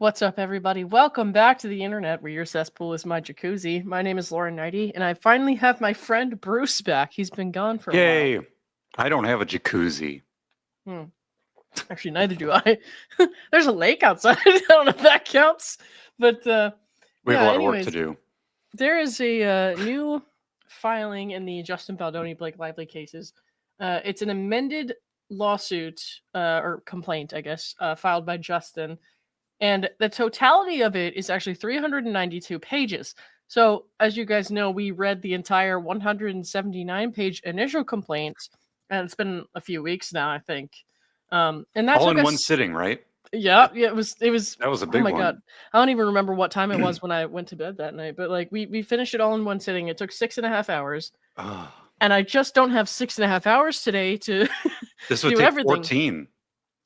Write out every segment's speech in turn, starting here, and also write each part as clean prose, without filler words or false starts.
What's up, everybody? Welcome back to the internet where your cesspool is my jacuzzi. My name is Lauren Neidigh, and I finally have my friend Bruce back. He's been gone for a while. Yay! I don't have a jacuzzi. Actually, neither do I. There's a lake outside. I don't know if that counts. But We have a lot of work to do. There is a new filing in the Justin Baldoni Blake Lively cases. It's an amended lawsuit or complaint, I guess, filed by Justin. And the totality of it is actually 392 pages. So, as you guys know, we read the entire 179-page initial complaint, and it's been a few weeks now, I think. And that all took in us... one sitting, right? Yeah, it was. That was a big one. Oh my god, I don't even remember what time it was when I went to bed that night. But like, we finished it all in one sitting. It took 6.5 hours, and I just don't have 6.5 hours today to this would do take everything. 14.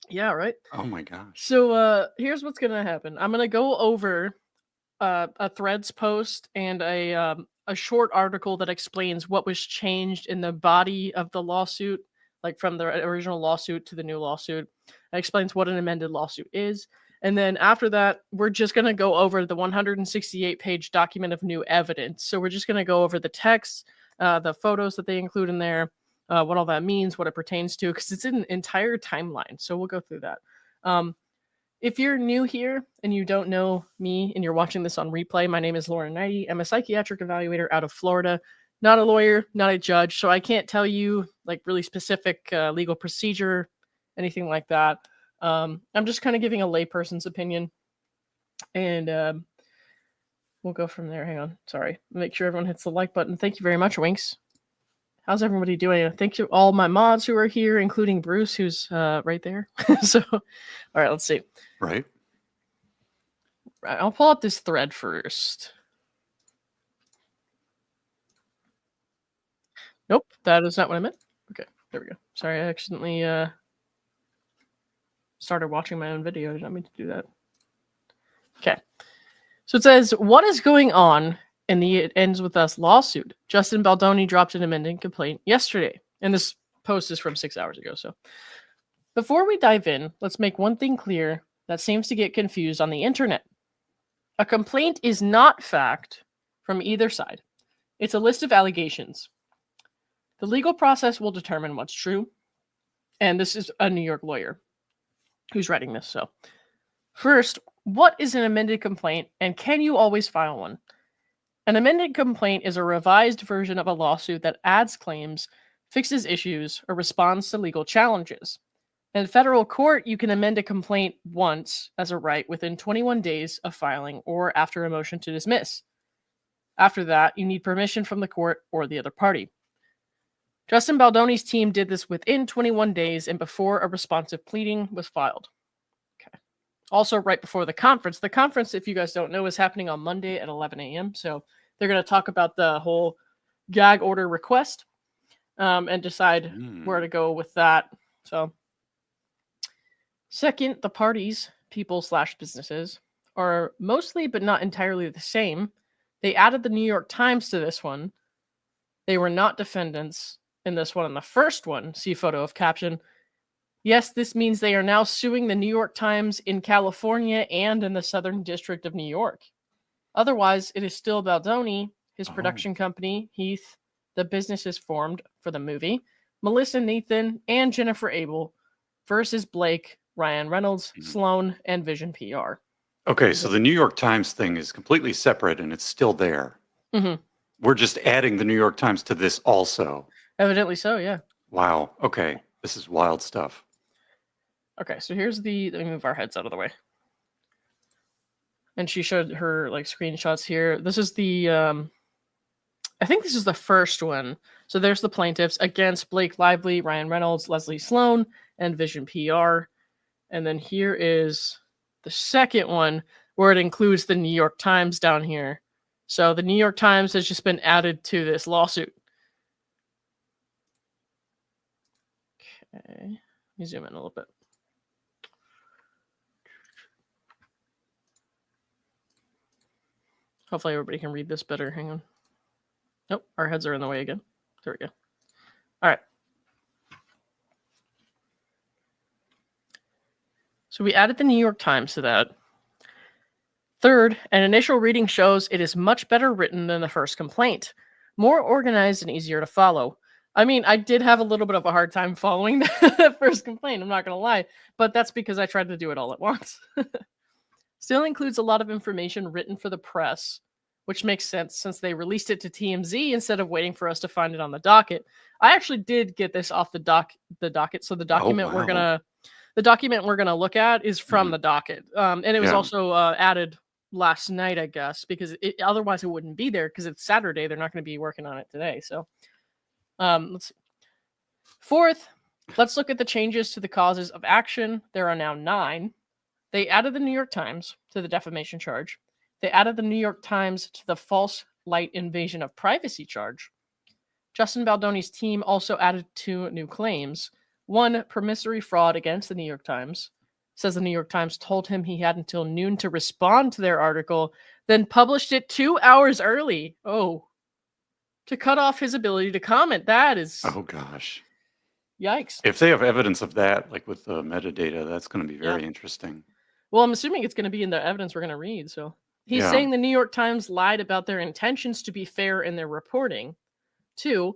Yeah, right. Oh my gosh. So here's what's gonna happen. I'm gonna go over a Threads post and a short article that explains what was changed in the body of the lawsuit, like from the original lawsuit to the new lawsuit. It explains what an amended lawsuit is. And then after that, we're just going to go over the 168-page document of new evidence. So we're just going to go over the text, the photos that they include in there, what all that means, what it pertains to, because it's an entire timeline. So we'll go through that. If you're new here and you don't know me and you're watching this on replay, my name is Lauren Neidigh. I'm a psychiatric evaluator out of Florida, not a lawyer, not a judge. So I can't tell you like really specific legal procedure, anything like that. I'm just kind of giving a layperson's opinion, and we'll go from there. Hang on. Sorry. Make sure everyone hits the like button. Thank you very much, Winks. How's everybody doing? Thank you all my mods who are here, including Bruce, who's right there. So, all right, let's see. Right. I'll pull up this thread first. Nope, that is not what I meant. Okay, there we go. Sorry, I accidentally started watching my own video. I did not mean to do that. Okay. So it says, what is going on? And it ends with us lawsuit. Justin Baldoni dropped an amended complaint yesterday. And this post is from 6 hours ago. So before we dive in, let's make one thing clear that seems to get confused on the internet. A complaint is not fact from either side. It's a list of allegations. The legal process will determine what's true. And this is a New York lawyer who's writing this. So first, what is an amended complaint and can you always file one? An amended complaint is a revised version of a lawsuit that adds claims, fixes issues, or responds to legal challenges. In federal court, you can amend a complaint once as a right within 21 days of filing or after a motion to dismiss. After that, you need permission from the court or the other party. Justin Baldoni's team did this within 21 days and before a responsive pleading was filed. Okay. Also, right before the conference. The conference, if you guys don't know, is happening on Monday at 11 a.m. So they're going to talk about the whole gag order request and decide where to go with that. So, second, the parties, people/businesses, are mostly but not entirely the same. They added the New York Times to this one. They were not defendants in this one. In the first one, see photo of caption. Yes, this means they are now suing the New York Times in California and in the Southern District of New York. Otherwise, it is still Baldoni, his production company, Heath, the businesses formed for the movie, Melissa Nathan, and Jennifer Abel versus Blake, Ryan Reynolds, Sloan, and Vision PR. Okay, so the New York Times thing is completely separate and it's still there. Mm-hmm. We're just adding the New York Times to this also. Evidently so, yeah. Wow. Okay. This is wild stuff. Okay, so here's let me move our heads out of the way. And she showed her like screenshots here. This is the, I think this is the first one. So there's the plaintiffs against Blake Lively, Ryan Reynolds, Leslie Sloan, and Vision PR. And then here is the second one where it includes the New York Times down here. So the New York Times has just been added to this lawsuit. Okay, let me zoom in a little bit. Hopefully everybody can read this better. Hang on. Nope, our heads are in the way again. There we go. All right. So we added the New York Times to that. Third, an initial reading shows it is much better written than the first complaint, more organized and easier to follow. I mean, I did have a little bit of a hard time following that first complaint, I'm not going to lie, but that's because I tried to do it all at once. Still includes a lot of information written for the press, which makes sense since they released it to TMZ instead of waiting for us to find it on the docket. I actually did get this off the docket, so the document Oh, wow. the document we're gonna look at is from the docket, and it was Yeah. also added last night, I guess, because otherwise it wouldn't be there because it's Saturday. They're not going to be working on it today. So, let's see. Fourth, let's look at the changes to the causes of action. There are now 9. They added the New York Times to the defamation charge. They added the New York Times to the false light invasion of privacy charge. Justin Baldoni's team also added 2 new claims. One, promissory fraud against the New York Times. Says the New York Times told him he had until noon to respond to their article, then published it 2 hours early. Oh, to cut off his ability to comment. That is... Oh, gosh. Yikes. If they have evidence of that, like with the metadata, that's going to be very interesting. Well, I'm assuming it's going to be in the evidence we're going to read. So he's Yeah. saying the New York Times lied about their intentions to be fair in their reporting. 2,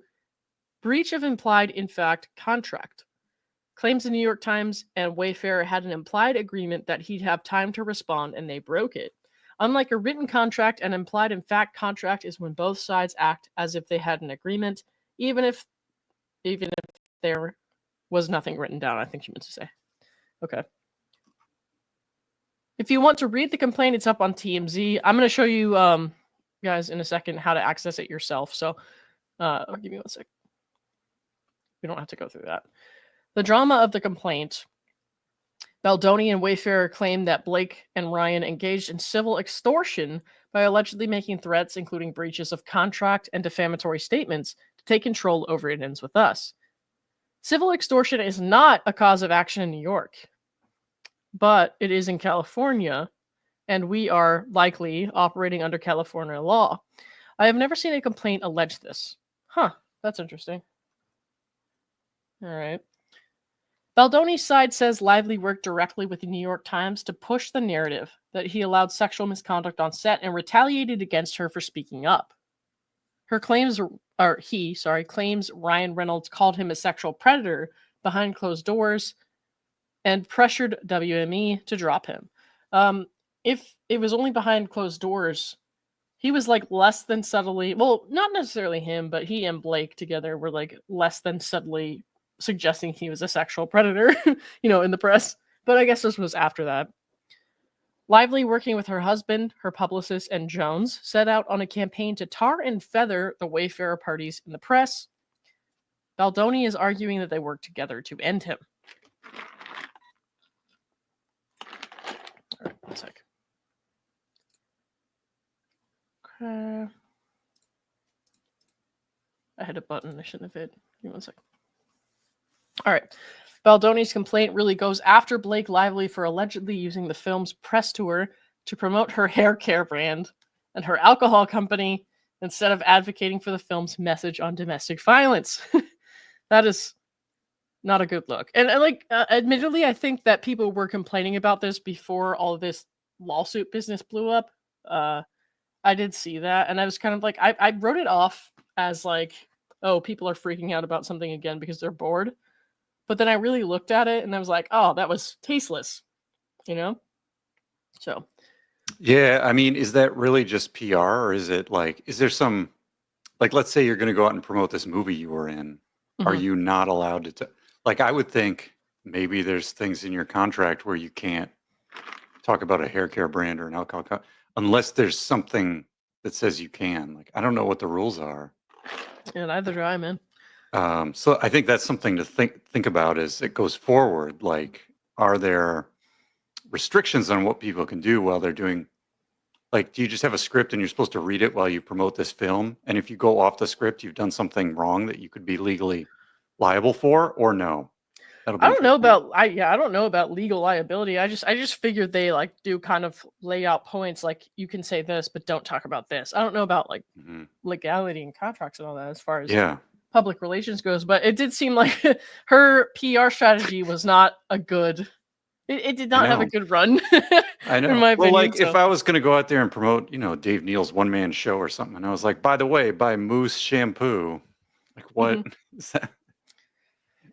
breach of implied in fact contract. Claims the New York Times and Wayfair had an implied agreement that he'd have time to respond and they broke it. Unlike a written contract, an implied in fact contract is when both sides act as if they had an agreement, even if there was nothing written down, I think she meant to say. Okay. If you want to read the complaint, it's up on TMZ. I'm going to show you guys in a second how to access it yourself. So give me 1 sec. We don't have to go through that. The drama of the complaint. Baldoni and Wayfarer claim that Blake and Ryan engaged in civil extortion by allegedly making threats, including breaches of contract and defamatory statements, to take control over It Ends With Us. Civil extortion is not a cause of action in New York, but it is in California, and we are likely operating under California law. I have never seen a complaint allege this. Huh, that's interesting. All right. Baldoni's side says Lively worked directly with the New York Times to push the narrative that he allowed sexual misconduct on set and retaliated against her for speaking up. Claims Ryan Reynolds called him a sexual predator behind closed doors and pressured WME to drop him. If it was only behind closed doors, he was like less than subtly, well, not necessarily him, but he and Blake together were like less than subtly suggesting he was a sexual predator, in the press. But I guess this was after that. Lively, working with her husband, her publicist, and Jones, set out on a campaign to tar and feather the Wayfarer parties in the press. Baldoni is arguing that they worked together to end him. All right, 1 sec. Okay. I had a button. I shouldn't have hit. Give me 1 sec. All right. Baldoni's complaint really goes after Blake Lively for allegedly using the film's press tour to promote her hair care brand and her alcohol company instead of advocating for the film's message on domestic violence. That is not a good look. And admittedly, I think that people were complaining about this before all of this lawsuit business blew up. I did see that, and I was kind of like, I wrote it off as like, oh, people are freaking out about something again because they're bored. But then I really looked at it and I was like, oh, that was tasteless, So. Yeah, I mean, is that really just PR, or is it like, is there some, like, let's say you're going to go out and promote this movie you were in. Are you not allowed to, like, I would think maybe there's things in your contract where you can't talk about a hair care brand or an alcohol, unless there's something that says you can. Like, I don't know what the rules are. Yeah, neither do I, man. So I think that's something to think about as it goes forward. Like, are there restrictions on what people can do while they're doing? Like, do you just have a script and you're supposed to read it while you promote this film? And if you go off the script, you've done something wrong that you could be legally liable for, or no? I don't know about legal liability. I just figured they like do kind of lay out points like you can say this, but don't talk about this. I don't know about like legality and contracts and all that as far as public relations goes, but it did seem like her PR strategy was not a good. It did not have a know. good run, I in know. my Well, opinion. like So if I was going to go out there and promote, Dave Neal's one man show or something, and I was like, by the way, buy Moose shampoo. Like, what mhm. is that?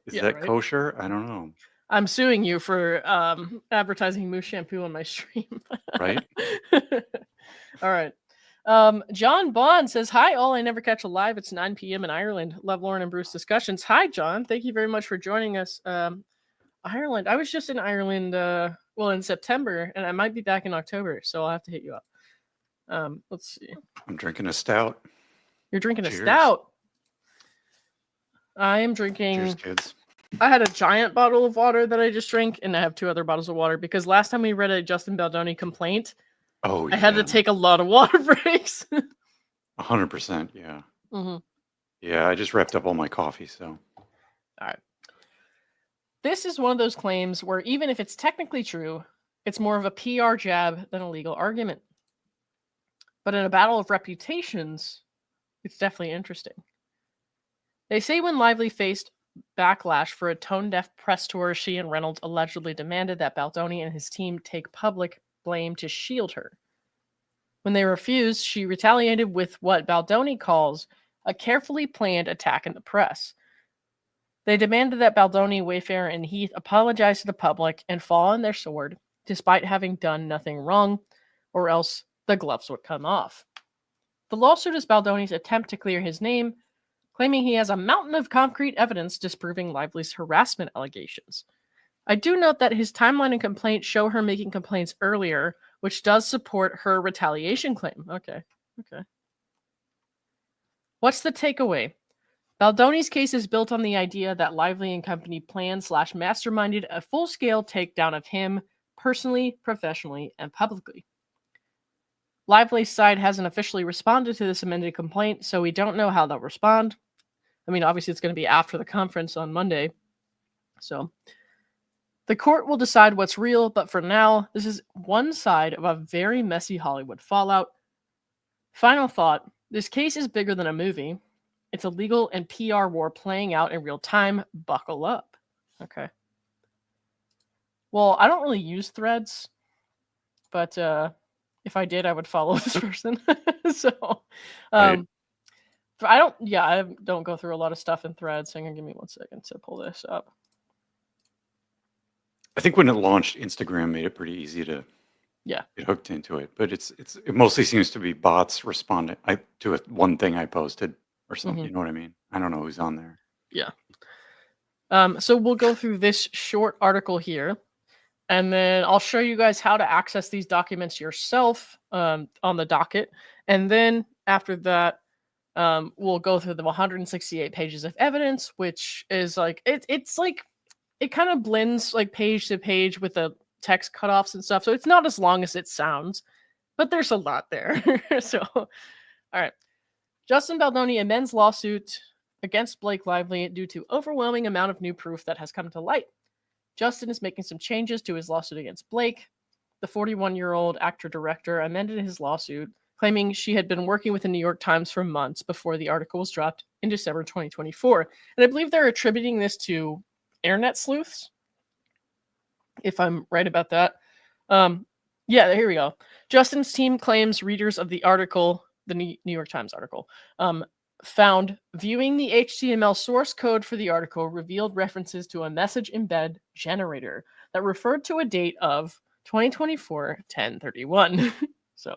Is Yeah, that right. kosher? I don't know. I'm suing you for advertising Moose shampoo on my stream. Right? All right. John Bond says, "Hi, all. I never catch a live. It's 9 p.m. in Ireland. Love Lauren and Bruce discussions." Hi, John. Thank you very much for joining us. Ireland. I was just in Ireland. In September, and I might be back in October, so I'll have to hit you up. Let's see. I'm drinking a stout. You're drinking a Cheers. stout. I am Cheers, drinking. kids. I had a giant bottle of water that I just drank, and I have 2 other bottles of water because last time we read a Justin Baldoni complaint, Oh, I had to yeah. take a lot of water breaks. 100%. Yeah. Mhm. Yeah. I just wrapped up all my coffee. So, All right. This is one of those claims where even if it's technically true, it's more of a PR jab than a legal argument. But in a battle of reputations, it's definitely interesting. They say when Lively faced backlash for a tone-deaf press tour, she and Reynolds allegedly demanded that Baldoni and his team take public blame to shield her. When they refused, she retaliated with what Baldoni calls a carefully planned attack in the press. They demanded that Baldoni, Wayfair, and Heath apologize to the public and fall on their sword, despite having done nothing wrong, or else the gloves would come off. The lawsuit is Baldoni's attempt to clear his name, claiming he has a mountain of concrete evidence disproving Lively's harassment allegations. I do note that his timeline and complaint show her making complaints earlier, which does support her retaliation claim. Okay. What's the takeaway? Baldoni's case is built on the idea that Lively and company planned/masterminded a full-scale takedown of him personally, professionally, and publicly. Lively's side hasn't officially responded to this amended complaint, so we don't know how they'll respond. I mean, obviously it's going to be after the conference on Monday. So the court will decide what's real, but for now, this is one side of a very messy Hollywood fallout. Final thought, this case is bigger than a movie. It's a legal and PR war playing out in real time. Buckle up. Okay. Well, I don't really use Threads, but if I did, I would follow this person. So, right. I don't go through a lot of stuff in Threads. So give me 1 second to pull this up. I think when it launched, Instagram made it pretty easy to get hooked into it. But it mostly seems to be bots responding to one thing I posted or something. You know what I mean? I don't know who's on there. Yeah. So we'll go through this short article here, and then I'll show you guys how to access these documents yourself on the docket. And then after that, we'll go through the 168 pages of evidence, which is like, it's like, it kind of blends like page to page with the text cutoffs and stuff. So it's not as long as it sounds, but there's a lot there. So, all right. Justin Baldoni amends lawsuit against Blake Lively due to overwhelming amount of new proof that has come to light. Justin is making some changes to his lawsuit against Blake. The 41-year-old actor-director amended his lawsuit, claiming she had been working with the New York Times for months before the article was dropped in December 2024. And I believe they're attributing this to internet sleuths, if I'm right about that. Yeah, here we go. Justin's team claims readers of the article, the New York Times article, found viewing the HTML source code for the article revealed references to a message embed generator that referred to a date of 2024-10/31. So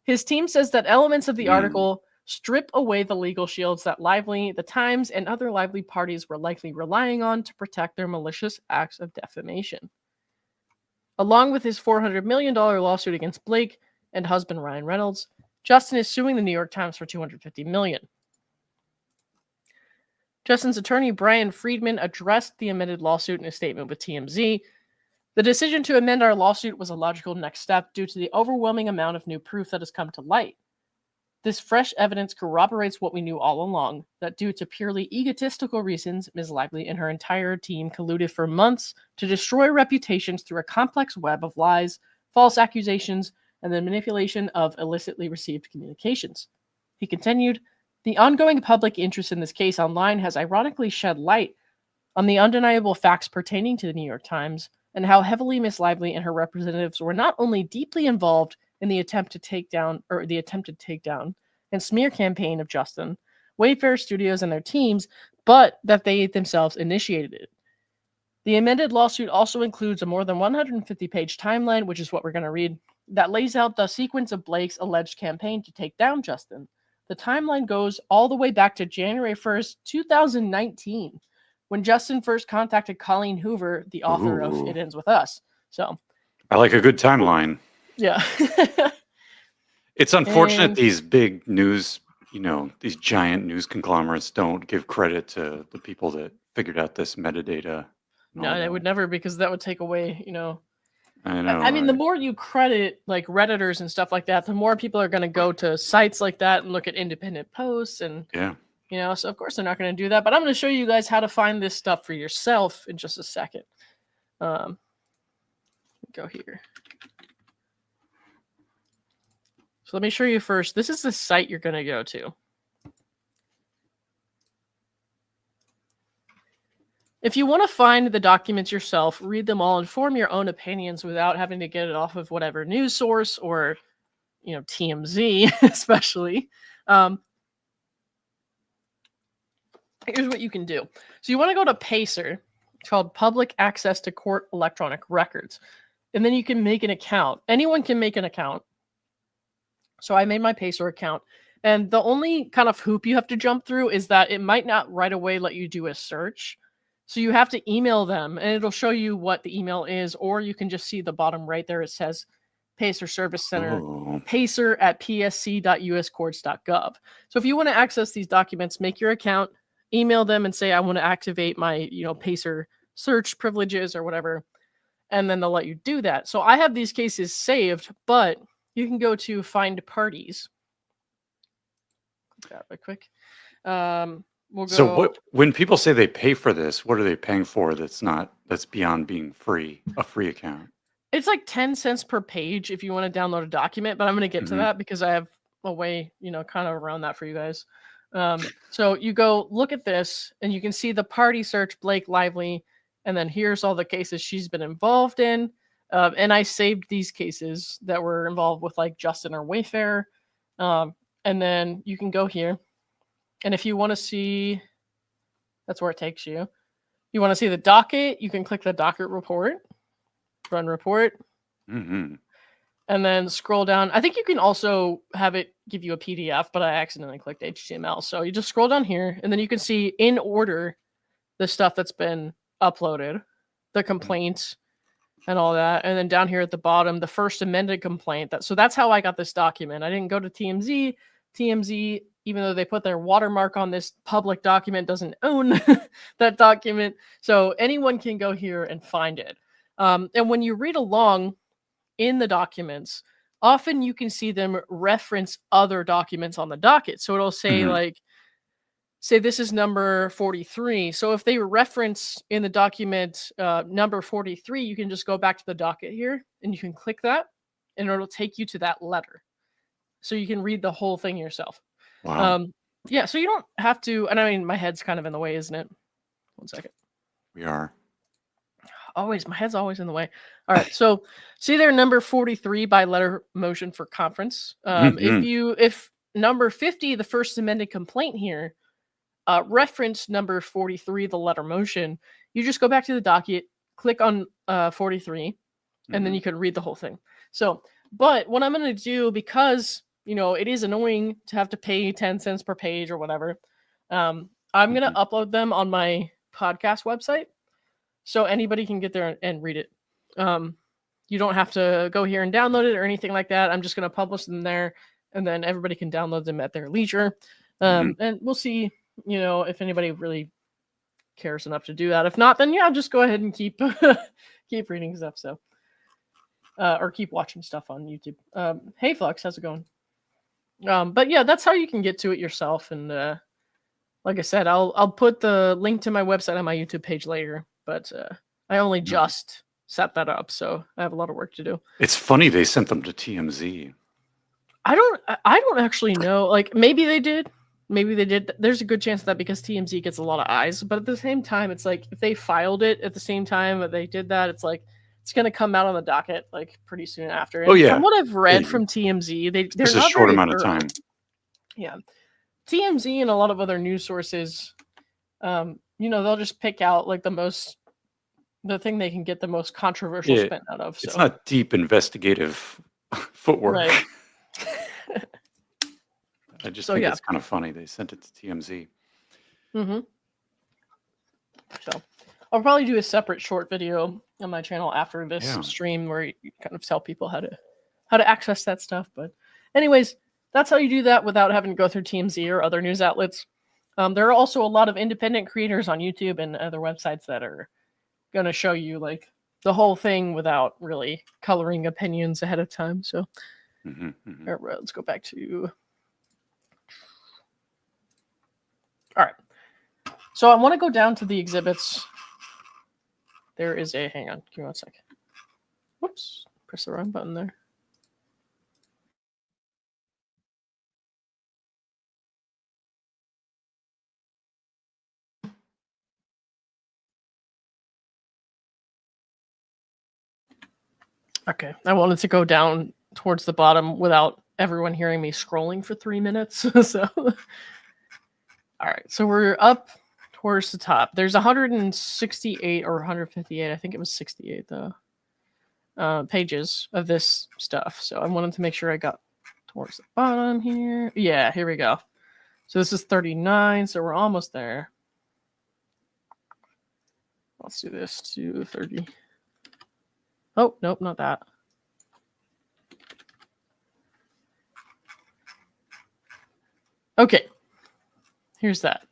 his team says that elements of the article strip away the legal shields that Lively, the Times, and other Lively parties were likely relying on to protect their malicious acts of defamation. Along with his $400 million lawsuit against Blake and husband Ryan Reynolds, Justin is suing the New York Times for $250 million. Justin's attorney, Brian Friedman, addressed the amended lawsuit in a statement with TMZ. The decision to amend our lawsuit was a logical next step due to the overwhelming amount of new proof that has come to light. This fresh evidence corroborates what we knew all along, that due to purely egotistical reasons, Ms. Lively and her entire team colluded for months to destroy reputations through a complex web of lies, false accusations, and the manipulation of illicitly received communications. He continued, the ongoing public interest in this case online has ironically shed light on the undeniable facts pertaining to the New York Times, and how heavily Miss Lively and her representatives were not only deeply involved in the attempted takedown and smear campaign of Justin, Wayfair Studios and their teams, but that they themselves initiated it. The amended lawsuit also includes a more than 150-page timeline, which is what we're going to read, that lays out the sequence of Blake's alleged campaign to take down Justin. The timeline goes all the way back to January 1st, 2019, when Justin first contacted Colleen Hoover, the author of It Ends With Us. So, I like a good timeline. Yeah. It's unfortunate these big news, these giant news conglomerates don't give credit to the people that figured out this metadata. No, they would never, because that would take away, I know. I mean, the more you credit like Redditors and stuff like that, the more people are going to go to sites like that and look at independent posts. And, so of course they're not going to do that. But I'm going to show you guys how to find this stuff for yourself in just a second. Go here. So let me show you first. This is the site you're going to go to. If you want to find the documents yourself, read them all and form your own opinions without having to get it off of whatever news source or, TMZ, especially. Here's what you can do. So you want to go to Pacer. It's called Public Access to Court Electronic Records. And then you can make an account. Anyone can make an account. So I made my Pacer account. And the only kind of hoop you have to jump through is that it might not right away let you do a search. So you have to email them, and it'll show you what the email is, or you can just see the bottom right there. It says Pacer Service Center, pacer@psc.uscourts.gov. So if you want to access these documents, make your account, email them, and say, I want to activate my Pacer search privileges or whatever, and then they'll let you do that. So I have these cases saved, but you can go to Find Parties. That right quick. So when people say they pay for this, what are they paying for that's beyond being free, a free account? It's like 10 cents per page if you want to download a document, but I'm going to get to that because I have a way, kind of around that for you guys. So you go look at this and you can see the party search Blake Lively, and then here's all the cases she's been involved in. And I saved these cases that were involved with like Justin or Wayfair. And then you can go here. And if you want to see, that's where it takes you. You want to see the docket, you can click the docket report, run report, and then scroll down. I think you can also have it give you a PDF, but I accidentally clicked HTML. So you just scroll down here, and then you can see in order the stuff that's been uploaded, the complaints and all that. And then down here at the bottom, the first amended complaint. So that's how I got this document. I didn't go to TMZ. TMZ, even though they put their watermark on this public document, doesn't own that document. So anyone can go here and find it. And when you read along in the documents, often you can see them reference other documents on the docket. So it'll say say this is number 43. So if they reference in the document number 43, you can just go back to the docket here and you can click that and it'll take you to that letter. So you can read the whole thing yourself. Wow. Yeah, so you don't have to, and I mean, my head's kind of in the way, isn't it? 1 second. We are. Always, my head's always in the way. All right, so see there, number 43 by letter motion for conference. If number 50, the first amended complaint here, reference number 43, the letter motion, you just go back to the docket, click on 43, and then you can read the whole thing. So, but what I'm going to do, because it is annoying to have to pay 10 cents per page or whatever, I'm going to upload them on my podcast website so anybody can get there and read it. You don't have to go here and download it or anything like that. I'm just going to publish them there, and then everybody can download them at their leisure. And we'll see, if anybody really cares enough to do that. If not, then just go ahead and keep reading stuff. So, or keep watching stuff on YouTube. Hey Flux, how's it going? But yeah, that's how you can get to it yourself. And like I said, I'll put the link to my website on my YouTube page later. But I only just set that up, so I have a lot of work to do. It's funny they sent them to TMZ. I don't actually know. Like maybe they did. Maybe they did. There's a good chance of that because TMZ gets a lot of eyes. But at the same time, it's like if they filed it at the same time that they did that, it's like It's going to come out on the docket like pretty soon after. And Oh, yeah. from what I've read Yeah. from TMZ, they're There's a not short very amount of thorough. time. Yeah. TMZ and a lot of other news sources, they'll just pick out like the thing they can get the most controversial Yeah, spin out of. So It's not deep investigative footwork. Right. I just So, think yeah. it's kind of funny. They sent it to TMZ. Mm-hmm. So I'll probably do a separate short video on my channel after this stream where you kind of tell people how to access that stuff. But anyways, that's how you do that without having to go through TMZ or other news outlets. There are also a lot of independent creators on YouTube and other websites that are going to show you like the whole thing without really coloring opinions ahead of time. So let's go back to... All right. So I want to go down to the exhibits. There is a... Hang on. Give me 1 second. Whoops. Press the wrong button there. Okay. I wanted to go down towards the bottom without everyone hearing me scrolling for 3 minutes. So... All right, so we're up towards the top. There's 168 or 158. I think it was 68 though. Pages of this stuff. So I wanted to make sure I got towards the bottom here. Yeah, here we go. So this is 39. So we're almost there. Let's do this to 30. Oh, nope, not that. Okay. Here's that.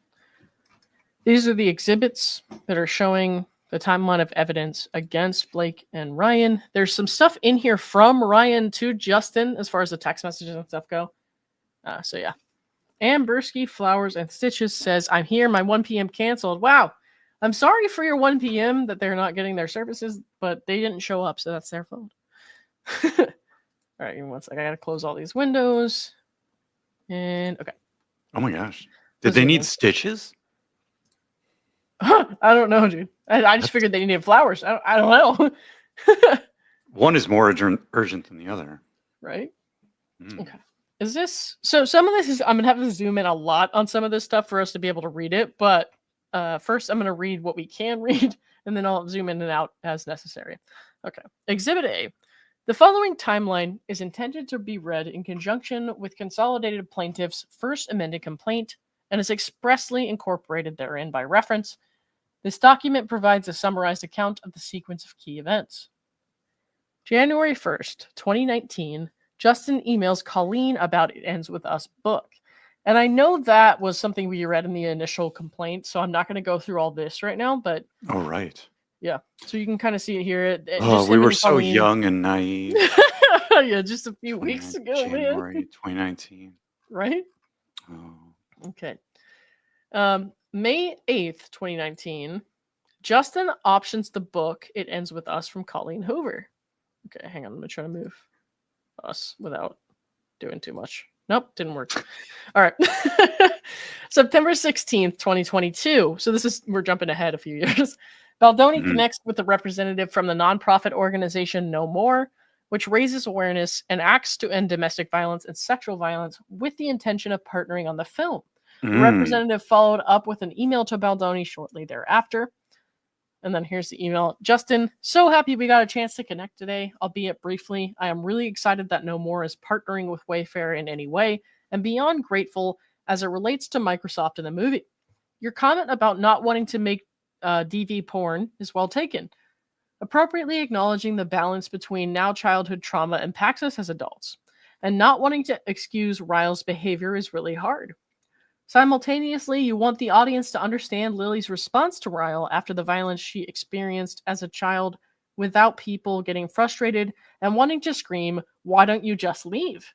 These are the exhibits that are showing the timeline of evidence against Blake and Ryan. There's some stuff in here from Ryan to Justin as far as the text messages and stuff go. So yeah. Amberski Flowers and Stitches says, I'm here. My 1 p.m. canceled. Wow. I'm sorry for your 1 p.m. that they're not getting their services, but they didn't show up, so that's their fault. All right, give me 1 second. I got to close all these windows. And okay. Oh my gosh. Did they need stitches? I don't know, dude. I just figured they needed flowers. I don't know. One is more urgent than the other. Right? Okay. Is this... So some of this is... I'm going to have to zoom in a lot on some of this stuff for us to be able to read it. But first, I'm going to read what we can read, and then I'll zoom in and out as necessary. Okay. Exhibit A. The following timeline is intended to be read in conjunction with Consolidated Plaintiff's first amended complaint and is expressly incorporated therein by reference. This document provides a summarized account of the sequence of key events. January 1st, 2019, Justin emails Colleen about It Ends With Us book. And I know that was something we read in the initial complaint, so I'm not going to go through all this right now, but... Oh, right. Yeah, so you can kind of see it here. We were so young and naive. Yeah, just a few weeks ago, January man. 2019. Right? Oh. Okay. May 8th, 2019, Justin options the book It Ends With Us from Colleen Hoover. Okay, hang on. I'm going to try to move us without doing too much. Nope, didn't work. All right. September 16th, 2022. So we're jumping ahead a few years. Baldoni connects with the representative from the nonprofit organization No More, which raises awareness and acts to end domestic violence and sexual violence with the intention of partnering on the film. The representative followed up with an email to Baldoni shortly thereafter. And then here's the email. Justin, so happy we got a chance to connect today, albeit briefly. I am really excited that No More is partnering with Wayfair in any way and beyond grateful as it relates to Microsoft and the movie. Your comment about not wanting to make DV porn is well taken. Appropriately acknowledging the balance between now childhood trauma impacts us as adults, and not wanting to excuse Ryle's behavior is really hard. Simultaneously, you want the audience to understand Lily's response to Ryle after the violence she experienced as a child without people getting frustrated and wanting to scream, "Why don't you just leave?"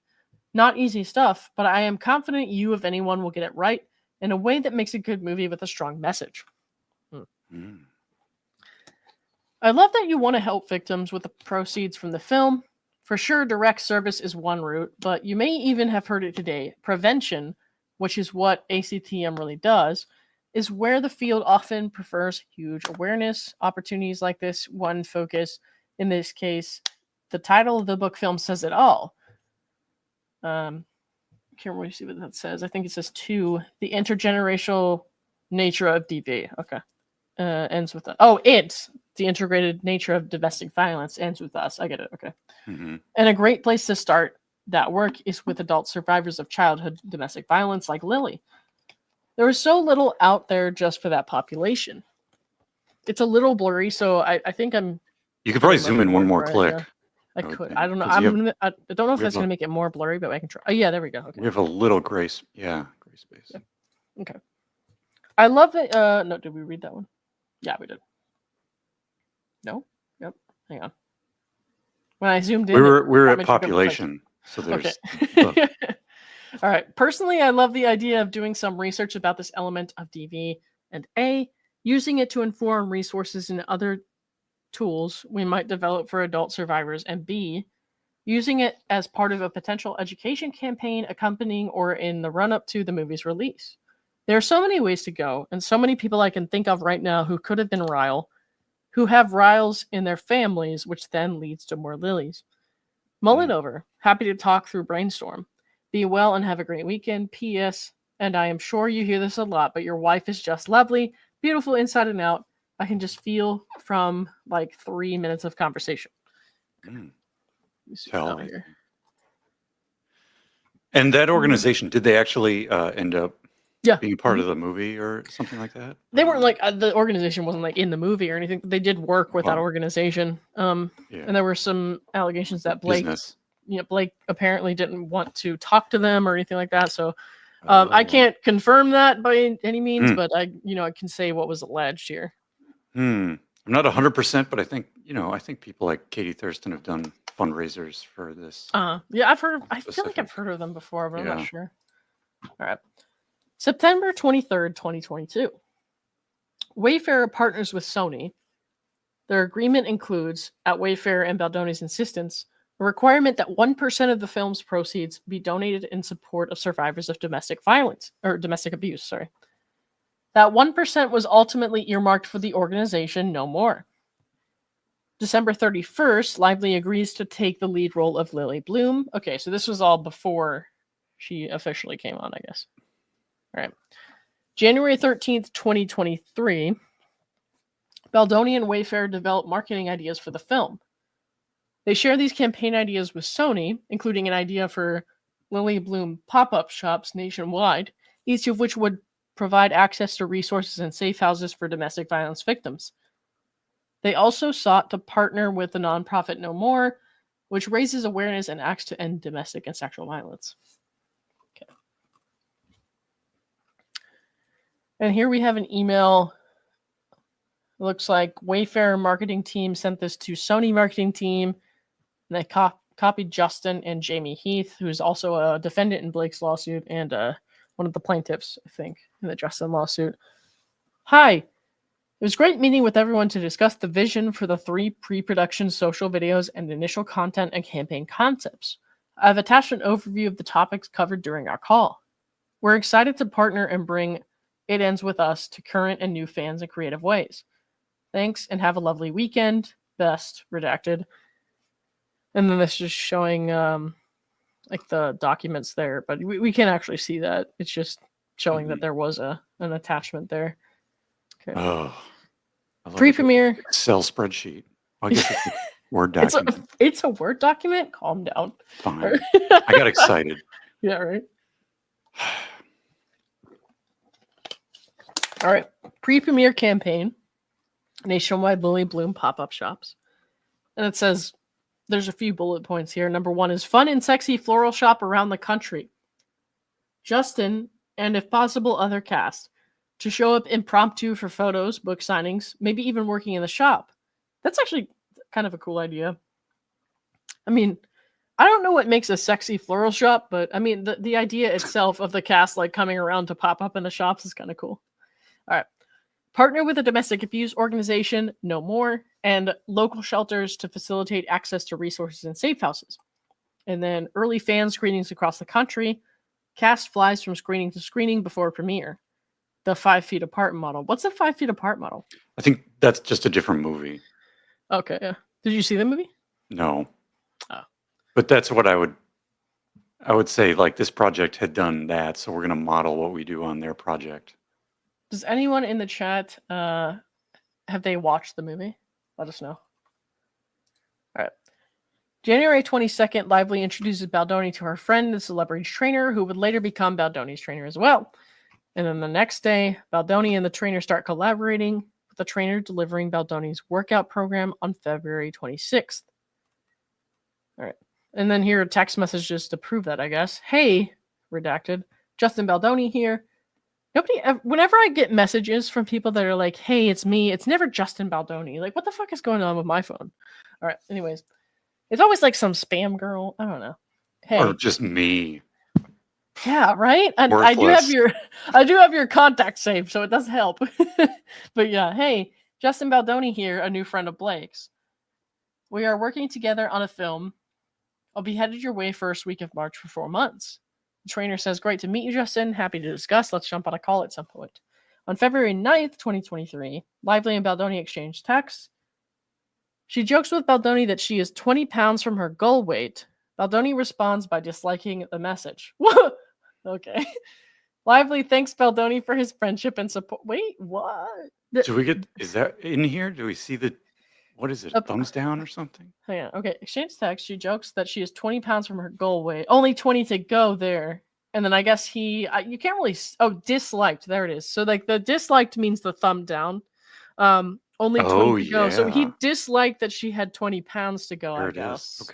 Not easy stuff, but I am confident you, if anyone, will get it right in a way that makes a good movie with a strong message. I love that you want to help victims with the proceeds from the film. For sure, direct service is one route, but you may even have heard it today. Prevention, which is what ACTM really does, is where the field often prefers huge awareness. Opportunities like this one focus In this case, the title of the book film says it all. Can't really see what that says. I think it says 2, the intergenerational nature of DV. Okay. Ends with the integrated nature of domestic violence ends with us. I get it. Okay. Mm-hmm. And a great place to start that work is with adult survivors of childhood domestic violence like Lily. There is so little out there just for that population. It's a little blurry, so I think I'm. You could probably zoom in one more click. Yeah. I could. think, I don't know. 'cause you have- I don't know if that's going to make it more blurry, but I can try. Oh, yeah, there we go. Okay. We have a little gray space. Yeah. Okay. I love it. No, did we read that one? Yeah, we did. No? Yep. Hang on. When I zoomed in, we're at population, so there's. Okay. All right. Personally, I love the idea of doing some research about this element of DV and A, using it to inform resources and other tools we might develop for adult survivors, and B, using it as part of a potential education campaign accompanying or in the run-up to the movie's release. There are so many ways to go, and so many people I can think of right now who could have been Ryle, who have Ryles in their families, which then leads to more Lilies. Mull it over. Happy to talk through brainstorm. Be well and have a great weekend. P.S. And I am sure you hear this a lot, but your wife is just lovely, beautiful inside and out. I can just feel from like 3 minutes of conversation. Tell me. And that organization, did they actually end up being part of the movie or something like that? They weren't like the organization wasn't like in the movie or anything. They did work with that organization. And there were some allegations that Blake apparently didn't want to talk to them or anything like that. So I can't confirm that by any means, but I can say what was alleged here. I'm not 100%, but I think people like Katie Thurston have done fundraisers for this. Yeah, I feel like I've heard of them before, but I'm not sure. All right. September 23rd, 2022. Wayfair partners with Sony. Their agreement includes, at Wayfair and Baldoni's insistence, a requirement that 1% of the film's proceeds be donated in support of survivors of domestic violence, or domestic abuse, sorry. That 1% was ultimately earmarked for the organization No More. December 31st, Lively agrees to take the lead role of Lily Bloom. Okay, so this was all before she officially came on, I guess. All right. January 13th, 2023, Baldoni and Wayfair developed marketing ideas for the film. They share these campaign ideas with Sony, including an idea for Lily Bloom pop-up shops nationwide, each of which would provide access to resources and safe houses for domestic violence victims. They also sought to partner with the nonprofit No More, which raises awareness and acts to end domestic and sexual violence. Okay. And here we have an email. It looks like Wayfair marketing team sent this to Sony marketing team, and they copied Justin and Jamie Heath, who's also a defendant in Blake's lawsuit and one of the plaintiffs, I think, in the Justin lawsuit. Hi. It was great meeting with everyone to discuss the vision for the 3 pre-production social videos and initial content and campaign concepts. I've attached an overview of the topics covered during our call. We're excited to partner and bring It Ends With Us to current and new fans in creative ways. Thanks and have a lovely weekend. Best, redacted. And then this is showing like the documents there, but we can't actually see that. It's just showing that there was an attachment there. Okay. Oh. Pre-premiere Excel spreadsheet. I guess it's a Word document. It's a Word document? Calm down. Fine. I got excited. Yeah, right. All right. Pre-premiere campaign. Nationwide Lily Bloom pop-up shops. And it says, there's a few bullet points here. Number 1 is fun and sexy floral shop around the country. Justin, and if possible, other cast, to show up impromptu for photos, book signings, maybe even working in the shop. That's actually kind of a cool idea. I mean, I don't know what makes a sexy floral shop, but I mean, the idea itself of the cast like coming around to pop up in the shops is kind of cool. All right. Partner with a domestic abuse organization, No More, and local shelters to facilitate access to resources and safe houses. And then early fan screenings across the country. Cast flies from screening to screening before premiere. The 5 feet apart model. What's a 5 feet apart model? I think that's just a different movie. Okay, yeah. Did you see the movie? No. Oh. But that's what I would say, like, this project had done that, so we're going to model what we do on their project. Does anyone in the chat have they watched the movie? Let us know. All right. January 22nd, Lively introduces Baldoni to her friend, the celebrity trainer, who would later become Baldoni's trainer as well. And then the next day, Baldoni and the trainer start collaborating, with the trainer delivering Baldoni's workout program on February 26th. All right. And then here are text messages to prove that, I guess. Hey, redacted, Justin Baldoni here. Whenever I get messages from people that are like, hey, it's me, it's never Justin Baldoni. Like, what the fuck is going on with my phone? All right. Anyways, it's always like some spam girl. I don't know. Hey. Or just me. Yeah, right? And Worthless. I do have your contact saved, so it does help. But yeah, hey, Justin Baldoni here, a new friend of Blake's. We are working together on a film. I'll be headed your way first week of March for 4 months. The trainer says, great to meet you, Justin. Happy to discuss. Let's jump on a call at some point. On February 9th, 2023, Lively and Baldoni exchange texts. She jokes with Baldoni that she is 20 pounds from her goal weight. Baldoni responds by disliking the message. Okay. Lively thanks Baldoni for his friendship and support. Wait, what? Is that in here? Do we see what is it? Thumbs down or something? Hang on. Okay. Exchange text. She jokes that she is 20 pounds from her goal weight. Only 20 to go there. And then I guess you can't really, disliked. There it is. So like the disliked means the thumb down. Only 20 to go. So he disliked that she had 20 pounds to go, there I guess.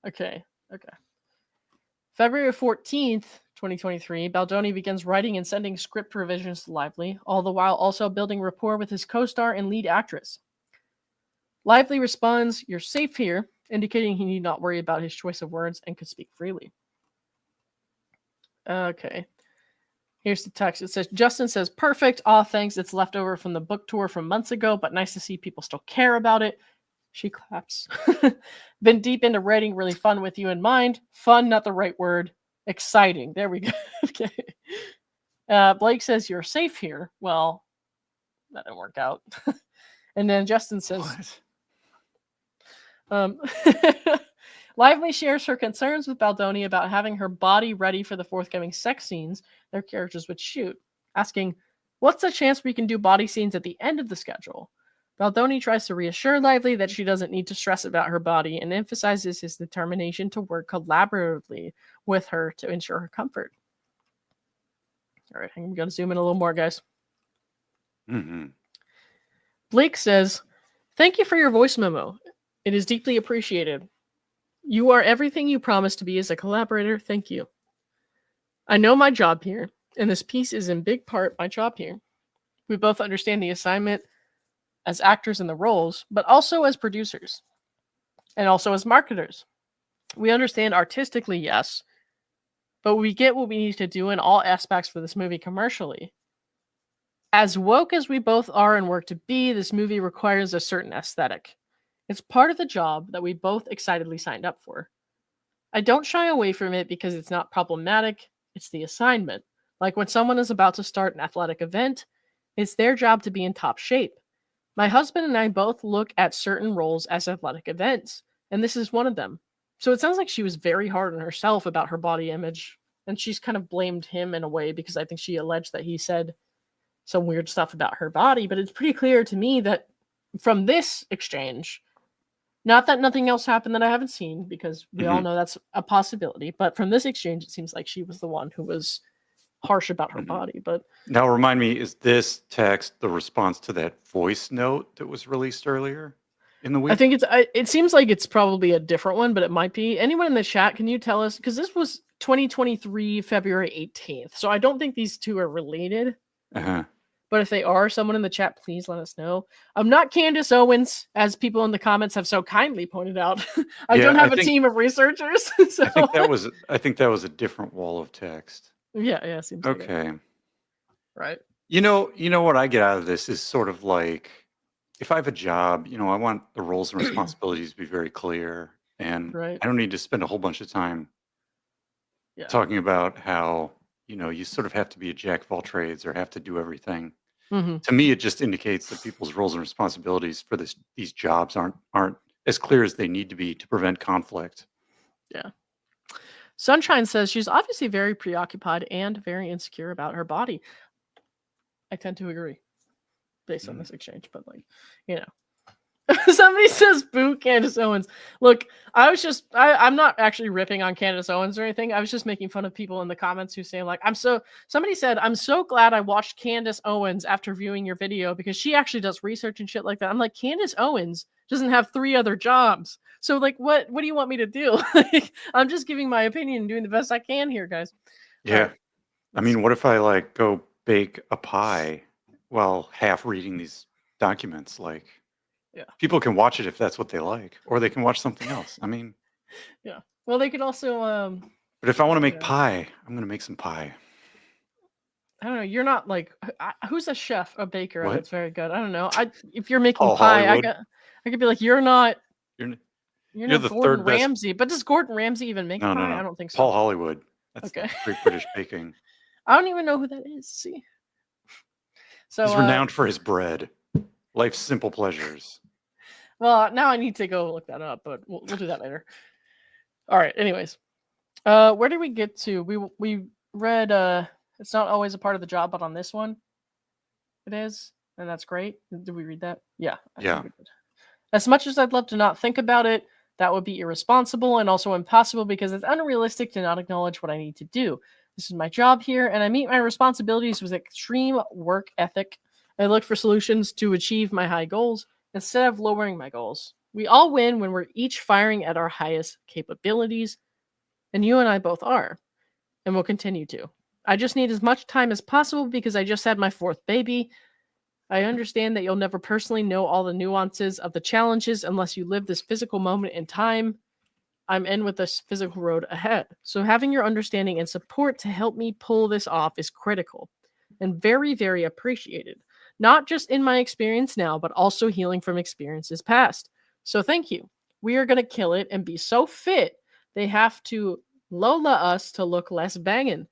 Okay. February 14th, 2023, Baldoni begins writing and sending script revisions to Lively, all the while also building rapport with his co-star and lead actress. Lively responds, you're safe here, indicating he need not worry about his choice of words and could speak freely. Okay. Here's the text. It says, Justin says, perfect. Aw, thanks. It's left over from the book tour from months ago, but nice to see people still care about it. She claps. Been deep into writing, really fun with you in mind. Fun, not the right word. Exciting. There we go. Okay. Blake says, you're safe here. Well, that didn't work out. And then Justin says, Lively shares her concerns with Baldoni about having her body ready for the forthcoming sex scenes their characters would shoot, asking, what's the chance we can do body scenes at the end of the schedule? Baldoni tries to reassure Lively that she doesn't need to stress about her body and emphasizes his determination to work collaboratively with her to ensure her comfort. All right, I'm going to zoom in a little more, guys. Mm-hmm. Blake says, thank you for your voice memo. It is deeply appreciated. You are everything you promised to be as a collaborator. Thank you. I know my job here, and this piece is in big part my job here. We both understand the assignment as actors in the roles, but also as producers, and also as marketers. We understand artistically, yes, but we get what we need to do in all aspects for this movie commercially. As woke as we both are and work to be, this movie requires a certain aesthetic. It's part of the job that we both excitedly signed up for. I don't shy away from it because it's not problematic, it's the assignment. Like when someone is about to start an athletic event, it's their job to be in top shape. My husband and I both look at certain roles as athletic events, and this is one of them. So it sounds like she was very hard on herself about her body image, and she's kind of blamed him in a way because I think she alleged that he said some weird stuff about her body, but it's pretty clear to me that from this exchange, not that nothing else happened that I haven't seen, because we all know that's a possibility, but from this exchange, it seems like she was the one who was harsh about her body. But now remind me, is this text the response to that voice note that was released earlier in the week? I think it seems like it's probably a different one, but it might be. Anyone in the chat, can you tell us? Because this was 2023, February 18th. So I don't think these two are related. But if they are, someone in the chat, please let us know. I'm not Candace Owens, as people in the comments have so kindly pointed out. I don't have a team of researchers. So. I think that was a different wall of text. Yeah, seems okay. Like it. Right. You know what I get out of this is sort of like, if I have a job, I want the roles and responsibilities to be very clear, and I don't need to spend a whole bunch of time talking about how you sort of have to be a jack of all trades or have to do everything. Mhm. To me, it just indicates that people's roles and responsibilities for these jobs aren't as clear as they need to be to prevent conflict. Yeah. Sunshine says she's obviously very preoccupied and very insecure about her body. I tend to agree based on Mm. this exchange, but like, you know. Somebody says boo Candace Owens. Look, I'm not actually ripping on Candace Owens or anything. I was just making fun of people in the comments who say like, somebody said, I'm so glad I watched Candace Owens after viewing your video because she actually does research and shit like that. I'm like, Candace Owens doesn't have 3 other jobs. So like, what do you want me to do? Like, I'm just giving my opinion and doing the best I can here, guys. All Yeah. right. I mean, what if I like go bake a pie while half reading these documents? Like, Yeah. people can watch it if that's what they like, or they can watch something else. I mean, Yeah. Well, they could also but if I want to make yeah. pie, I'm going to make some pie. I don't know. You're not like who's a chef, a baker What? that's very good. I don't know. If you're making Paul pie, Hollywood. I could be like, you're not You're no the Gordon third best. Ramsay. But does Gordon Ramsay even make No, no, pie? no. I don't think so. Paul Hollywood. That's Okay. Great British Baking. I don't even know who that is. See. So He's renowned for his bread. Life's simple pleasures. well, now I need to go look that up, but we'll do that later. All right. Anyways, where did we get to? We read it's not always a part of the job, but on this one, it is, and that's great. Did we read that? Yeah. I think we did. As much as I'd love to not think about it, that would be irresponsible and also impossible because it's unrealistic to not acknowledge what I need to do. This is my job here, and I meet my responsibilities with extreme work ethic. I look for solutions to achieve my high goals instead of lowering my goals. We all win when we're each firing at our highest capabilities, and you and I both are, and will continue to. I just need as much time as possible because I just had my 4th baby. I understand that you'll never personally know all the nuances of the challenges unless you live this physical moment in time I'm in with this physical road ahead. So having your understanding and support to help me pull this off is critical and very, very appreciated. Not just in my experience now, but also healing from experiences past. So thank you. We are going to kill it and be so fit, they have to Lola us to look less banging.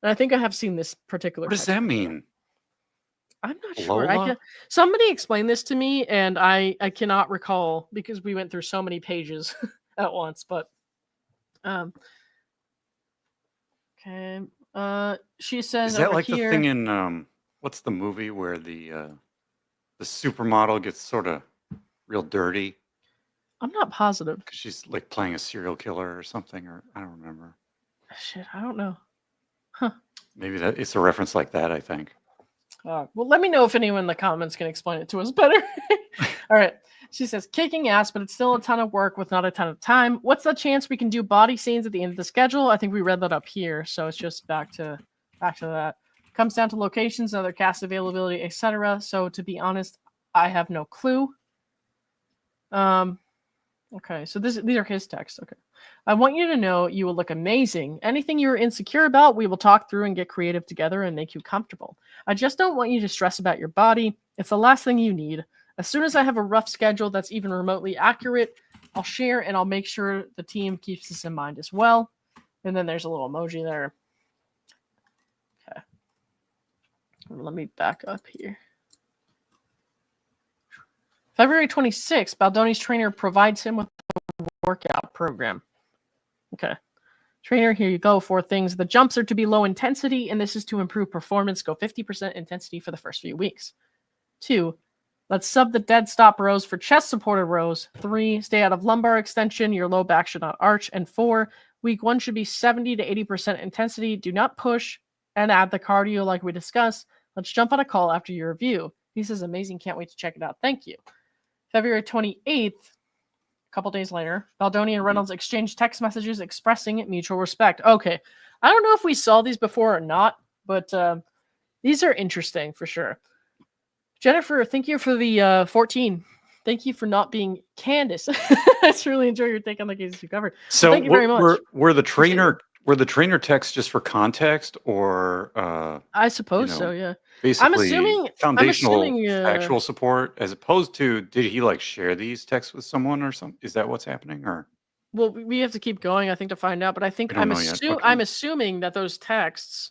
And I think I have seen this particular. What does that mean? I'm not sure. Lola? Somebody explained this to me, and I cannot recall because we went through so many pages at once. But okay. She says Is that over like here. the thing in what's the movie where the supermodel gets sort of real dirty I'm not positive. because she's like playing a serial killer or something, or I don't remember. Shit, I don't know. Maybe that it's a reference like that, I think. Well, let me know if anyone in the comments can explain it to us better. All right. She says, kicking ass, but it's still a ton of work with not a ton of time. What's the chance we can do body scenes at the end of the schedule? I think we read that up here, so it's just back to that. Comes down to locations, other cast availability, etc. So to be honest, I have no clue. Okay, so these are his texts. Okay. I want you to know you will look amazing. Anything you're insecure about, we will talk through and get creative together and make you comfortable. I just don't want you to stress about your body. It's the last thing you need. As soon as I have a rough schedule that's even remotely accurate, I'll share and I'll make sure the team keeps this in mind as well. And then there's a little emoji there. Okay. Let me back up here. February 26th, Baldoni's trainer provides him with a workout program. Okay. Trainer, here you go. 4 things. The jumps are to be low intensity, and this is to improve performance. Go 50% intensity for the first few weeks. 2, let's sub the dead stop rows for chest supported rows. 3, stay out of lumbar extension. Your low back should not arch. And 4, week 1 should be 70 to 80% intensity. Do not push and add the cardio like we discussed. Let's jump on a call after your review. He says, amazing. Can't wait to check it out. Thank you. February 28th, a couple days later, Baldoni and Reynolds exchanged text messages expressing mutual respect. Okay. I don't know if we saw these before or not, but these are interesting for sure. Jennifer, thank you for the 14. Thank you for not being Candace. I just really enjoy your take on the cases you covered. So thank you very much. Were the trainer texts just for context, or I suppose so, yeah. basically foundational factual I'm support, as opposed to, did he like share these texts with someone or something? Is that what's happening? Or well, we have to keep going, I think, to find out. But I think we don't know yet. Okay. I'm assuming that those texts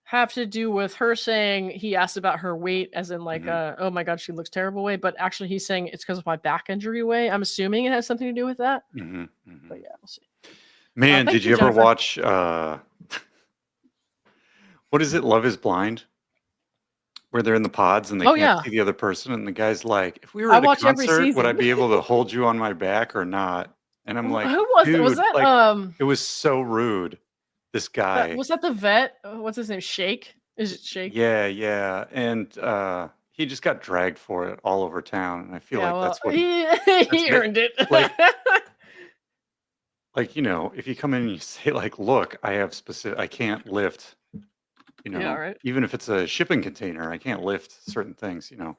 have to do with her saying he asked about her weight, as in like, oh my God, she looks terrible way. But actually, he's saying it's because of my back injury way. I'm assuming it has something to do with that. But yeah, we'll see. Man, thank did you ever Jennifer. watch what is it? Love is Blind? Where they're in the pods and they can't see the other person, and the guy's like, "If we were I at a watch every concert, would I season. be able to hold you on my back or not?" And I'm like, Who was that? Was "Dude, that like, it was so rude." This guy. was that the vet? What's his name? Shake? Is it Shake? Yeah. And he just got dragged for it all over town. And I feel Yeah, like well, that's what he earned it. Like, you know, if you come in and you say, like, look, I can't lift, you know, Yeah, right. even if it's a shipping container, I can't lift certain things, you know.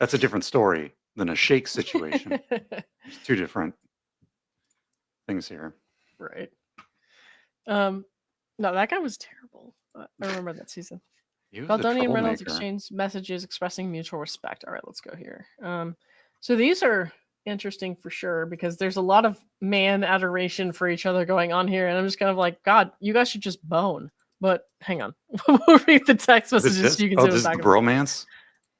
That's a different story than a shake situation. There's two different things here. Right. No, that guy was terrible. I remember that season. Baldoni and Reynolds exchanged messages expressing mutual respect. All right, let's go here. So these are interesting for sure because there's a lot of man adoration for each other going on here, and I'm just kind of like, God, you guys should just bone. But hang on, we'll read the text messages so you can see this is the bromance.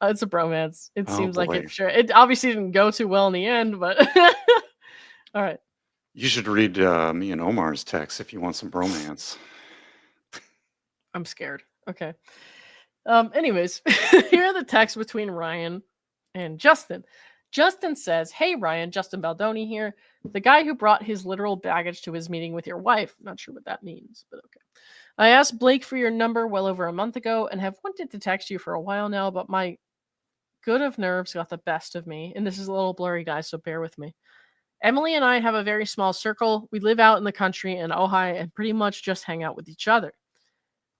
It's a bromance. It seems boy. like it. Sure, it obviously didn't go too well in the end, but all right. You should read me and Omar's text if you want some bromance. I'm scared. Okay. Anyways, here are the texts between Ryan and Justin. Justin says, "Hey Ryan, Justin Baldoni here, the guy who brought his literal baggage to his meeting with your wife." Not sure what that means, but okay. "I asked Blake for your number well over a month ago and have wanted to text you for a while now, but my good of nerves got the best of me." And this is a little blurry, guys, so bear with me. "Emily and I have a very small circle. We live out in the country in Ojai and pretty much just hang out with each other.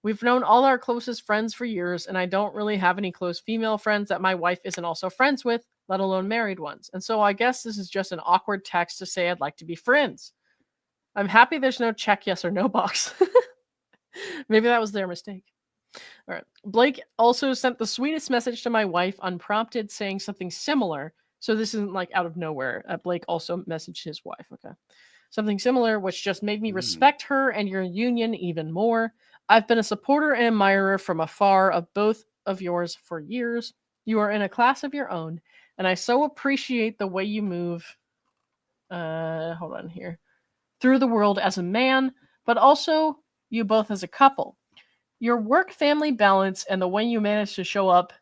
We've known all our closest friends for years, and I don't really have any close female friends that my wife isn't also friends with, let alone married ones. And so I guess this is just an awkward text to say I'd like to be friends. I'm happy there's no check yes or no box." Maybe that was their mistake. All right. "Blake also sent the sweetest message to my wife unprompted saying something similar." So this isn't like out of nowhere. Blake also messaged his wife. Okay. "Something similar, which just made me respect her and your union even more. I've been a supporter and admirer from afar of both of yours for years. You are in a class of your own, and I so appreciate the way you move hold on here. Through the world as a man, but also you both as a couple. Your work-family balance and the way you manage to show up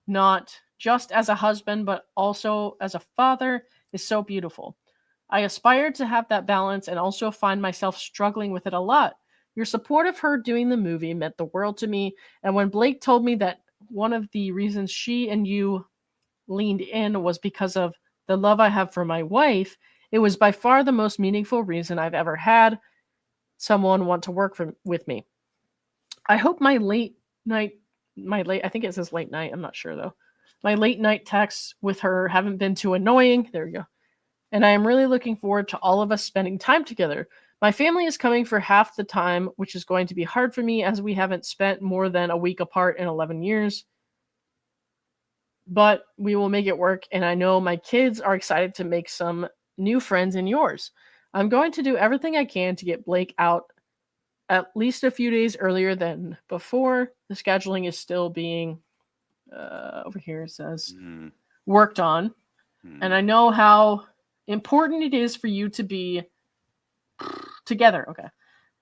not just as a husband, but also as a father is so beautiful. I aspire to have that balance and also find myself struggling with it a lot. Your support of her doing the movie meant the world to me, and when Blake told me that one of the reasons she and you leaned in was because of the love I have for my wife, it was by far the most meaningful reason I've ever had someone want to work with me. I hope my late, I think it says late night, I'm not sure though. My late night texts with her haven't been too annoying. There we go. And I am really looking forward to all of us spending time together. My family is coming for half the time, which is going to be hard for me as we haven't spent more than a week apart in 11 years. But we will make it work, and I know my kids are excited to make some new friends in yours. I'm going to do everything I can to get Blake out at least a few days earlier than before. The scheduling is still being, over here it says, worked on. And I know how important it is for you to be together. Okay.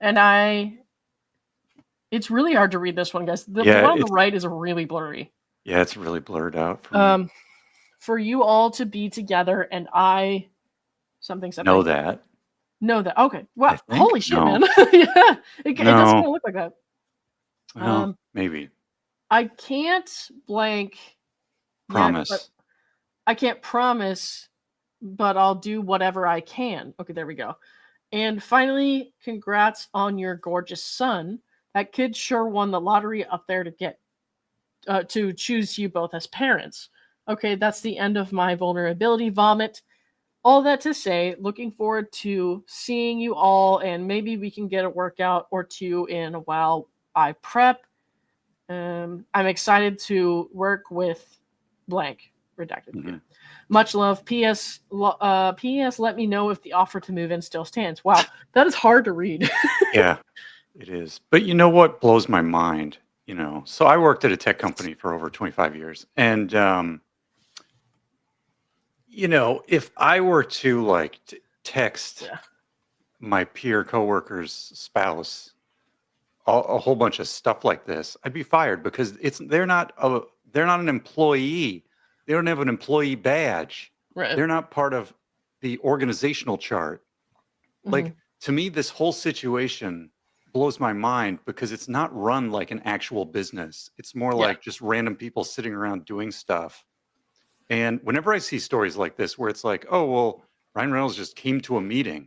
And it's really hard to read this one, guys. The one on the right is really blurry. Yeah, it's really blurred out for me. For you all to be together, and something. Know that. Okay. Wow. Holy shit, man. Yeah. It does kind of look like that. Well, maybe. I can't blank. Promise. I can't promise, but I'll do whatever I can. Okay, there we go. And finally, congrats on your gorgeous son. That kid sure won the lottery up there to get to choose you both as parents. Okay, that's the end of my vulnerability vomit. All that to say, looking forward to seeing you all, and maybe we can get a workout or two in while I prep. I'm excited to work with blank. Redacted. Mm-hmm. Much love. P.S. Let me know if the offer to move in still stands. Wow, that is hard to read. Yeah. It is. But you know what blows my mind? So I worked at a tech company for over 25 years. And, if I were to like text Yeah. my peer coworker's spouse a whole bunch of stuff like this, I'd be fired because they're not an employee. They don't have an employee badge. Right. They're not part of the organizational chart. Like, to me, this whole situation blows my mind because it's not run like an actual business. It's more like just random people sitting around doing stuff. And whenever I see stories like this where it's like, oh, well, Ryan Reynolds just came to a meeting.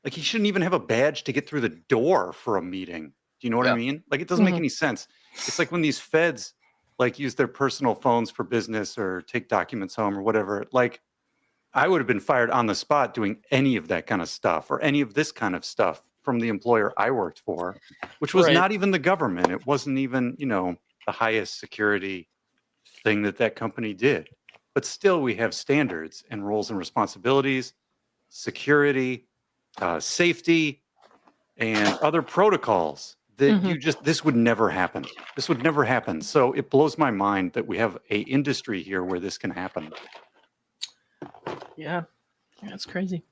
Like, he shouldn't even have a badge to get through the door for a meeting. Do you know what I mean? Like, it doesn't make any sense. It's like when these feds like use their personal phones for business or take documents home or whatever. Like, I would have been fired on the spot doing any of that kind of stuff or any of this kind of stuff from the employer I worked for, which was not even the government. It wasn't even, the highest security thing that company did. But still, we have standards and roles and responsibilities, security, safety, and other protocols that this would never happen. This would never happen. So it blows my mind that we have a industry here where this can happen. Yeah, that's crazy.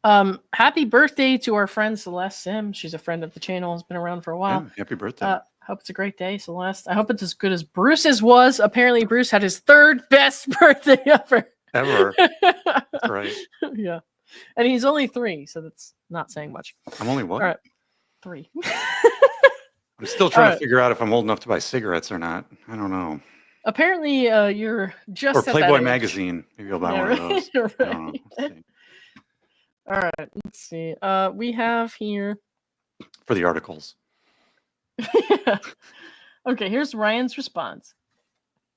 Happy birthday to our friend Celeste Sim. She's a friend of the channel, has been around for a while. Yeah, happy birthday. Hope it's a great day, Celeste. I hope it's as good as Bruce's was. Apparently, Bruce had his third best birthday ever. That's right. Yeah. And he's only 3, so that's not saying much. I'm only what? All right. 3. I'm still trying to figure out if I'm old enough to buy cigarettes or not. I don't know. Apparently, you're just or at Playboy that magazine. Maybe I'll buy one of those. Right. I don't know. Let's see. All right. Let's see. We have here for the articles. Yeah. Okay, here's Ryan's response.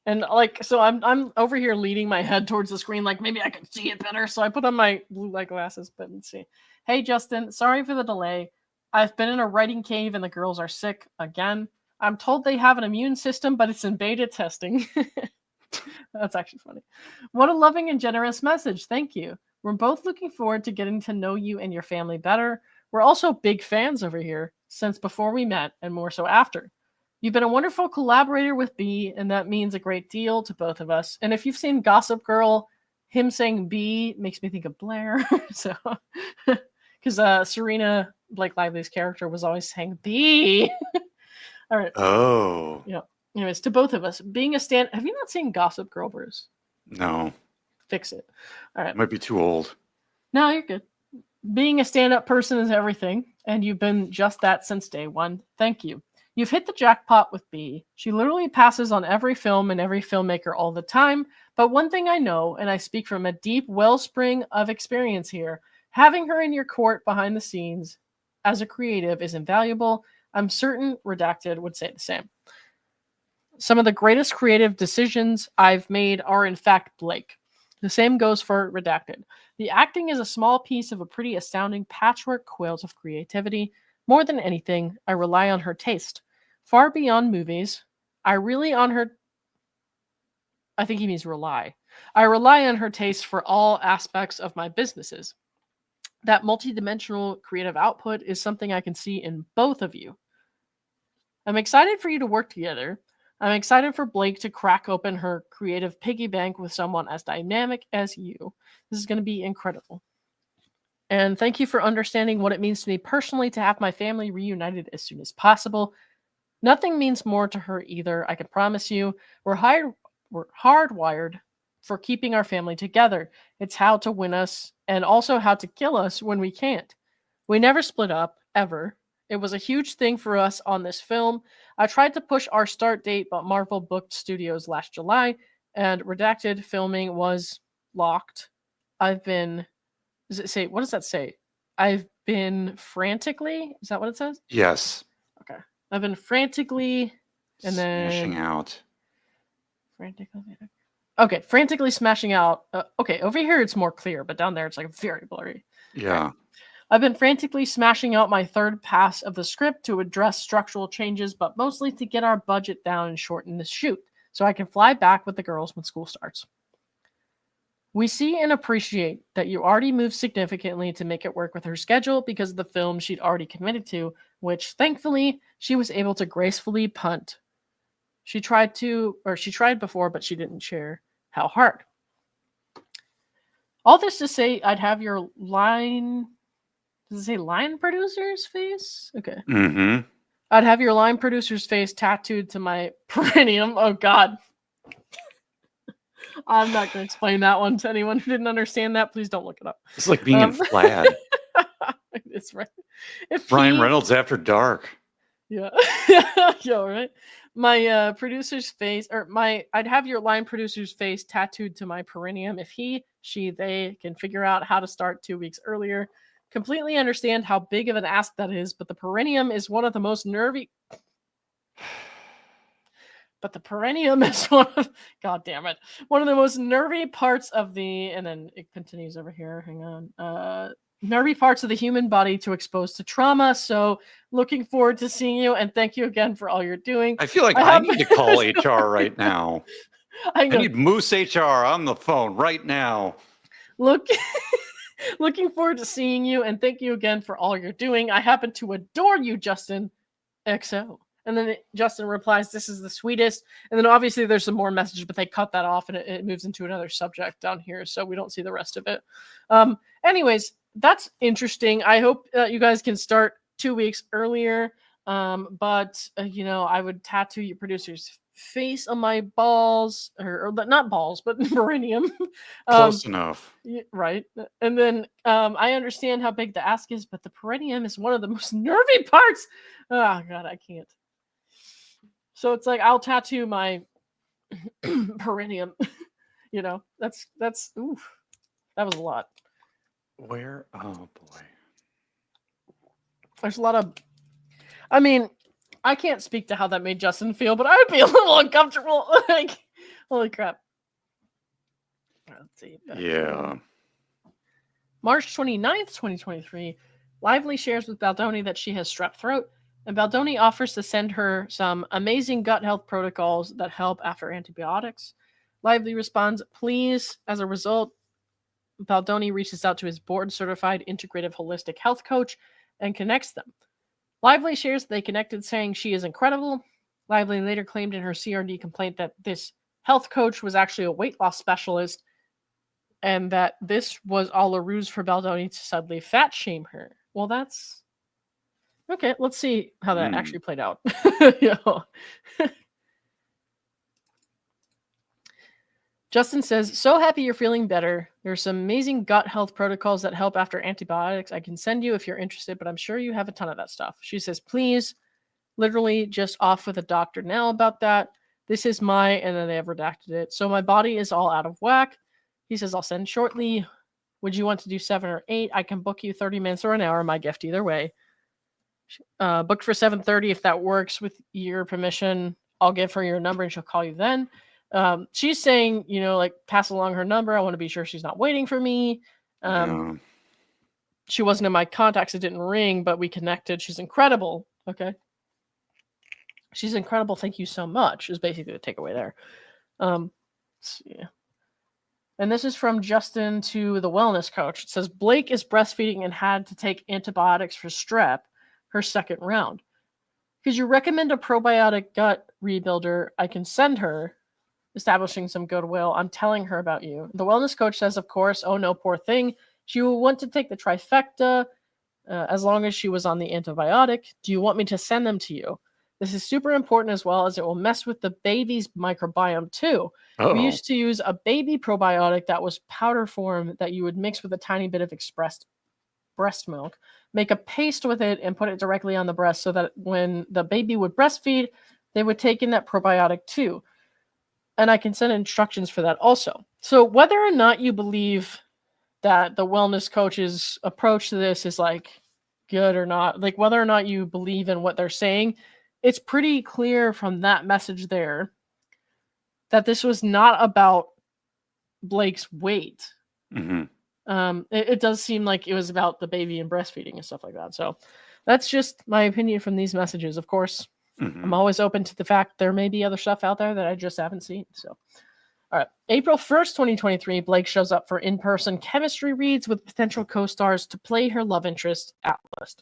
And so I'm over here leaning my head towards the screen, like maybe I can see it better. So I put on my blue light glasses, but let's see. Hey, Justin, sorry for the delay. I've been in a writing cave and the girls are sick again. I'm told they have an immune system, but it's in beta testing. That's actually funny. What a loving and generous message. Thank you. We're both looking forward to getting to know you and your family better. We're also big fans over here since before we met and more so after. You've been a wonderful collaborator with B, and that means a great deal to both of us. And if you've seen Gossip Girl, him saying B makes me think of Blair. So, because Serena Blake Lively's character was always saying B. All right. Oh. Yeah. Anyways, to both of us, being a stand. Have you not seen Gossip Girl, Bruce? No. Fix it. All right. Might be too old. No, you're good. Being a stand-up person is everything, and you've been just that since day one. Thank you. You've hit the jackpot with B. She literally passes on every film and every filmmaker all the time. But one thing I know, and I speak from a deep wellspring of experience here, having her in your court behind the scenes as a creative is invaluable. I'm certain Redacted would say the same. Some of the greatest creative decisions I've made are in fact Blake. The same goes for Redacted. The acting is a small piece of a pretty astounding patchwork quilt of creativity. More than anything, I rely on her taste. Far beyond movies, I think he means rely. I rely on her taste for all aspects of my businesses. That multidimensional creative output is something I can see in both of you. I'm excited for you to work together. I'm excited for Blake to crack open her creative piggy bank with someone as dynamic as you. This is going to be incredible. And thank you for understanding what it means to me personally to have my family reunited as soon as possible. Nothing means more to her either, I can promise you. We're hardwired for keeping our family together. It's how to win us and also how to kill us when we can't. We never split up, ever. It was a huge thing for us on this film. I tried to push our start date, but Marvel booked studios last July, and Redacted filming was locked. What does that say? I've been frantically, is that what it says? Yes. Okay. I've been frantically, and then smashing out. Frantically smashing out. Okay, over here it's more clear, but down there it's like very blurry. Yeah. I've been frantically smashing out my third pass of the script to address structural changes, but mostly to get our budget down and shorten the shoot, so I can fly back with the girls when school starts. We see and appreciate that you already moved significantly to make it work with her schedule because of the film she'd already committed to, which thankfully she was able to gracefully punt. She tried before, but she didn't share how hard. All this to say, I'd have your line. Does it say line producer's face? Okay. Mm-hmm. I'd have your line producer's face tattooed to my perineum. Oh, God. I'm not going to explain that one to anyone who didn't understand that. Please don't look it up. It's like being in Flad. It's right. Ryan Reynolds After Dark. Yeah. Yeah, right. My producer's face, I'd have your line producer's face tattooed to my perineum if he, she, they can figure out how to start 2 weeks earlier. Completely understand how big of an ask that is, but the perineum is one of the most nervy. But the perineum is one of, God damn it, one of the most nervy parts of the, and then it continues over here. Hang on. Nervy parts of the human body to expose to trauma. So looking forward to seeing you, and thank you again for all you're doing. I feel like I need to call HR right now. I need Moose HR on the phone right now. Looking forward to seeing you, and thank you again for all you're doing. I happen to adore you, Justin. XO. And then Justin replies, "This is the sweetest." And then obviously there's some more messages, but they cut that off and it moves into another subject down here, so we don't see the rest of it. Anyways, that's interesting. I hope you guys can start 2 weeks earlier. But I would tattoo your producer's face on my balls, or not balls, but perineum. Close enough. Right. And then I understand how big the ask is, but the perineum is one of the most nervy parts. Oh, God, I can't. So it's like I'll tattoo my perineum. That's oof. That was a lot. Where? Oh boy. There's a lot of. I mean, I can't speak to how that made Justin feel, but I would be a little uncomfortable. Like, holy crap. Let's see. Yeah. March 29th, 2023. Lively shares with Baldoni that she has strep throat, and Baldoni offers to send her some amazing gut health protocols that help after antibiotics. Lively responds, "Please." As a result, Baldoni reaches out to his board-certified integrative holistic health coach and connects them. Lively shares they connected, saying she is incredible. Lively later claimed in her CRD complaint that this health coach was actually a weight loss specialist and that this was all a ruse for Baldoni to suddenly fat shame her. Well, that's... Okay, let's see how that actually played out. Justin says, "So happy you're feeling better. There's some amazing gut health protocols that help after antibiotics. I can send you if you're interested, but I'm sure you have a ton of that stuff." She says, "Please." Literally just off with a doctor now about that. This is my, and then they have redacted it. "So my body is all out of whack." He says, "I'll send shortly. Would you want to do 7 or 8? I can book you 30 minutes or an hour. My gift either way." Booked for 7:30. If that works with your permission, I'll give her your number and she'll call you then. She's saying, pass along her number. I want to be sure she's not waiting for me. She wasn't in my contacts. It didn't ring, but we connected. She's incredible. Okay. She's incredible. Thank you so much is basically the takeaway there. Yeah. And this is from Justin to the wellness coach. It says, "Blake is breastfeeding and had to take antibiotics for strep her second round. Could you recommend a probiotic gut rebuilder I can send her?" Establishing some goodwill. "I'm telling her about you." The wellness coach says, "Of course. Oh, no, poor thing. She will want to take the trifecta as long as she was on the antibiotic. Do you want me to send them to you? This is super important as well as it will mess with the baby's microbiome too. Uh-oh. We used to use a baby probiotic that was powder form that you would mix with a tiny bit of expressed breast milk, make a paste with it, and put it directly on the breast so that when the baby would breastfeed, they would take in that probiotic too. And I can send instructions for that also." So whether or not you believe that the wellness coach's approach to this is good or not, whether or not you believe in what they're saying, it's pretty clear from that message there that this was not about Blake's weight. Mm-hmm. It does seem like it was about the baby and breastfeeding and stuff like that. So that's just my opinion from these messages. Of course, I'm always open to the fact there may be other stuff out there that I just haven't seen. So All right. April 1st, 2023, Blake shows up for in-person chemistry reads with potential co-stars to play her love interest, Atlas,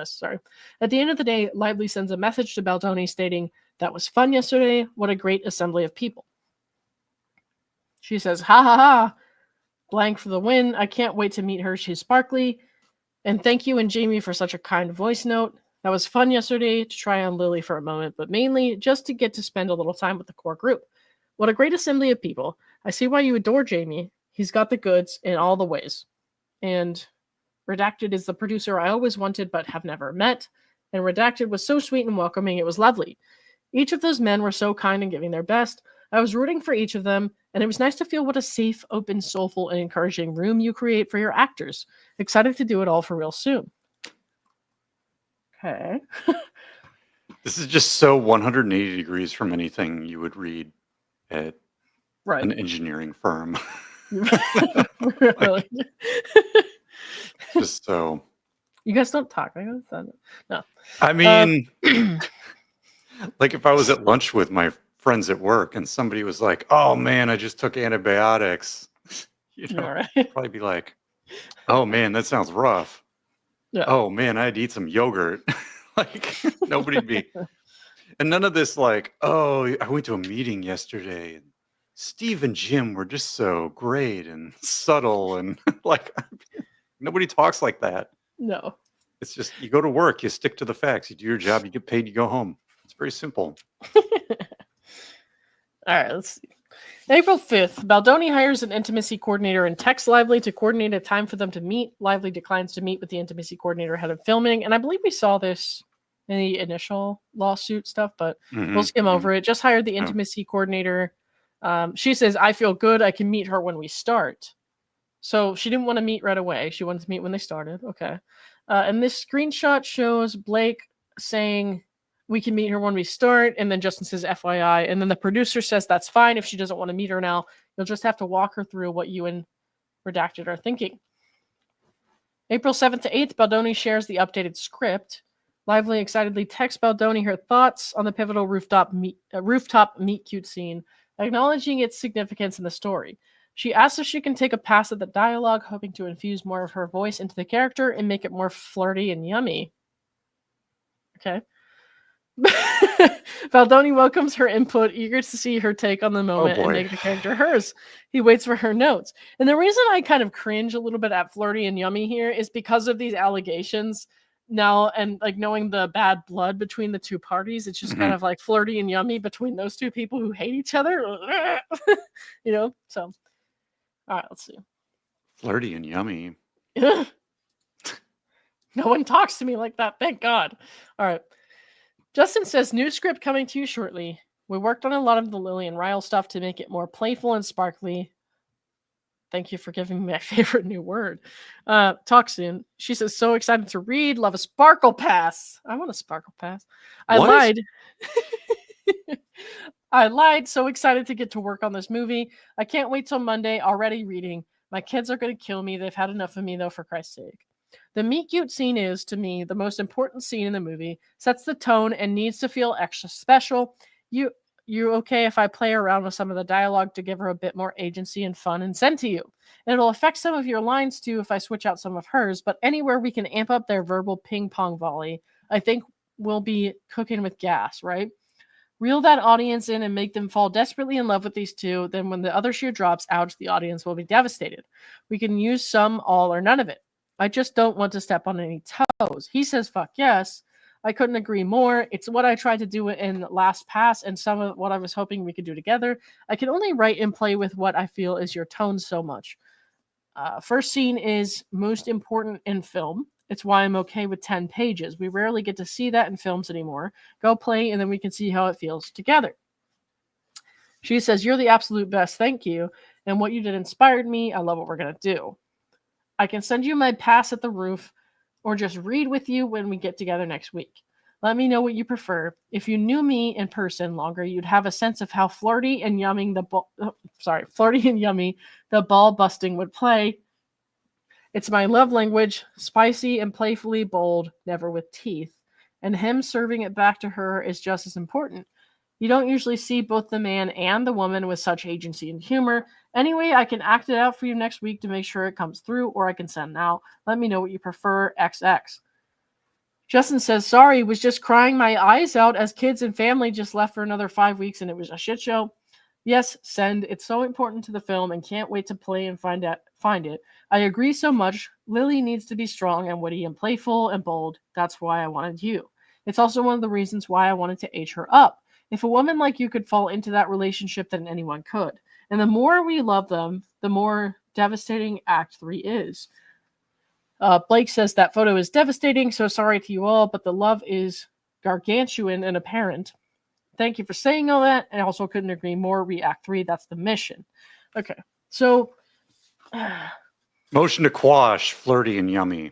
sorry. At the end of the day, Lively sends a message to Baldoni stating, "That was fun yesterday. What a great assembly of people." She says, "Ha ha ha. Blank for the win. I can't wait to meet her. She's sparkly. And thank you and Jamie for such a kind voice note. That was fun yesterday to try on Lily for a moment, but mainly just to get to spend a little time with the core group. What a great assembly of people. I see why you adore Jamie. He's got the goods in all the ways. And Redacted is the producer I always wanted but have never met. And Redacted was so sweet and welcoming. It was lovely. Each of those men were so kind and giving their best. I was rooting for each of them, and it was nice to feel what a safe, open, soulful, and encouraging room you create for your actors. Excited to do it all for real soon." Okay. This is just so 180 degrees from anything you would read at Right. an engineering firm. Really? Just so. You guys don't talk. No. I mean, like if I was at lunch with my friends at work and somebody was like, "Oh man, I just took antibiotics," Right. I'd probably be like, "Oh man, that sounds rough." Yeah. "Oh man, I had to eat some yogurt." Like nobody'd be, and none of this like, "Oh, I went to a meeting yesterday and Steve and Jim were just so great and subtle," and like nobody talks like that. No. It's just you go to work, you stick to the facts, you do your job, you get paid, you go home. It's very simple. All right, let's see. April 5th, Baldoni hires an intimacy coordinator and texts Lively to coordinate a time for them to meet. Lively declines to meet with the intimacy coordinator ahead of filming, and I believe we saw this in the initial lawsuit stuff, but we'll skim over it. Just hired the intimacy coordinator. She says, "I feel good. I can meet her when we start." So she didn't want to meet right away. She wanted to meet when they started. Okay. And this screenshot shows Blake saying, "We can meet her when we start." And then Justin says, "FYI." And then the producer says, "That's fine. If she doesn't want to meet her now, you'll just have to walk her through what you and Redacted are thinking." April 7th to 8th, Baldoni shares the updated script. Lively excitedly texts Baldoni her thoughts on the pivotal rooftop meet cute scene, acknowledging its significance in the story. She asks if she can take a pass at the dialogue, hoping to infuse more of her voice into the character and make it more flirty and yummy. Okay. Baldoni welcomes her input, eager to see her take on the moment and make the character hers. He waits for her notes. And the reason I kind of cringe a little bit at flirty and yummy here is because of these allegations now, and like knowing the bad blood between the two parties. It's just kind of like flirty and yummy between those two people who hate each other. So all right, let's see. Flirty and yummy. No one talks to me like that, thank God. All right. Justin says, "New script coming to you shortly. We worked on a lot of the Lily and Ryle stuff to make it more playful and sparkly." Thank you for giving me my favorite new word. Talk soon. She says, "So excited to read. Love a sparkle pass." I want a sparkle pass. I lied. I lied. So excited to get to work on this movie. I can't wait till Monday. Already reading. My kids are going to kill me. They've had enough of me, though, for Christ's sake. The meet cute scene is, to me, the most important scene in the movie, sets the tone, and needs to feel extra special. You okay if I play around with some of the dialogue to give her a bit more agency and fun and send to you? And it'll affect some of your lines, too, if I switch out some of hers, but anywhere we can amp up their verbal ping-pong volley, I think we'll be cooking with gas, right? Reel that audience in and make them fall desperately in love with these two. Then when the other shoe drops, ouch, the audience will be devastated. We can use some, all, or none of it. I just don't want to step on any toes. He says, "Fuck yes." I couldn't agree more. It's what I tried to do in Last Pass and some of what I was hoping we could do together. I can only write and play with what I feel is your tone so much. First scene is most important in film. It's why I'm okay with 10 pages. We rarely get to see that in films anymore. Go play, and then we can see how it feels together. She says, "You're the absolute best. Thank you. And what you did inspired me. I love what we're going to do. I can send you my pass at the roof or just read with you when we get together next week. Let me know what you prefer. If you knew me in person longer, you'd have a sense of how flirty and yummy the ball busting would play. It's my love language, spicy and playfully bold, never with teeth. And him serving it back to her is just as important. You don't usually see both the man and the woman with such agency and humor. Anyway, I can act it out for you next week to make sure it comes through, or I can send now. Let me know what you prefer. XX. Justin says, sorry, was just crying my eyes out as kids and family just left for another 5 weeks and it was a shit show. Yes, send. It's so important to the film and can't wait to play and find it. I agree so much. Lily needs to be strong and witty and playful and bold. That's why I wanted you. It's also one of the reasons why I wanted to age her up. If a woman like you could fall into that relationship, then anyone could. And the more we love them, the more devastating Act 3 is. Blake says that photo is devastating, so sorry to you all, but the love is gargantuan and apparent. Thank you for saying all that. I also couldn't agree more. Act 3, that's the mission. Okay, so... Motion to quash, flirty and yummy.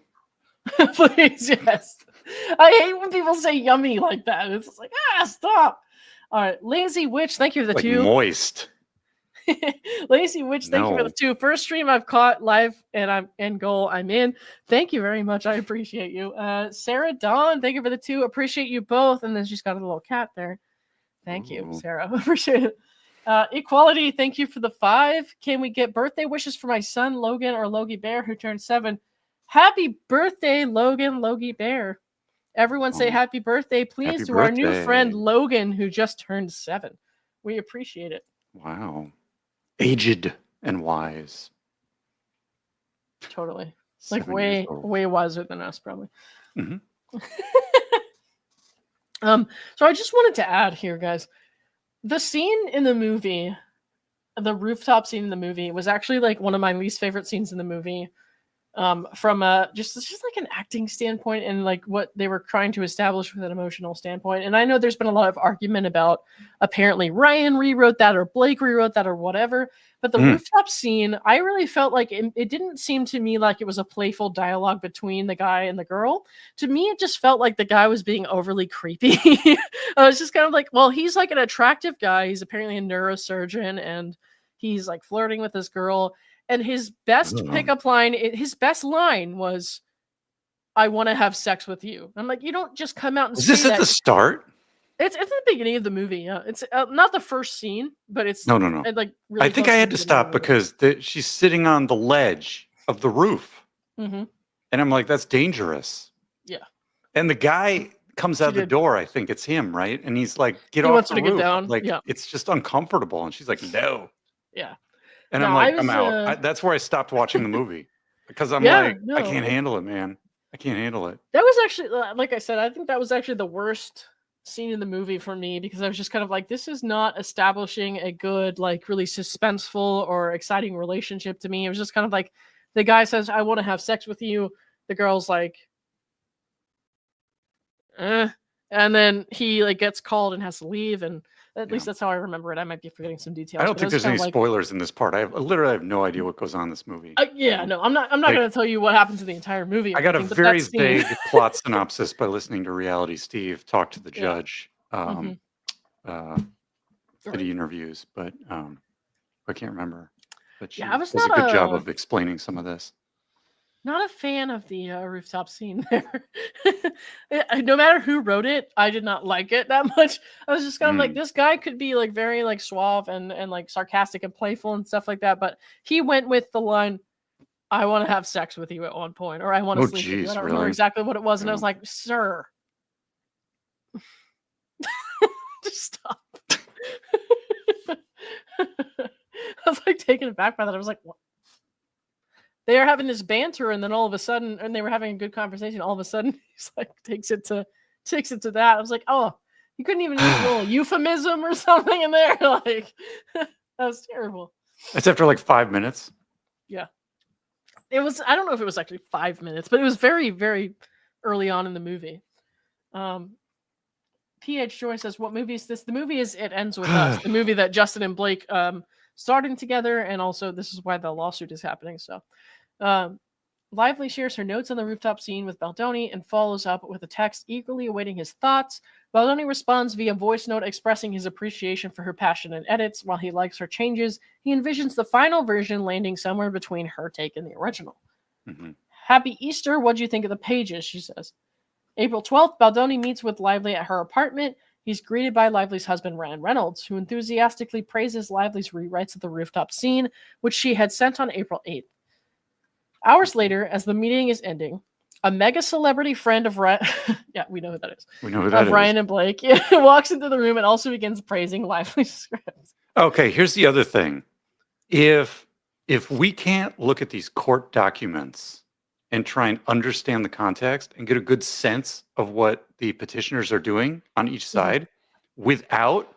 Please, yes. I hate when people say yummy like that. It's like, stop. All right, Lazy Witch, thank you for the like 2. Moist. Lazy Witch, thank you for the 2. First stream I've caught live and I'm in goal. I'm in. Thank you very much. I appreciate you. Sarah Dawn, thank you for the 2. Appreciate you both. And then she's got a little cat there. Thank you, Sarah. Appreciate it. Equality, thank you for the 5. Can we get birthday wishes for my son, Logan or Logie Bear, who turned 7? Happy birthday, Logan, Logie Bear. Everyone say happy birthday, please, happy to birthday. Our new friend, Logan, who just turned 7. We appreciate it. Wow. Aged and wise. Totally. Like way wiser than us, probably. Mm-hmm. So I just wanted to add here, guys, the scene in the movie, the rooftop scene in the movie, was actually like one of my least favorite scenes in the movie. From just like an acting standpoint and like what they were trying to establish with an emotional standpoint. And I know there's been a lot of argument about apparently Ryan rewrote that or Blake rewrote that or whatever. But the rooftop scene, I really felt like it didn't seem to me like it was a playful dialogue between the guy and the girl. To me, it just felt like the guy was being overly creepy. I was just kind of like, well, he's like an attractive guy. He's apparently a neurosurgeon and he's like flirting with this girl. And his best pickup line, his best line was, I want to have sex with you. I'm like, you don't just come out and say that. Is this at the start? It's at the beginning of the movie, yeah. It's not the first scene, but it's... No. Like, really I think I had to stop because she's sitting on the ledge of the roof. Mm-hmm. And I'm like, that's dangerous. Yeah. And the guy comes out the door, I think it's him, right? And he's like, get he off wants the her to roof. Get down. Like, yeah. It's just uncomfortable. And she's like, no. Yeah. And I'm like, I'm out. That's where I stopped watching the movie. Because I'm I can't handle it, man. I can't handle it. That was actually, like I said, I think that was actually the worst scene in the movie for me because I was just kind of like, this is not establishing a good, like, really suspenseful or exciting relationship to me. It was just kind of like, the guy says, I want to have sex with you. The girl's like, and then he like gets called and has to leave, and at least that's how I remember it. I might be forgetting some details. I don't think there's any spoilers in this part. I literally have no idea what goes on in this movie. No, I'm not going to tell you what happens in the entire movie. I got a very vague plot synopsis by listening to Reality Steve talk to the judge at the interviews, but I can't remember. But she does a good job of explaining some of this. Not a fan of the rooftop scene there. No matter who wrote it, I did not like it that much. I was just kind of like, this guy could be like very like suave and like sarcastic and playful and stuff like that. But he went with the line, I want to have sex with you at one point, or I want to sleep with you. I don't remember exactly what it was. And I was like, sir, just stop. I was like taken aback by that. I was like, what? They are having this banter, and then all of a sudden, and they were having a good conversation. All of a sudden, he's like takes it to that. I was like, oh, you couldn't even use a little euphemism or something in there. Like, that was terrible. It's after like 5 minutes. Yeah, it was. I don't know if it was actually 5 minutes, but it was very, very early on in the movie. PH Joy says, "What movie is this?" The movie is It Ends With Us, the movie that Justin and Blake starting together, and also this is why the lawsuit is happening. So Lively shares her notes on the rooftop scene with Baldoni and follows up with a text eagerly awaiting his thoughts. Baldoni responds via voice note expressing his appreciation for her passion and edits. While he likes her changes, he envisions the final version landing somewhere between her take and the original. Happy Easter. What do you think of the pages? She says. April 12th, Baldoni meets with Lively at her apartment. He's greeted by Lively's husband, Ryan Reynolds, who enthusiastically praises Lively's rewrites of the rooftop scene, which she had sent on April 8th. Hours later, as the meeting is ending, a mega celebrity friend of Ryan, yeah, we know who that is. We know who that is. Ryan and Blake walks into the room and also begins praising Lively's script. Okay, here's the other thing. If we can't look at these court documents and try and understand the context and get a good sense of what the petitioners are doing on each side without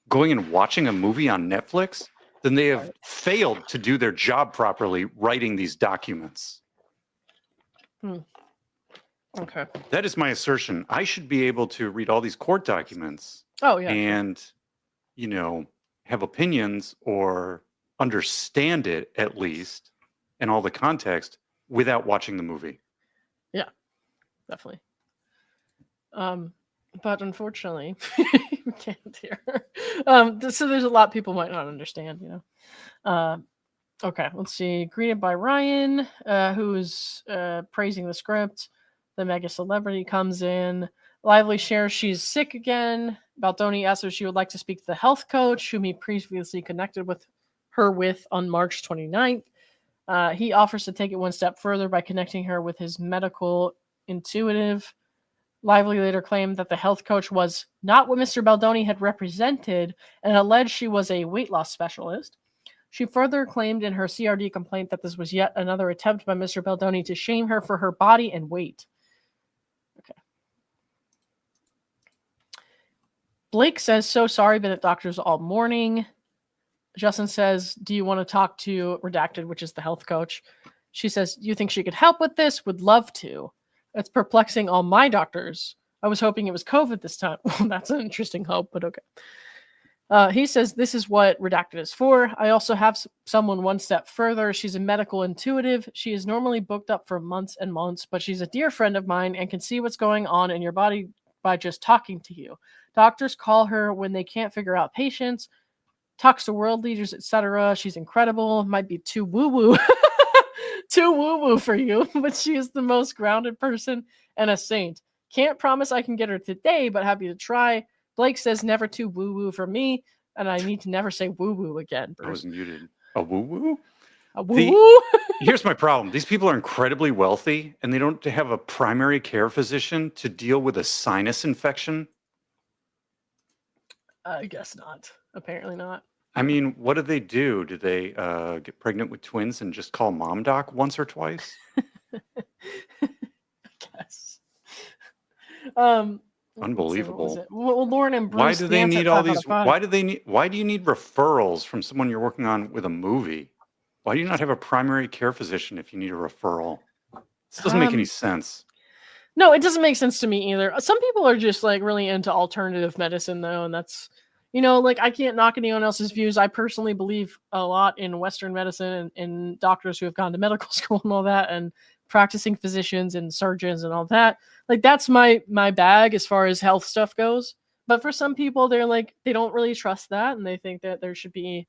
going and watching a movie on Netflix, then they have failed to do their job properly writing these documents. Okay. That is my assertion. I should be able to read all these court documents and, have opinions or understand it at least and all the context without watching the movie. Yeah, definitely. But unfortunately, we can't here. So there's a lot people might not understand, Okay, let's see. Greeted by Ryan, who's praising the script. The mega celebrity comes in. Lively shares she's sick again. Baldoni asks if she would like to speak to the health coach, whom he previously connected with her on March 29th. He offers to take it one step further by connecting her with his medical intuitive. Lively later claimed that the health coach was not what Mr. Baldoni had represented and alleged she was a weight loss specialist. She further claimed in her CRD complaint that this was yet another attempt by Mr. Baldoni to shame her for her body and weight. Okay. Blake says, so sorry, been at doctors all morning. Justin says, do you want to talk to Redacted, which is the health coach? She says, you think she could help with this? Would love to. It's perplexing all my doctors. I was hoping it was COVID this time. Well, that's an interesting hope, but okay. He says, this is what Redacted is for. I also have someone one step further. She's a medical intuitive. She is normally booked up for months and months, but she's a dear friend of mine and can see what's going on in your body by just talking to you. Doctors call her when they can't figure out patients, talks to world leaders, etc. She's incredible. Might be too woo-woo. Too woo-woo for you, but she is the most grounded person and a saint. Can't promise I can get her today, but happy to try. Blake says never too woo-woo for me, and I need to never say woo-woo again. Bruce. I was muted. A woo-woo? A woo-woo? Here's my problem. These people are incredibly wealthy, and they don't have a primary care physician to deal with a sinus infection. I guess not. Apparently not. I mean, what do? Do they get pregnant with twins and just call mom doc once or twice? I guess. Unbelievable. Well, Lauren and Bruce. Why do they need all these? Why do you need referrals from someone you're working on with a movie? Why do you not have a primary care physician if you need a referral? This doesn't make any sense. No, it doesn't make sense to me either. Some people are just like really into alternative medicine though, and that's I can't knock anyone else's views. I personally believe a lot in Western medicine and doctors who have gone to medical school and all that, and practicing physicians and surgeons and all that. Like, that's my bag as far as health stuff goes. But for some people, they're like, they don't really trust that, and they think that there should be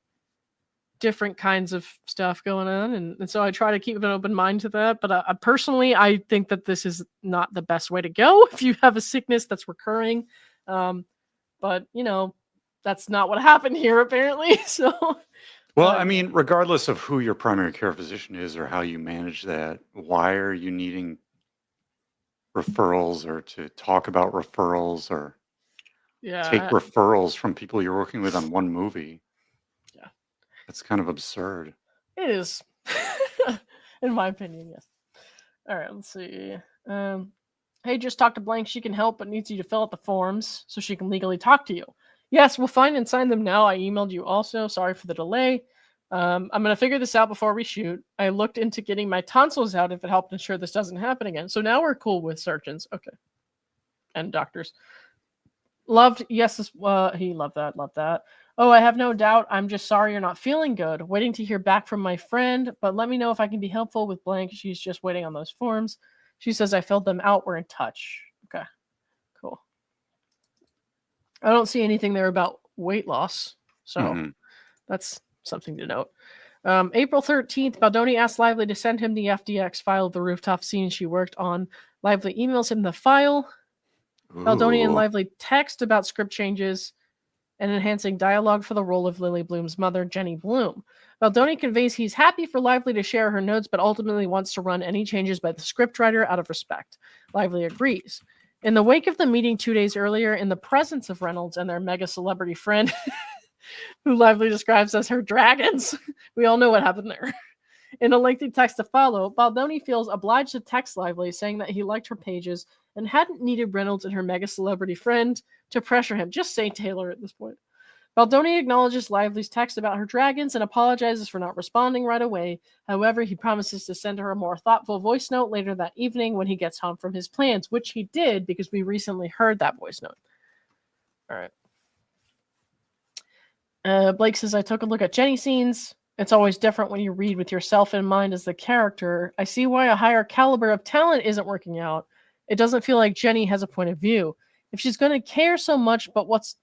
different kinds of stuff going on. And so I try to keep an open mind to that. But personally, I think that this is not the best way to go if you have a sickness that's recurring. But, that's not what happened here, apparently. So, well, I mean, regardless of who your primary care physician is or how you manage that, why are you needing referrals or to talk about referrals or take referrals from people you're working with on one movie? Yeah. That's kind of absurd. It is. In my opinion, yes. All right, let's see. Hey, just talk to Blank. She can help, but needs you to fill out the forms so she can legally talk to you. Yes, we'll find and sign them now. I emailed you also. Sorry for the delay. I'm going to figure this out before we shoot. I looked into getting my tonsils out if it helped ensure this doesn't happen again. So now we're cool with surgeons. Okay. And doctors. Loved. Yes, he loved that. Loved that. Oh, I have no doubt. I'm just sorry you're not feeling good. Waiting to hear back from my friend, but let me know if I can be helpful with Blank. She's just waiting on those forms. She says I filled them out. We're in touch. Okay. Cool. I don't see anything there about weight loss. So that's something to note. April 13th, Baldoni asked Lively to send him the FDX file of the rooftop scene she worked on. Lively emails him the file. Baldoni and Ooh. Lively text about script changes and enhancing dialogue for the role of Lily Bloom's mother, Jenny Bloom. Baldoni conveys he's happy for Lively to share her notes, but ultimately wants to run any changes by the scriptwriter out of respect. Lively agrees. In the wake of the meeting 2 days earlier, in the presence of Reynolds and their mega celebrity friend, who Lively describes as her dragons, we all know what happened there. In a lengthy text to follow, Baldoni feels obliged to text Lively, saying that he liked her pages and hadn't needed Reynolds and her mega celebrity friend to pressure him. Just say Taylor at this point. Baldoni acknowledges Lively's text about her dragons and apologizes for not responding right away. However, he promises to send her a more thoughtful voice note later that evening when he gets home from his plans, which he did because we recently heard that voice note. All right. Blake says, I took a look at Jenny scenes. It's always different when you read with yourself in mind as the character. I see why a higher caliber of talent isn't working out. It doesn't feel like Jenny has a point of view. If she's going to care so much, but what's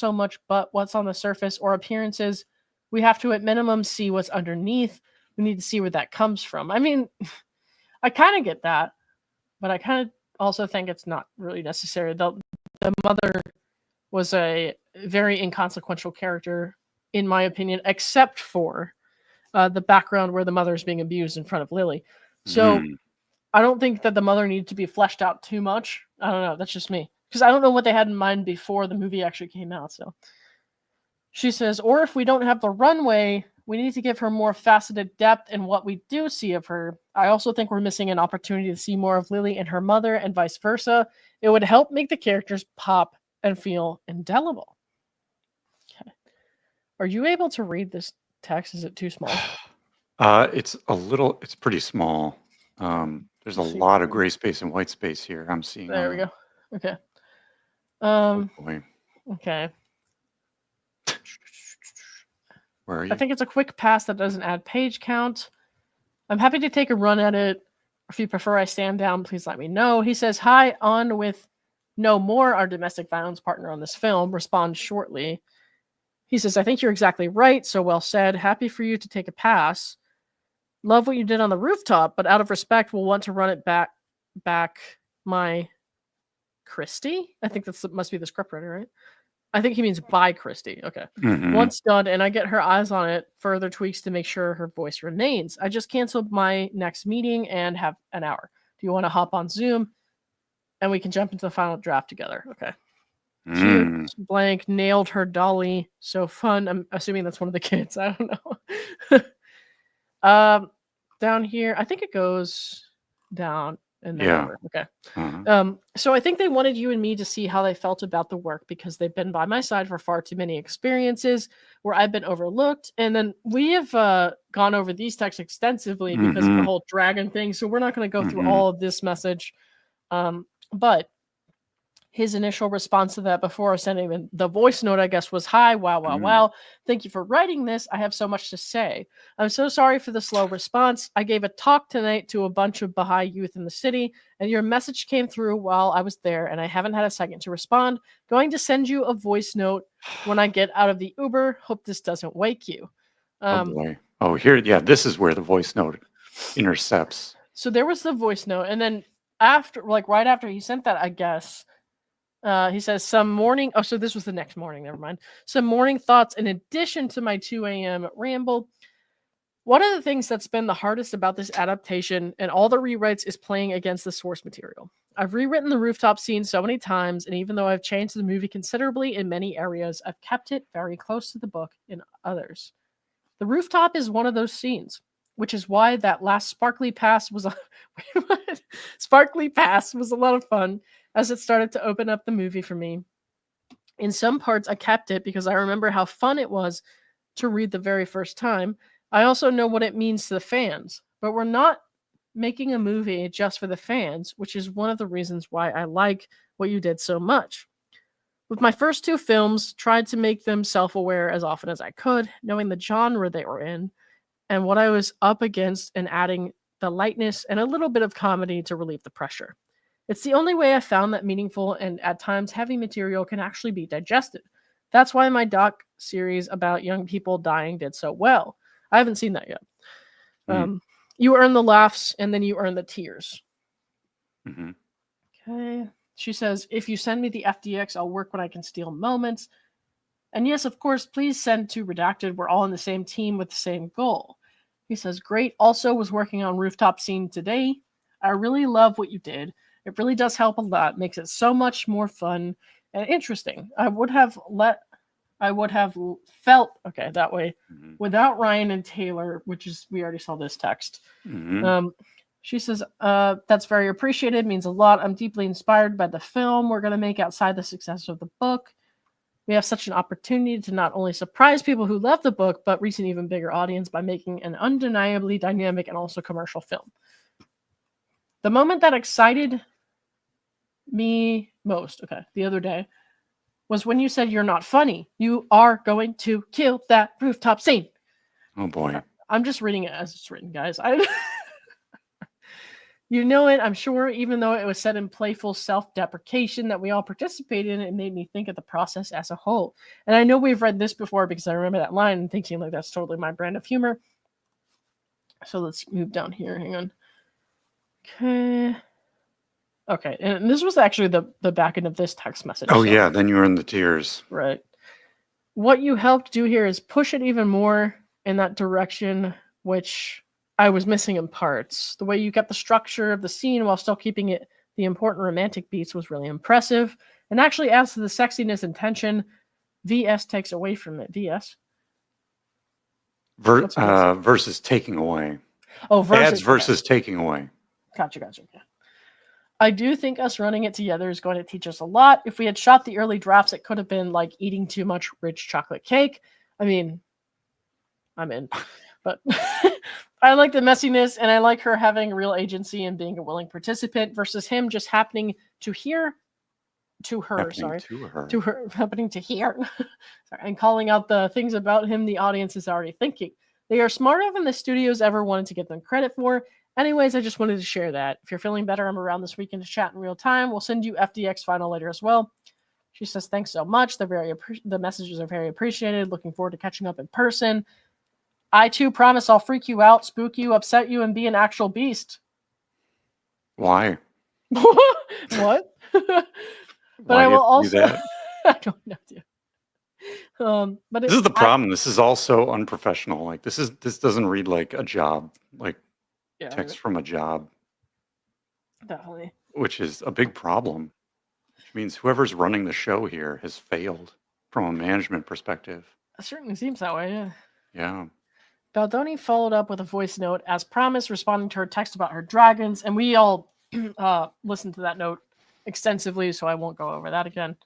on the surface or appearances, we have to at minimum see what's underneath. We need to see where that comes from. I mean, I kind of get that, but I kind of also think it's not really necessary. The mother was a very inconsequential character, in my opinion, except for the background where the mother is being abused in front of Lily. So I don't think that the mother needed to be fleshed out too much. I don't know. That's just me. Because I don't know what they had in mind before the movie actually came out. So she says, or if we don't have the runway, we need to give her more faceted depth in what we do see of her. I also think we're missing an opportunity to see more of Lily and her mother and vice versa. It would help make the characters pop and feel indelible. Okay. Are you able to read this text? Is it too small? It's pretty small. There's a lot of gray space and white space here. I'm seeing. There we go. Okay. Oh boy. Okay. Where are you? I think it's a quick pass that doesn't add page count. I'm happy to take a run at it. If you prefer I stand down, please let me know. He says, hi, on with No More, our domestic violence partner on this film. Respond shortly. He says, I think you're exactly right. So well said. Happy for you to take a pass. Love what you did on the rooftop, but out of respect, we'll want to run it back my Christie. I think that must be the scriptwriter, right? I think he means by Christie. Okay. Once done, and I get her eyes on it, further tweaks to make sure her voice remains. I just canceled my next meeting and have an hour. Do you want to hop on Zoom? And we can jump into the final draft together. Okay. Cute. Blank nailed her dolly. So fun. I'm assuming that's one of the kids. I don't know. Down here, I think it goes down. Yeah. Okay. So I think they wanted you and me to see how they felt about the work because they've been by my side for far too many experiences where I've been overlooked. And then we have gone over these texts extensively because of the whole dragon thing. So we're not going to go through all of this message. But his initial response to that before sending the voice note, I guess, was, hi, wow. Thank you for writing this. I have so much to say. I'm so sorry for the slow response. I gave a talk tonight to a bunch of Baha'i youth in the city, and your message came through while I was there, and I haven't had a second to respond. Going to send you a voice note when I get out of the Uber. Hope this doesn't wake you. Oh, boy. Oh, here. Yeah, this is where the voice note intercepts. So there was the voice note, and then right after he sent that, I guess, he says, some morning. Oh, so this was the next morning. Never mind. Some morning thoughts in addition to my 2 a.m. ramble. One of the things that's been the hardest about this adaptation and all the rewrites is playing against the source material. I've rewritten the rooftop scene so many times, and even though I've changed the movie considerably in many areas, I've kept it very close to the book in others. The rooftop is one of those scenes, which is why that last sparkly pass was a lot of fun as it started to open up the movie for me. In some parts, I kept it because I remember how fun it was to read the very first time. I also know what it means to the fans, but we're not making a movie just for the fans, which is one of the reasons why I like what you did so much. With my first 2 films, tried to make them self-aware as often as I could, knowing the genre they were in and what I was up against and adding the lightness and a little bit of comedy to relieve the pressure. It's the only way I found that meaningful and at times heavy material can actually be digested. That's why my doc series about young people dying did so well. I haven't seen that yet. You earn the laughs and then you earn the tears. Okay. She says, if you send me the FDX, I'll work when I can steal moments. And yes, of course, please send to Redacted. We're all on the same team with the same goal. He says, great. Also was working on rooftop scene today. I really love what you did. It really does help a lot. Makes it so much more fun and interesting. I would have felt okay that way without Ryan and Taylor, which is, we already saw this text. She says, that's very appreciated, means a lot. I'm deeply inspired by the film we're going to make outside the success of the book. We have such an opportunity to not only surprise people who love the book, but reach an even bigger audience by making an undeniably dynamic and also commercial film. The moment that excited me most, the other day, was when you said you're not funny. You are going to kill that rooftop scene. Oh, boy. I'm just reading it as it's written, guys. You know it, I'm sure, even though it was said in playful self-deprecation that we all participated in, it made me think of the process as a whole. And I know we've read this before because I remember that line and thinking like that's totally my brand of humor. So let's move down here. Hang on. Okay, and this was actually the back end of this text message. Oh, yeah, then you were in the tears. Right. What you helped do here is push it even more in that direction, which I was missing in parts. The way you kept the structure of the scene while still keeping it the important romantic beats was really impressive and actually adds to the sexiness and tension. VS takes away from it. VS? Versus taking away. Oh, versus. Adds versus taking away. Gotcha. Okay. I do think us running it together is going to teach us a lot. If we had shot the early drafts, it could have been like eating too much rich chocolate cake. I mean, I'm in. But I like the messiness, and I like her having real agency and being a willing participant versus him just happening to hear happening to hear and calling out the things about him the audience is already thinking. They are smarter than the studios ever wanted to give them credit for. Anyways, I just wanted to share that. If you're feeling better, I'm around this weekend to chat in real time. We'll send you FDX final later as well. She says, thanks so much. The messages are very appreciated. Looking forward to catching up in person. I, too, promise I'll freak you out, spook you, upset you, and be an actual beast. Why? What? But Why I will also... do that? I don't know, dude. But this is the problem. This is also unprofessional. Like this doesn't read like a job, like text from a job. Definitely. Which is a big problem. Which means whoever's running the show here has failed from a management perspective. It certainly seems that way, yeah. Yeah. Baldoni followed up with a voice note, as promised, responding to her text about her dragons, and we all listened to that note extensively, so I won't go over that again.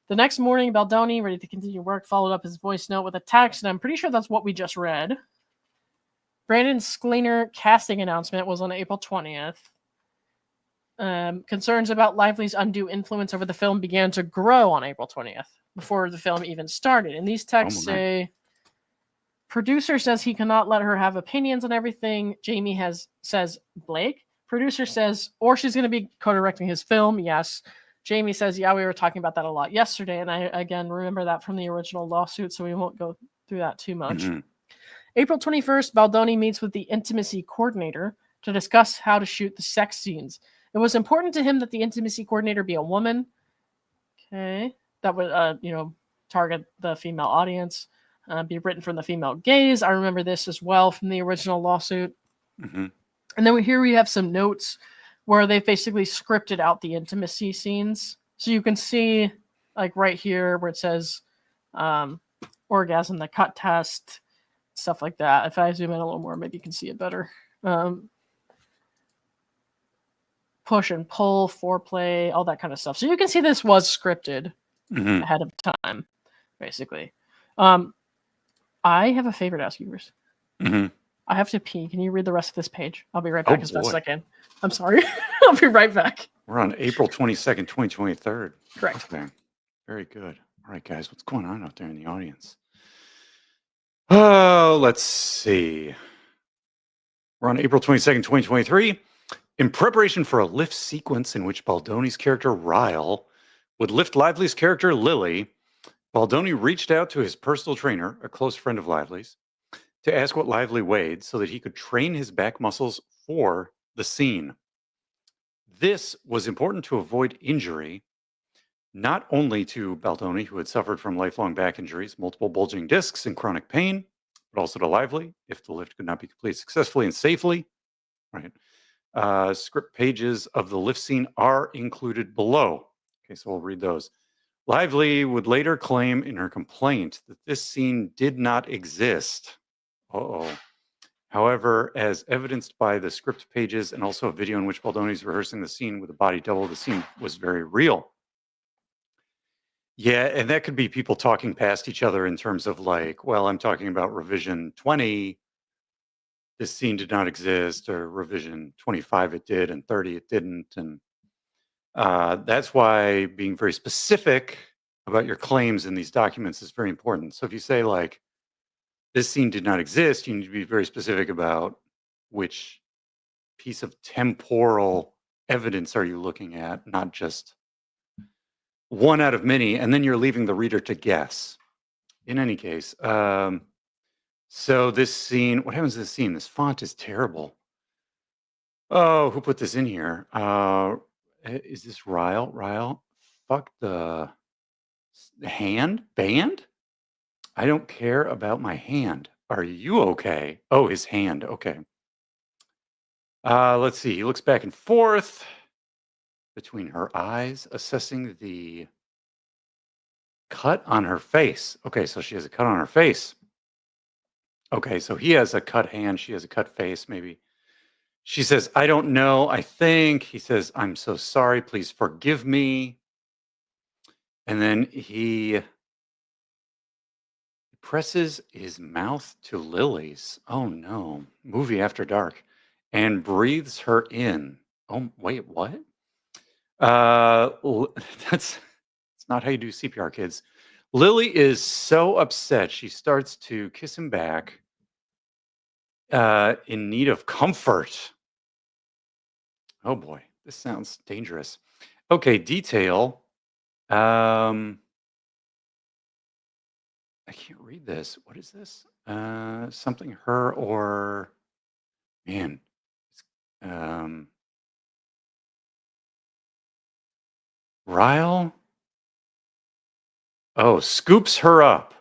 The next morning, Baldoni, ready to continue work, followed up his voice note with a text, and I'm pretty sure that's what we just read. Brandon Skleiner casting announcement was on April 20th. Concerns about Lively's undue influence over the film began to grow on April 20th, before the film even started. And these texts say... Producer says he cannot let her have opinions on everything. Jamie says Blake. Producer says, or she's going to be co-directing his film. Yes. Jamie says, yeah, we were talking about that a lot yesterday. And I, again, remember that from the original lawsuit, so we won't go through that too much. April 21st, Baldoni meets with the intimacy coordinator to discuss how to shoot the sex scenes. It was important to him that the intimacy coordinator be a woman. Okay. That would, target the female audience. Be written from the female gaze. I remember this as well from the original lawsuit. And then here we have some notes where they basically scripted out the intimacy scenes. So you can see, like right here where it says orgasm, the cut test, stuff like that. If I zoom in a little more, maybe you can see it better. Push and pull, foreplay, all that kind of stuff. So you can see this was scripted ahead of time, basically. I have a favor to ask you, Bruce. I have to pee. Can you read the rest of this page? I'll be right back as best as I can. I'm sorry. I'll be right back. We're on April 22nd, 2023. Correct. Okay. Very good. All right, guys. What's going on out there in the audience? Oh, let's see. We're on April 22nd, 2023. In preparation for a lift sequence in which Baldoni's character, Ryle, would lift Lively's character, Lily, Baldoni reached out to his personal trainer, a close friend of Lively's, to ask what Lively weighed so that he could train his back muscles for the scene. This was important to avoid injury, not only to Baldoni, who had suffered from lifelong back injuries, multiple bulging discs, and chronic pain, but also to Lively, if the lift could not be completed successfully and safely. Right. Script pages of the lift scene are included below. Okay, so we'll read those. Lively would later claim in her complaint that this scene did not exist. Uh-oh. However, as evidenced by the script pages and also a video in which Baldoni is rehearsing the scene with a body double, the scene was very real. Yeah, and that could be people talking past each other in terms of like, well, I'm talking about revision 20. This scene did not exist, or revision 25 it did, and 30 it didn't. And that's why being very specific about your claims in these documents is very important. So if you say like, this scene did not exist, you need to be very specific about which piece of temporal evidence are you looking at, not just one out of many, and then you're leaving the reader to guess. In any case, so this scene, what happens to this scene? This font is terrible. Oh, who put this in here? Is this Ryle? Ryle? Fuck the hand? Band? I don't care about my hand. Are you okay? Oh, his hand. Okay. Let's see. He looks back and forth between her eyes, assessing the cut on her face. Okay, so she has a cut on her face. Okay, so he has a cut hand. She has a cut face, maybe. She says, I don't know. I think. He says, I'm so sorry. Please forgive me. And then he presses his mouth to Lily's. Oh no. Movie after dark. And breathes her in. Oh, wait, what? That's not how you do CPR, kids. Lily is so upset. She starts to kiss him back, in need of comfort. Oh boy, this sounds dangerous. Okay, detail. I can't read this. What is this? Something her or man. Ryle. Oh, scoops her up,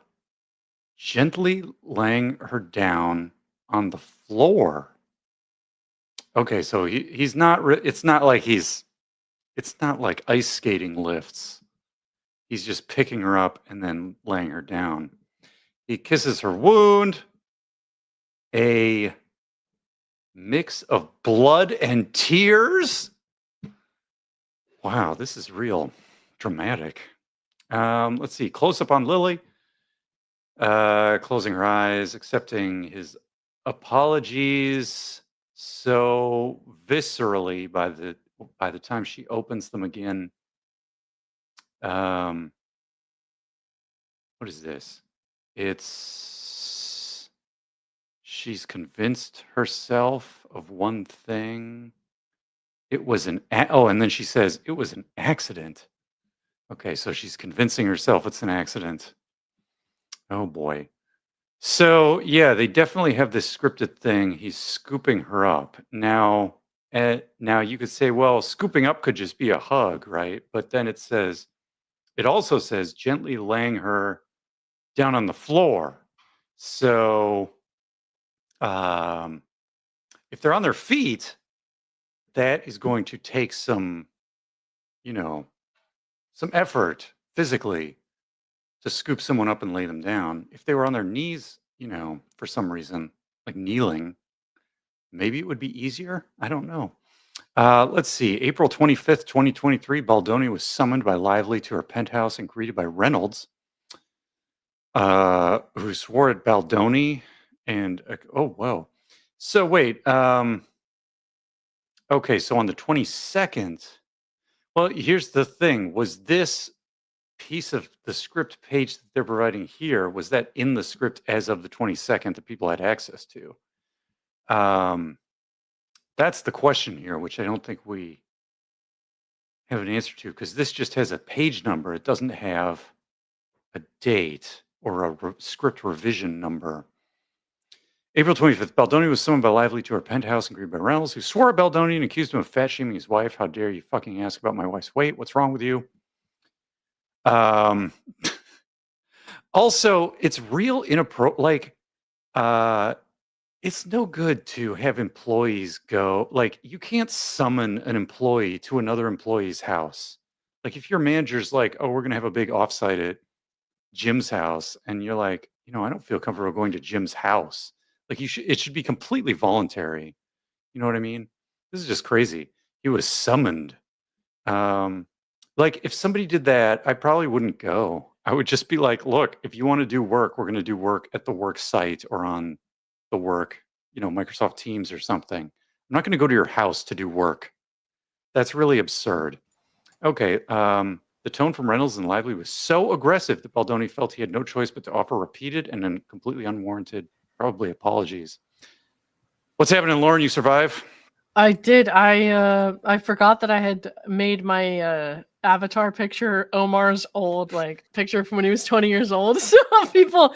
gently laying her down on the floor. Okay, so he's not. It's not like he's. It's not like ice skating lifts. He's just picking her up and then laying her down. He kisses her wound. A mix of blood and tears. Wow, this is real dramatic. Let's see. Close up on Lily. Closing her eyes, accepting his apologies so viscerally by the time she opens them again. What is this? It's she's convinced herself of one thing. It was and then she says it was an accident. Okay, so she's convincing herself it's an accident. Oh boy. So yeah, they definitely have this scripted thing. He's scooping her up. Now you could say, well, scooping up could just be a hug, right? But then it also says gently laying her down on the floor. So if they're on their feet, that is going to take some effort physically to scoop someone up and lay them down. If they were on their knees, for some reason, like kneeling, maybe it would be easier. I don't know. Let's see. April 25th, 2023, Baldoni was summoned by Lively to her penthouse and greeted by Reynolds, who swore at Baldoni. And, oh, whoa. So wait. Okay, so on the 22nd, well, here's the thing. Was this piece of the script page that they're providing here, was that in the script as of the 22nd that people had access to? That's the question here, which I don't think we have an answer to, because this just has a page number. It doesn't have a date or a script revision number. April 25th, Baldoni was summoned by Lively to her penthouse and greeted by Reynolds, who swore at Baldoni and accused him of fat shaming his wife. How dare you fucking ask about my wife's weight? What's wrong with you? Also, it's real inappropriate. Like, it's no good to have employees go. Like, you can't summon an employee to another employee's house. Like, if your manager's like, "Oh, we're gonna have a big offsite at Jim's house," and you're like, I don't feel comfortable going to Jim's house. Like, it should be completely voluntary. You know what I mean? This is just crazy. He was summoned. Like, if somebody did that, I probably wouldn't go. I would just be like, look, if you want to do work, we're going to do work at the work site or on the work, Microsoft Teams or something. I'm not going to go to your house to do work. That's really absurd. Okay. The tone from Reynolds and Lively was so aggressive that Baldoni felt he had no choice but to offer repeated and then completely unwarranted, probably apologies. What's happening, Lauren? You survive? I did. I forgot that I had made my avatar picture Omar's old picture from when he was 20 years old. So people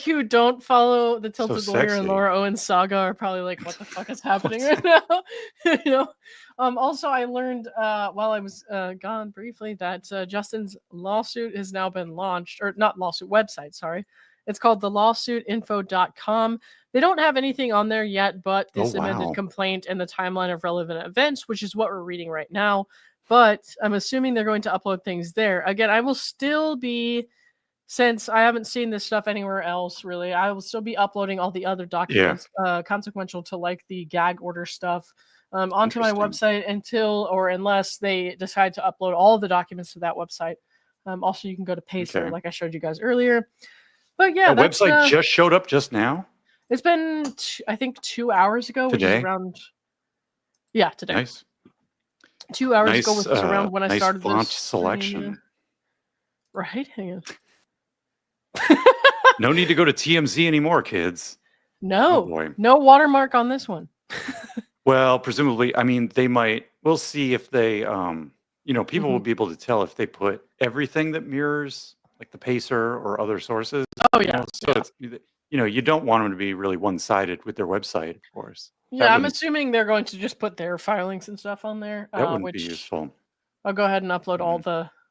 who don't follow the Tilted Lawyer and Laura Owens saga are probably like, what the fuck is happening right now? Also, I learned while I was gone briefly that Justin's lawsuit has now been launched, or not lawsuit, website, sorry. It's called thelawsuitinfo.com. They don't have anything on there yet, but this amended complaint and the timeline of relevant events, which is what we're reading right now. But I'm assuming they're going to upload things there. Again, I will still be, since I haven't seen this stuff anywhere else, really, I will still be uploading all the other documents consequential to the gag order stuff onto my website unless they decide to upload all of the documents to that website. Also, you can go to Pacer, like I showed you guys earlier. But yeah, that website just showed up just now. It's been, I think, 2 hours ago. Today? Which is around. Yeah, today. Nice. 2 hours ago, which was around when I started font this selection. Right? Hang on. No need to go to TMZ anymore, kids. No, no watermark on this one. Well, presumably, I mean, they might. We'll see if they, people will be able to tell if they put everything that mirrors like the Pacer or other sources. Oh yeah. So it's, you don't want them to be really one-sided with their website, of course. Yeah, I'm assuming they're going to just put their filings and stuff on there. That wouldn't be useful. I'll go ahead and upload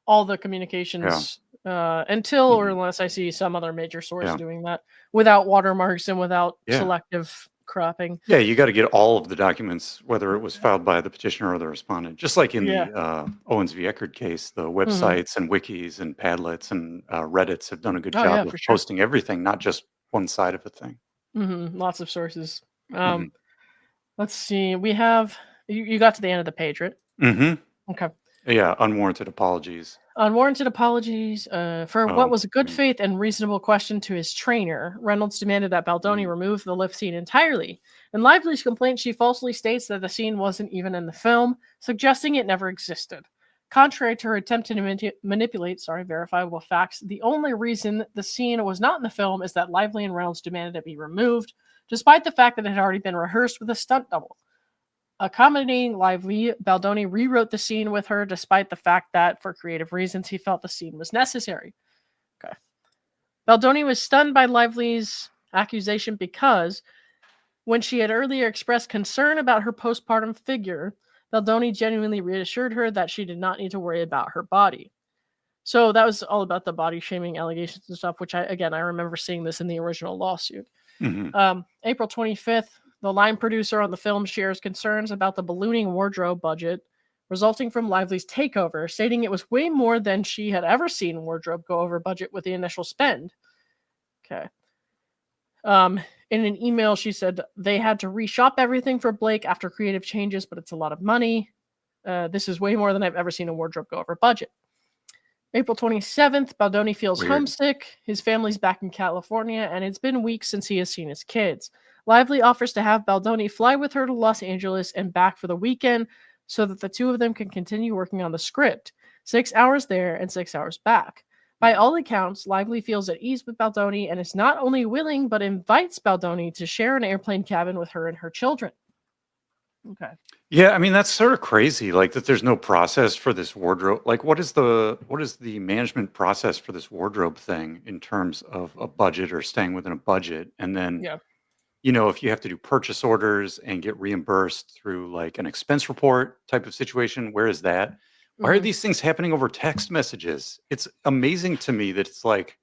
all the communications until or unless I see some other major source doing that without watermarks and without selective cropping. Yeah, you got to get all of the documents, whether it was filed by the petitioner or the respondent. Just like in the Owens v. Eckerd case, the websites and wikis and Padlets and Reddits have done a good job of posting everything, not just one side of a thing. Lots of sources. Let's see. We have you got to the end of the page, right? Okay. Yeah, unwarranted apologies. Unwarranted apologies for what was a good faith and reasonable question to his trainer. Reynolds demanded that Baldoni remove the lift scene entirely. In Lively's complaint, she falsely states that the scene wasn't even in the film, suggesting it never existed. Contrary to her attempt to manipulate verifiable facts, the only reason the scene was not in the film is that Lively and Reynolds demanded it be removed, despite the fact that it had already been rehearsed with a stunt double. Accommodating Lively, Baldoni rewrote the scene with her, despite the fact that, for creative reasons, he felt the scene was necessary. Okay. Baldoni was stunned by Lively's accusation because, when she had earlier expressed concern about her postpartum figure, Baldoni genuinely reassured her that she did not need to worry about her body. So that was all about the body shaming allegations and stuff, which I remember seeing this in the original lawsuit. April 25th, the line producer on the film shares concerns about the ballooning wardrobe budget resulting from Lively's takeover, stating it was way more than she had ever seen wardrobe go over budget with the initial spend. Okay. In an email, she said they had to reshop everything for Blake after creative changes, but it's a lot of money. This is way more than I've ever seen a wardrobe go over budget. April 27th, Baldoni feels homesick. His family's back in California, and it's been weeks since he has seen his kids. Lively offers to have Baldoni fly with her to Los Angeles and back for the weekend so that the two of them can continue working on the script. 6 hours there and 6 hours back. By all accounts, Lively feels at ease with Baldoni and is not only willing, but invites Baldoni to share an airplane cabin with her and her children. Okay. Yeah, I mean, that's sort of crazy, like that there's no process for this wardrobe. Like, what is the management process for this wardrobe thing in terms of a budget or staying within a budget? And then if you have to do purchase orders and get reimbursed through like an expense report type of situation, where is that? Why are Mhm. these things happening over text messages? It's amazing to me that it's like,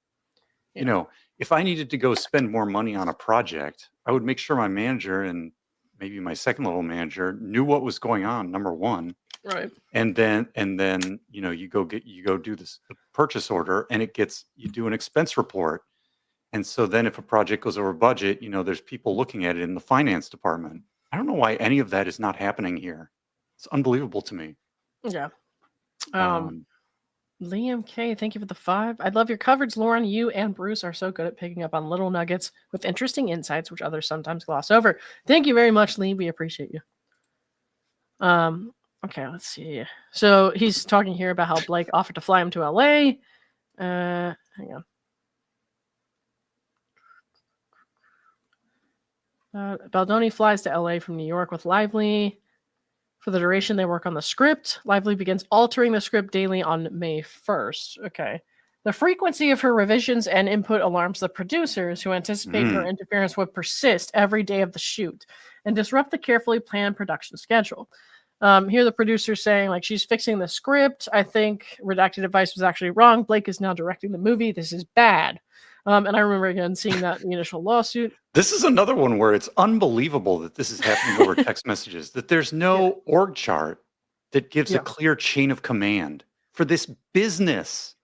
you Yeah. know, if I needed to go spend more money on a project, I would make sure my manager and maybe my second level manager knew what was going on, number one. Right. And then, you go do the purchase order and you do an expense report. And so then if a project goes over budget, there's people looking at it in the finance department. I don't know why any of that is not happening here. It's unbelievable to me. Yeah. Um, Liam K, thank you for the 5. I love your coverage, Lauren. You and Bruce are so good at picking up on little nuggets with interesting insights, which others sometimes gloss over. Thank you very much, Lee. We appreciate you. Okay, let's see. So he's talking here about how Blake offered to fly him to LA. Hang on. Baldoni flies to LA from New York with Lively. For the duration they work on the script, Lively begins altering the script daily on May 1st. Okay. The frequency of her revisions and input alarms the producers, who anticipate her interference would persist every day of the shoot and disrupt the carefully planned production schedule. Here the producer's saying, like, she's fixing the script. I think redacted advice was actually wrong. Blake is now directing the movie. This is bad. And I remember again seeing that in the initial lawsuit. This is another one where it's unbelievable that this is happening over text messages, that there's no org chart that gives a clear chain of command for this business.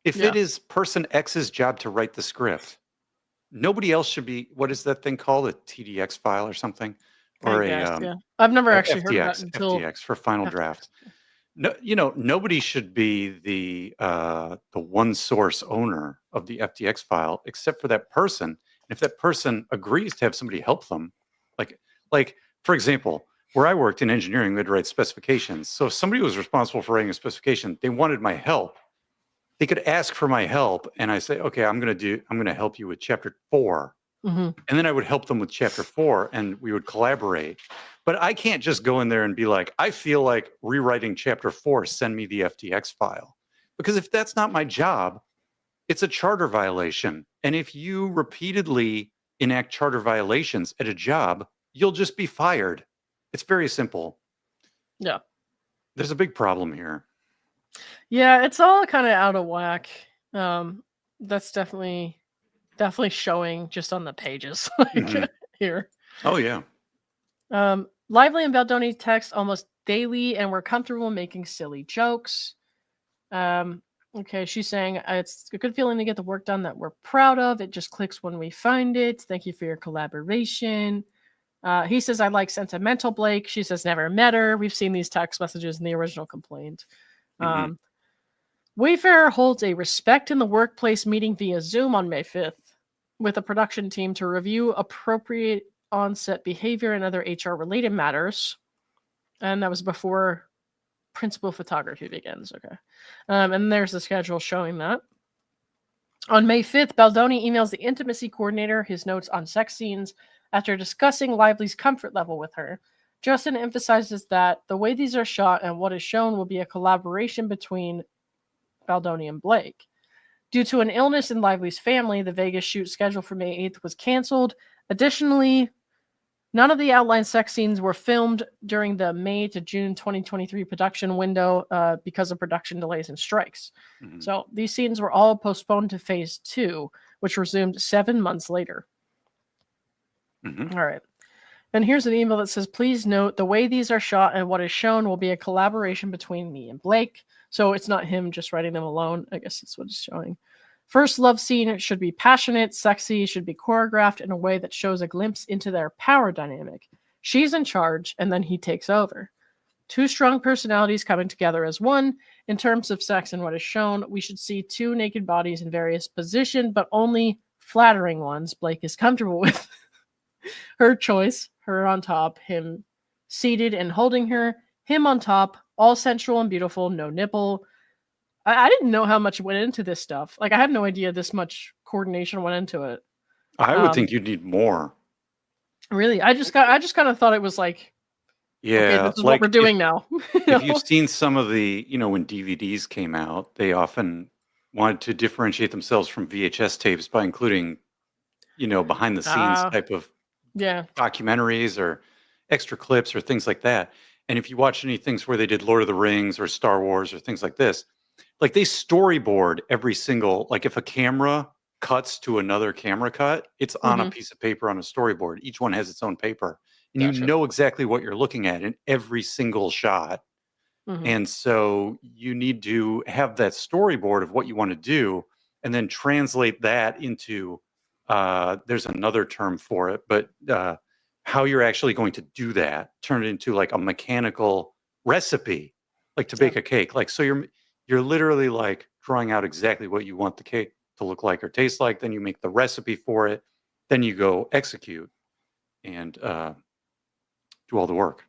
If it is person X's job to write the script, nobody else should be, what is that thing called? A TDX file or something? Or I've never actually heard of that FTX, until FTX for final FTX. draft. No, nobody should be the one source owner of the FTX file except for that person. And if that person agrees to have somebody help them, like for example, where I worked in engineering, we had to write specifications. So if somebody was responsible for writing a specification, they wanted my help. They could ask for my help, and I say, okay, I'm going to help you with chapter 4. Mm-hmm. And then I would help them with chapter 4 and we would collaborate. But I can't just go in there and be like, I feel like rewriting chapter 4, send me the FTX file. Because if that's not my job, it's a charter violation. And if you repeatedly enact charter violations at a job, you'll just be fired. It's very simple. Yeah. There's a big problem here. Yeah, it's all kind of out of whack. That's definitely showing just on the pages here. Oh yeah. Lively and Baldoni text almost daily, and we're comfortable making silly jokes. Okay, she's saying it's a good feeling to get the work done that we're proud of. It just clicks when we find it. Thank you for your collaboration. He says, I like sentimental Blake. She says, never met her. We've seen these text messages in the original complaint. Wayfarer holds a respect in the workplace meeting via Zoom on May 5th with a production team to review appropriate on-set behavior and other HR-related matters. And that was before principal photography begins. Okay. And there's the schedule showing that. On May 5th, Baldoni emails the intimacy coordinator his notes on sex scenes after discussing Lively's comfort level with her. Justin emphasizes that the way these are shot and what is shown will be a collaboration between Baldoni and Blake. Due to an illness in Lively's family, the Vegas shoot scheduled for May 8th was canceled. Additionally, none of the outline sex scenes were filmed during the May to June 2023 production window because of production delays and strikes. So these scenes were all postponed to phase 2, which resumed 7 months later. All right. And here's an email that says, please note the way these are shot and what is shown will be a collaboration between me and Blake. So it's not him just writing them alone. I guess that's what it's showing. First love scene should be passionate, sexy, should be choreographed in a way that shows a glimpse into their power dynamic. She's in charge, and then he takes over. 2 strong personalities coming together as one. In terms of sex and what is shown, we should see 2 naked bodies in various positions, but only flattering ones Blake is comfortable with. Her choice, her on top, him seated and holding her, him on top, all sensual and beautiful, no nipple. I didn't know how much went into this stuff. Like, I had no idea this much coordination went into it. I would think you'd need more. Really? I just kind of thought it was like, yeah, okay, this is like, what we're doing now. If you've seen some of the, when DVDs came out, they often wanted to differentiate themselves from VHS tapes by including, behind the scenes type of Yeah. documentaries or extra clips or things like that. And if you watch any things where they did Lord of the Rings or Star Wars or things like this, like they storyboard every single, like if a camera cuts to another camera cut, it's on a Mm-hmm. piece of paper on a storyboard. Each one has its own paper. And you Gotcha. know exactly what you're looking at in every single shot. Mm-hmm. And so you need to have that storyboard of what you want to do and then translate that into there's another term for it, but how you're actually going to do that, turn it into like a mechanical recipe, like to bake a cake. Like, so you're literally like drawing out exactly what you want the cake to look like or taste like. Then you make the recipe for it. Then you go execute and do all the work.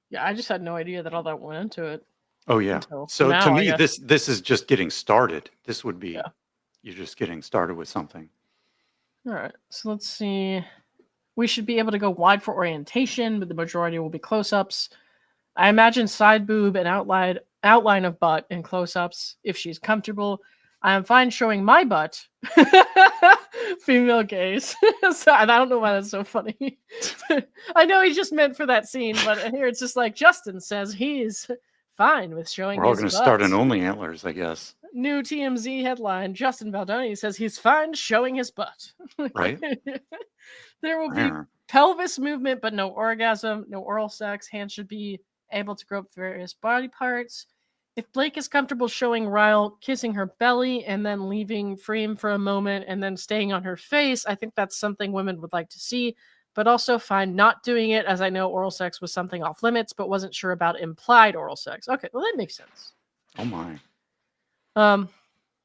Yeah, I just had no idea that all that went into it. Oh yeah. Until So now, to I me, guess. this is just getting started. This would be Yeah. you're just getting started with something. All right. So let's see. We should be able to go wide for orientation, but the majority will be close-ups. I imagine side boob and outline of butt in close-ups if she's comfortable. I am fine showing my butt. Female gaze. So, and I don't know why that's so funny. I know he just meant for that scene, but here it's just like Justin says he's fine with showing We're all his going to butt. start an Only Antlers, I guess. New TMZ headline: Justin Baldoni says he's fine showing his butt. Right? There will be pelvis movement, but no orgasm, no oral sex. Hands should be able to grope various body parts. If Blake is comfortable showing Ryle kissing her belly and then leaving frame for a moment and then staying on her face, I think that's something women would like to see, but also fine not doing it, as I know oral sex was something off limits, but wasn't sure about implied oral sex. Okay, well, that makes sense. Oh my.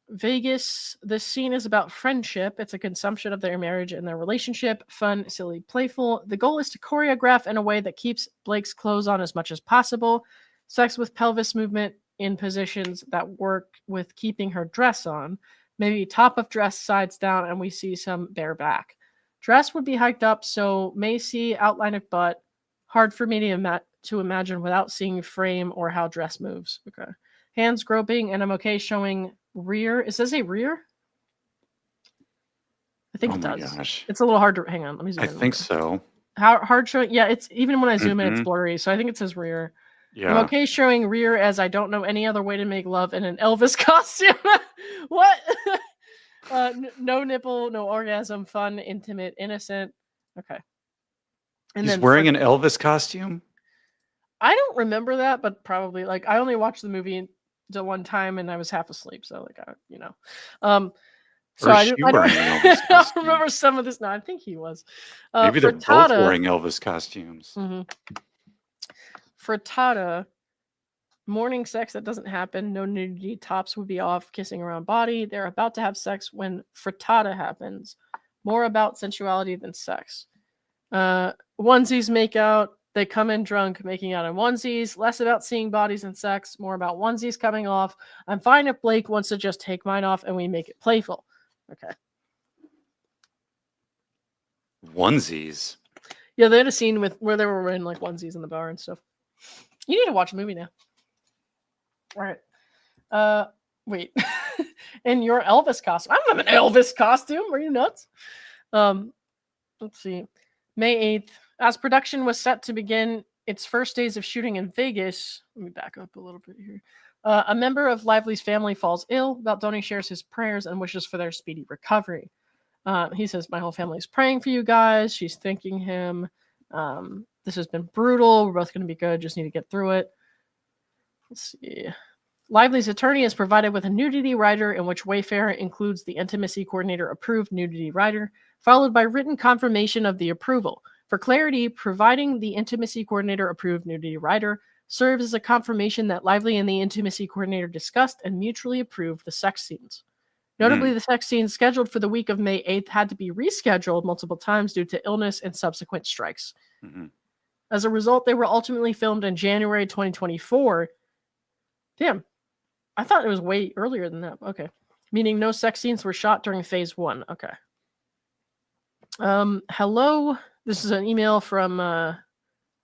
Vegas, this scene is about friendship. It's a consumption of their marriage and their relationship. Fun, silly, playful. The goal is to choreograph in a way that keeps Blake's clothes on as much as possible. Sex with pelvis movement in positions that work with keeping her dress on. Maybe top of dress, sides down, and we see some bare back. Dress would be hiked up, so may see outline of butt. Hard for me to imagine without seeing frame or how dress moves. Okay. Hands groping, and I'm okay showing rear. It says a rear? I think it does. Gosh. It's a little hard to hang on. Let me zoom in. I think so. How hard showing? Yeah, it's even when I zoom in, it's blurry. So I think it says rear. Yeah. I'm okay showing rear as I don't know any other way to make love in an Elvis costume. What? No nipple, no orgasm, fun, intimate, innocent. Okay. And he's wearing an Elvis costume? I don't remember that, but probably like I only watched the movie the one time and I was half asleep, so like so I don't remember some of this. No, I think he was. Maybe they're both wearing Elvis costumes. Mm-hmm. Frittata, morning sex that doesn't happen. No nudity. Tops would be off. Kissing around body. They're about to have sex when frittata happens. More about sensuality than sex. Onesies make out. They come in drunk, making out in onesies. Less about seeing bodies and sex. More about onesies coming off. I'm fine if Blake wants to just take mine off and we make it playful. Okay. Onesies? Yeah, they had a scene where they were wearing like onesies in the bar and stuff. You need to watch a movie now. All right. Wait. In your Elvis costume. I don't have an Elvis costume. Are you nuts? Let's see. May 8th. As production was set to begin its first days of shooting in Vegas, let me back up a little bit here. A member of Lively's family falls ill. Baldoni shares his prayers and wishes for their speedy recovery. He says, my whole family is praying for you guys. She's thanking him. This has been brutal. We're both going to be good. Just need to get through it. Let's see. Lively's attorney is provided with a nudity rider in which Wayfarer includes the intimacy coordinator approved nudity rider, followed by written confirmation of the approval. For clarity, providing the intimacy coordinator approved nudity rider serves as a confirmation that Lively and the intimacy coordinator discussed and mutually approved the sex scenes. Notably, the sex scenes scheduled for the week of May 8th had to be rescheduled multiple times due to illness and subsequent strikes. Mm-hmm. As a result, they were ultimately filmed in January 2024. Damn, I thought it was way earlier than that. Okay. Meaning no sex scenes were shot during phase 1. Okay. Hello. This is an email from, I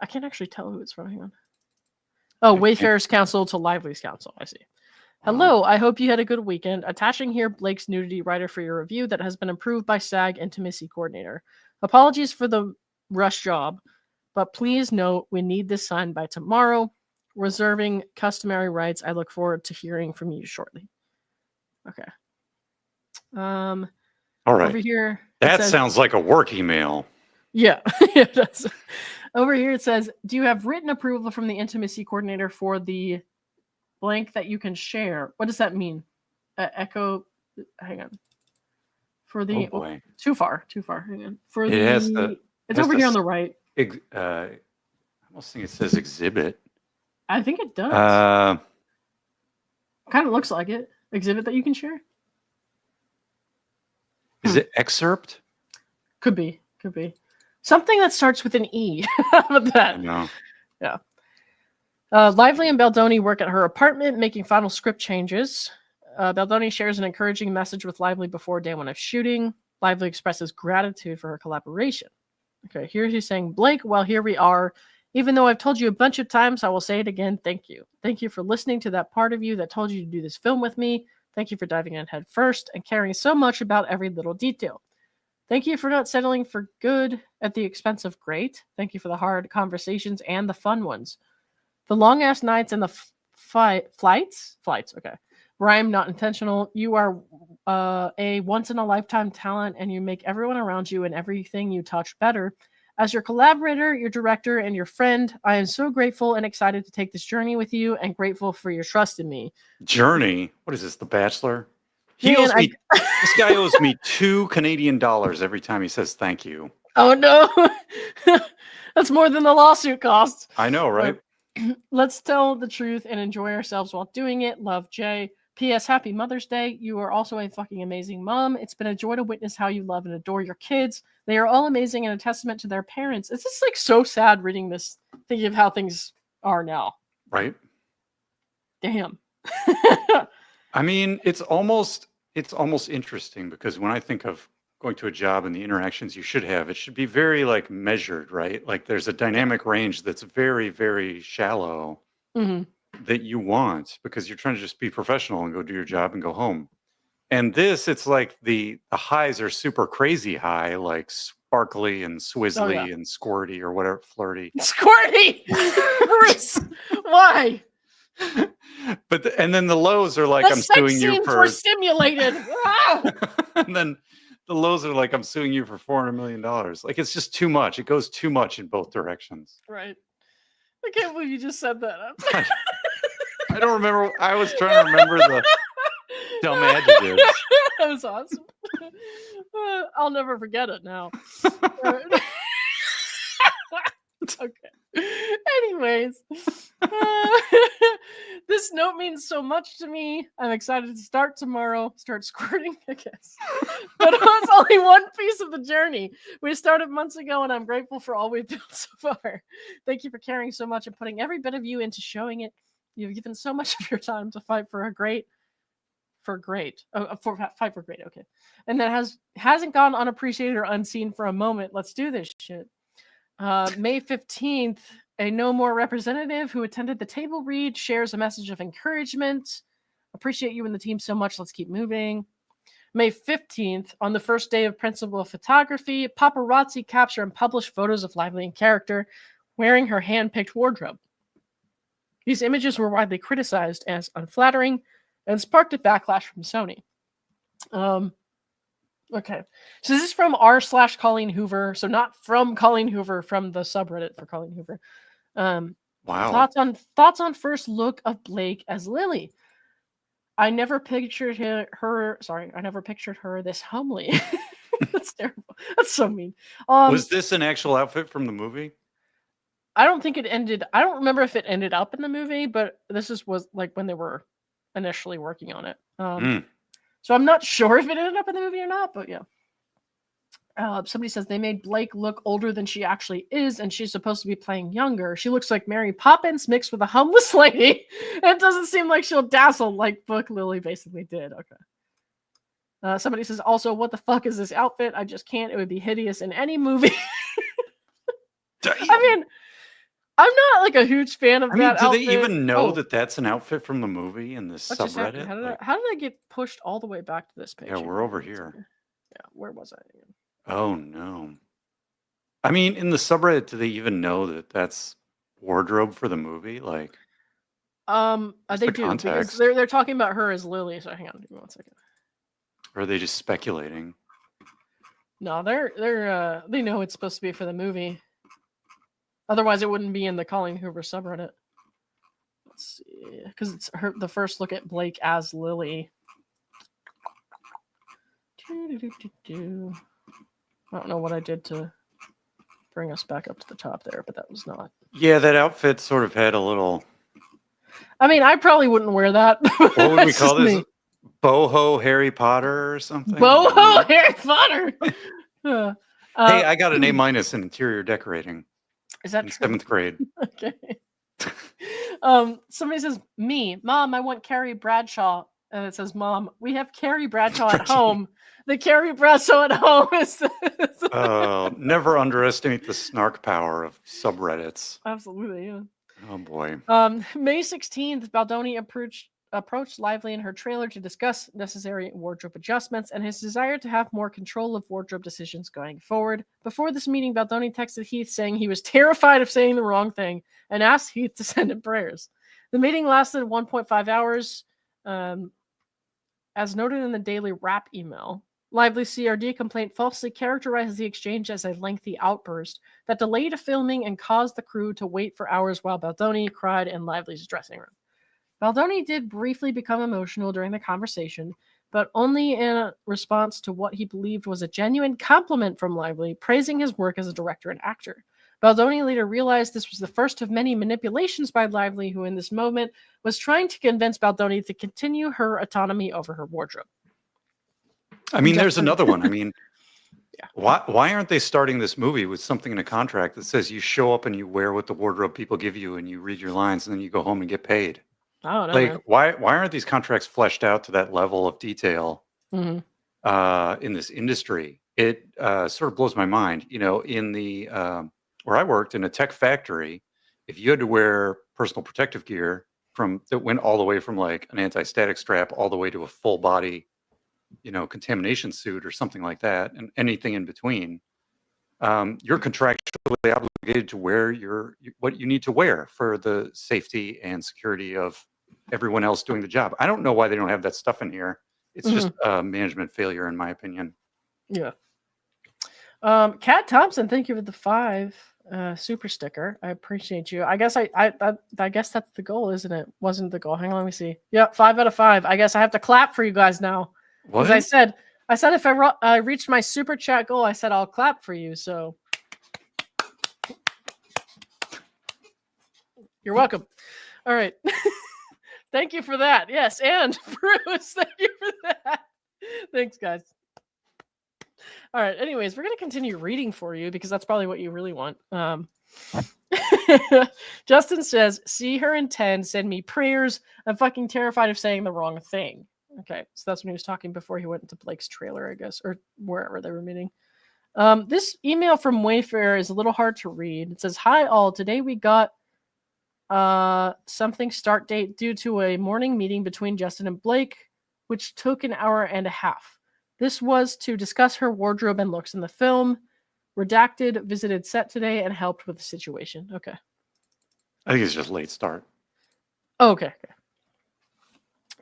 can't actually tell who it's from. Hang on. Oh, Wayfarer's Counsel to Lively's Counsel. I see. Hello, I hope you had a good weekend. Attaching here Blake's nudity rider for your review that has been approved by SAG Intimacy Coordinator. Apologies for the rush job, but please note we need this signed by tomorrow. Reserving customary rights. I look forward to hearing from you shortly. Okay. All right. Over here, that sounds like a work email. Yeah, it does. Over here it says, do you have written approval from the intimacy coordinator for the blank that you can share? What does that mean? Echo, hang on. For the too far. Hang on. For it's over here on the right. I almost think it says exhibit. I think it does. Kind of looks like it. Exhibit that you can share. Is it excerpt? Could be. Something that starts with an E. How about that? No. Yeah. Lively and Baldoni work at her apartment, making final script changes. Baldoni shares an encouraging message with Lively before day one of shooting. Lively expresses gratitude for her collaboration. Okay, here she's saying, Blake, well, here we are. Even though I've told you a bunch of times, I will say it again. Thank you. Thank you for listening to that part of you that told you to do this film with me. Thank you for diving in head first and caring so much about every little detail. Thank you for not settling for good at the expense of great. Thank you for the hard conversations and the fun ones. The long-ass nights and the flights, okay, where I'm not intentional. You are a once-in-a-lifetime talent, and you make everyone around you and everything you touch better. As your collaborator, your director, and your friend, I am so grateful and excited to take this journey with you and grateful for your trust in me. Journey? What is this, The Bachelor? This guy owes me $2 Canadian every time he says thank you. Oh, no. That's more than the lawsuit costs. I know, right? Let's tell the truth and enjoy ourselves while doing it. Love, Jay. P.S. Happy Mother's Day. You are also a fucking amazing mom. It's been a joy to witness how you love and adore your kids. They are all amazing and a testament to their parents. It's just like so sad reading this, thinking of how things are now. Right. Damn. I mean, it's almost interesting because when I think of going to a job and the interactions you should have, it should be very like measured, right? Like there's a dynamic range that's very, very shallow that you want because you're trying to just be professional and go do your job and go home. And this, it's like the highs are super crazy high, like sparkly and swizzly and squirty or whatever, flirty. Squirty! Why? And then the lows are like, I'm suing you for... were stimulated. And then the lows are like, I'm suing you for $400 million. Like, it's just too much. It goes too much in both directions. Right. I can't believe you just said that. I don't remember. I was trying to remember the dumb adjectives. That was awesome. I'll never forget it now. Okay. Anyways, this note means so much to me. I'm excited to start tomorrow. Start squirting, I guess. But it was only one piece of the journey. We started months ago, and I'm grateful for all we've built so far. Thank you for caring so much and putting every bit of you into showing it. You've given so much of your time to fight for great. Fight for great. Okay, and that hasn't gone unappreciated or unseen for a moment. Let's do this shit. May 15th, a No More representative who attended the table read shares a message of encouragement. Appreciate you and the team so much. Let's keep moving. May 15th, on the first day of principal photography, paparazzi capture and publish photos of Lively in character wearing her hand-picked wardrobe. These images were widely criticized as unflattering and sparked a backlash from Sony. Okay, so this is from r/Colleen Hoover. So not from Colleen Hoover, from the subreddit for Colleen Hoover. Wow. Thoughts on first look of Blake as Lily. I never pictured her. Sorry, I never pictured her this homely. That's terrible. That's so mean. Was this an actual outfit from the movie? I don't think it ended. I don't remember if it ended up in the movie, but this was like when they were initially working on it. So I'm not sure if it ended up in the movie or not, but yeah. Somebody says they made Blake look older than she actually is, and she's supposed to be playing younger. She looks like Mary Poppins mixed with a homeless lady. It doesn't seem like she'll dazzle like Book Lily basically did. Okay. Somebody says also, what the fuck is this outfit? I just can't. It would be hideous in any movie. I mean, I'm not like a huge fan of that outfit. Do they even know that that's an outfit from the movie in this subreddit? How did I get pushed all the way back to this page? Yeah, we're over here. Yeah, where was I again? Oh no. I mean, in the subreddit, do they even know that that's wardrobe for the movie? Like, what's They the do because context? they're talking about her as Lily. So hang on, give me 1 second. Or are they just speculating? No, they know it's supposed to be for the movie. Otherwise, it wouldn't be in the Colleen Hoover subreddit. Let's see, because it's the first look at Blake as Lily. I don't know what I did to bring us back up to the top there, but that was not. Yeah, that outfit sort of had a little. I mean, I probably wouldn't wear that. What would we call this? Boho Harry Potter or something? Boho Harry Potter. Hey, I got an A- in interior decorating. Is that in true? 7th grade? Okay. Somebody says, "Me, Mom, I want Carrie Bradshaw," and it says, "Mom, we have Carrie Bradshaw at home." The Carrie Bradshaw at home is. Never underestimate the snark power of subreddits. Absolutely, yeah. Oh boy. May 16th, Baldoni approached Lively in her trailer to discuss necessary wardrobe adjustments and his desire to have more control of wardrobe decisions going forward. Before this meeting, Baldoni texted Heath saying he was terrified of saying the wrong thing and asked Heath to send him prayers. The meeting lasted 1.5 hours. As noted in the Daily Wrap email, Lively's CRD complaint falsely characterizes the exchange as a lengthy outburst that delayed filming and caused the crew to wait for hours while Baldoni cried in Lively's dressing room. Baldoni did briefly become emotional during the conversation, but only in response to what he believed was a genuine compliment from Lively, praising his work as a director and actor. Baldoni later realized this was the first of many manipulations by Lively, who in this moment was trying to convince Baldoni to continue her autonomy over her wardrobe. I mean, there's another one. I mean, yeah. Why aren't they starting this movie with something in a contract that says you show up and you wear what the wardrobe people give you and you read your lines and then you go home and get paid? I don't know. Like, Man. why aren't these contracts fleshed out to that level of detail in this industry? It sort of blows my mind. You know, in the where I worked in a tech factory, if you had to wear personal protective gear that went all the way from like an anti-static strap all the way to a full body, contamination suit or something like that, and anything in between, you're contractually obligated to wear what you need to wear for the safety and security of everyone else doing the job. I don't know why they don't have that stuff in here. It's just a management failure, in my opinion. Yeah. Kat Thompson, thank you for the 5 super sticker. I appreciate you. I guess I guess that's the goal, isn't it? Wasn't the goal? Hang on, let me see. Yep, 5 out of 5. I guess I have to clap for you guys now. Because I said if I reached my super chat goal, I said I'll clap for you. So you're welcome. All right. Thank you for that. Yes, and Bruce, thank you for that. Thanks, guys. All right. Anyways, we're going to continue reading for you because that's probably what you really want. Justin says, "See her in 10, send me prayers. I'm fucking terrified of saying the wrong thing." Okay, so that's when he was talking before he went into Blake's trailer, I guess, or wherever they were meeting. This email from Wayfair is a little hard to read. It says, "Hi all, today we got something start date due to a morning meeting between Justin and Blake, which took an hour and a half. This was to discuss her wardrobe and looks in the film. Redacted visited set today and helped with the situation." Okay. I think it's just late start. Oh, okay.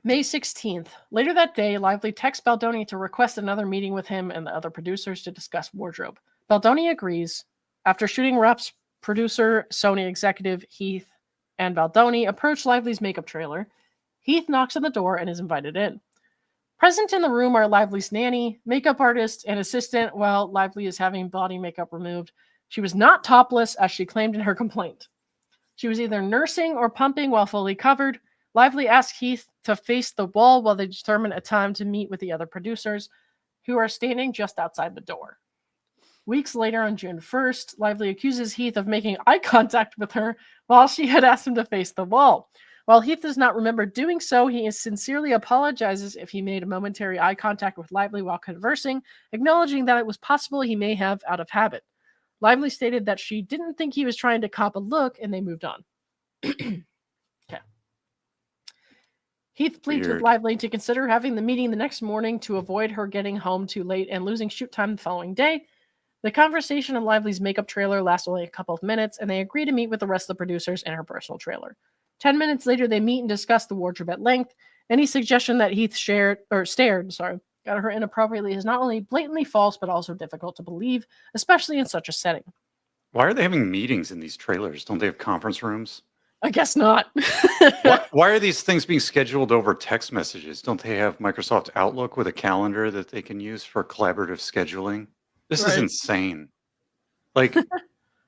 May 16th. Later that day, Lively texts Baldoni to request another meeting with him and the other producers to discuss wardrobe. Baldoni agrees. After shooting reps, producer, Sony executive Heath, and Baldoni approach Lively's makeup trailer. Heath knocks on the door and is invited in. Present in the room are Lively's nanny, makeup artist, and assistant while Lively is having body makeup removed. She was not topless, as she claimed in her complaint. She was either nursing or pumping while fully covered. Lively asked Heath to face the wall while they determine a time to meet with the other producers, who are standing just outside the door. Weeks later, on June 1st, Lively accuses Heath of making eye contact with her while she had asked him to face the wall. While Heath does not remember doing so, he sincerely apologizes if he made a momentary eye contact with Lively while conversing, acknowledging that it was possible he may have out of habit. Lively stated that she didn't think he was trying to cop a look, and they moved on. Okay. Heath pleads with Lively to consider having the meeting the next morning to avoid her getting home too late and losing shoot time the following day. The conversation in Lively's makeup trailer lasts only a couple of minutes, and they agree to meet with the rest of the producers in her personal trailer. 10 minutes later, they meet and discuss the wardrobe at length. Any suggestion that Heath stared at her inappropriately is not only blatantly false, but also difficult to believe, especially in such a setting. Why are they having meetings in these trailers? Don't they have conference rooms? I guess not. Why are these things being scheduled over text messages? Don't they have Microsoft Outlook with a calendar that they can use for collaborative scheduling? This is insane. Like,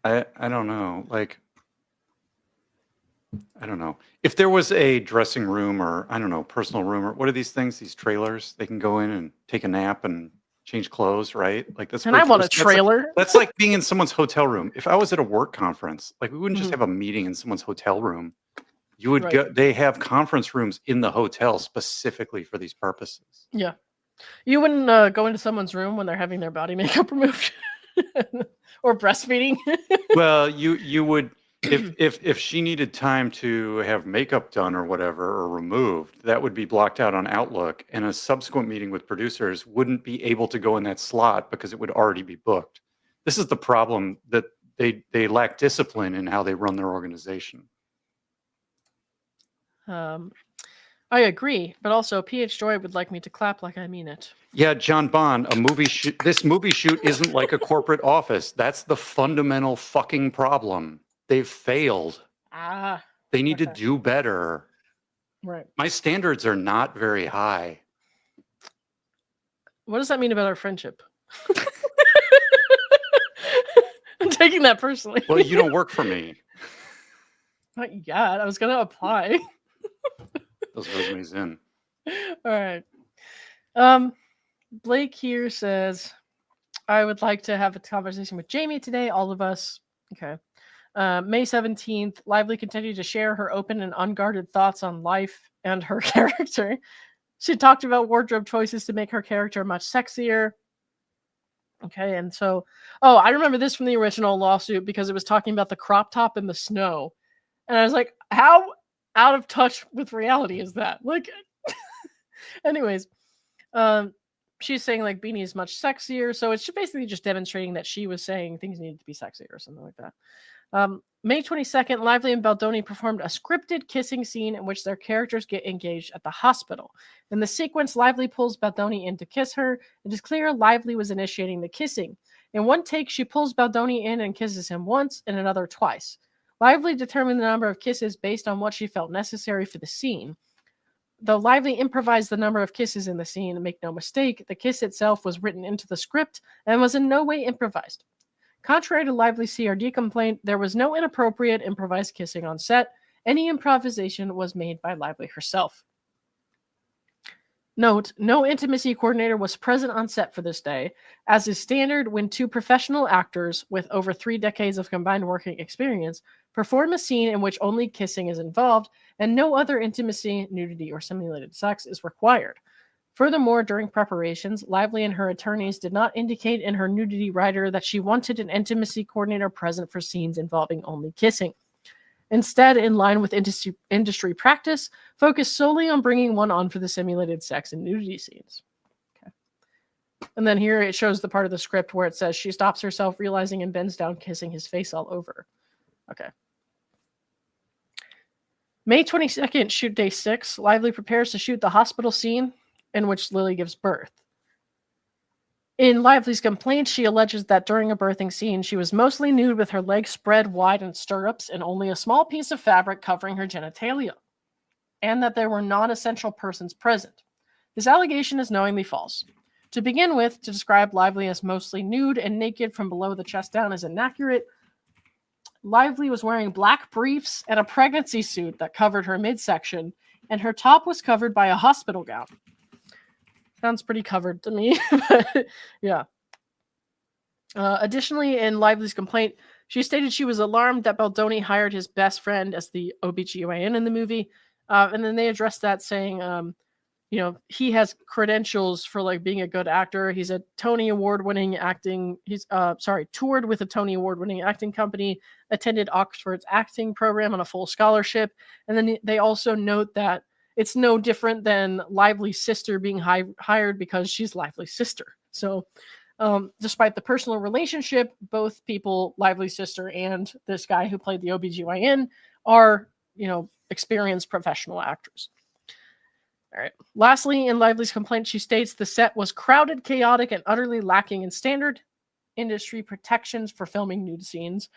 I don't know. Like, I don't know. If there was a dressing room or, I don't know, personal room or what are these things, these trailers? They can go in and take a nap and change clothes, right? Like that's. And I want a trailer. That's like being in someone's hotel room. If I was at a work conference, like we wouldn't just have a meeting in someone's hotel room. You would go. They have conference rooms in the hotel specifically for these purposes. Yeah, you wouldn't go into someone's room when they're having their body makeup removed or breastfeeding. Well, you would. If she needed time to have makeup done or whatever or removed, that would be blocked out on Outlook, and a subsequent meeting with producers wouldn't be able to go in that slot because it would already be booked. This is the problem, that they lack discipline in how they run their organization. I agree, but also PH Joy would like me to clap like I mean it. Yeah, John Bond, this movie shoot isn't like a corporate office. That's the fundamental fucking problem. They've failed. They need to do better. Right. My standards are not very high. What does that mean about our friendship? I'm taking that personally. Well, you don't work for me. Not yet. I was going to apply. Those resumes in. All right. Blake here says, I would like to have a conversation with Jamie today, all of us. Okay. May 17th, Lively continued to share her open and unguarded thoughts on life and her character. She talked about wardrobe choices to make her character much sexier. Okay, and so, I remember this from the original lawsuit because it was talking about the crop top in the snow. And I was like, how out of touch with reality is that? Like, anyways, she's saying like Beanie is much sexier. So it's basically just demonstrating that she was saying things needed to be sexier or something like that. May 22nd, Lively and Baldoni performed a scripted kissing scene in which their characters get engaged at the hospital. In the sequence, Lively pulls Baldoni in to kiss her. It is clear Lively was initiating the kissing. In one take, she pulls Baldoni in and kisses him once, and another twice. Lively determined the number of kisses based on what she felt necessary for the scene. Though Lively improvised the number of kisses in the scene, make no mistake, the kiss itself was written into the script and was in no way improvised. Contrary to Lively's CRD complaint, there was no inappropriate improvised kissing on set. Any improvisation was made by Lively herself. Note, no intimacy coordinator was present on set for this day, as is standard when two professional actors with over 3 decades of combined working experience perform a scene in which only kissing is involved and no other intimacy, nudity, or simulated sex is required. Furthermore, during preparations, Lively and her attorneys did not indicate in her nudity rider that she wanted an intimacy coordinator present for scenes involving only kissing. Instead, in line with industry practice, focused solely on bringing one on for the simulated sex and nudity scenes. Okay. And then here it shows the part of the script where it says she stops herself, realizing, and bends down, kissing his face all over. Okay. May 22nd, shoot day 6, Lively prepares to shoot the hospital scene in which Lily gives birth. In Lively's complaint, she alleges that during a birthing scene, she was mostly nude with her legs spread wide in stirrups and only a small piece of fabric covering her genitalia, and that there were non-essential persons present. This allegation is knowingly false. To begin with, to describe Lively as mostly nude and naked from below the chest down is inaccurate. Lively was wearing black briefs and a pregnancy suit that covered her midsection, and her top was covered by a hospital gown. Sounds pretty covered to me, but yeah. Additionally, in Lively's complaint, she stated she was alarmed that Baldoni hired his best friend as the OBGYN in the movie. And then they addressed that saying, he has credentials for like being a good actor. He's a Tony Award-winning acting. Toured with a Tony Award-winning acting company, attended Oxford's acting program on a full scholarship. And then they also note that it's no different than Lively's sister being hired because she's Lively's sister. So Despite the personal relationship, both people, Lively's sister and this guy who played the OBGYN, are, experienced professional actors. All right. Lastly, in Lively's complaint, she states the set was crowded, chaotic, and utterly lacking in standard industry protections for filming nude scenes.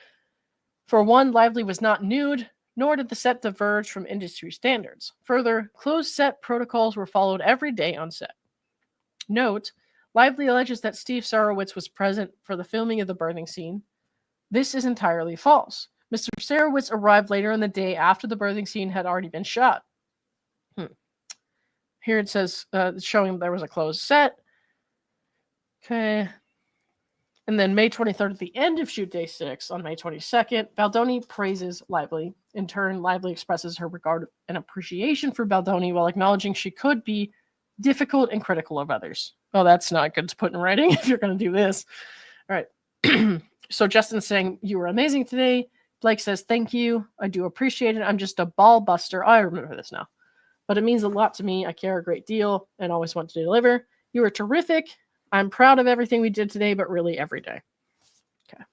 For one, Lively was not nude, nor did the set diverge from industry standards. Further, closed set protocols were followed every day on set. Note, Lively alleges that Steve Sarowitz was present for the filming of the birthing scene. This is entirely false. Mr. Sarowitz arrived later in the day after the birthing scene had already been shot. Here it says, showing there was a closed set. Okay. And then May 23rd, at the end of shoot day 6, on May 22nd, Baldoni praises Lively. In turn, Lively expresses her regard and appreciation for Baldoni while acknowledging she could be difficult and critical of others. Oh, that's not good to put in writing if you're going to do this. All right. So Justin's saying, you were amazing today. Blake says, thank you. I do appreciate it. I'm just a ball buster. I remember this now. But it means a lot to me. I care a great deal and always want to deliver. You were terrific. I'm proud of everything we did today, but really every day. Okay.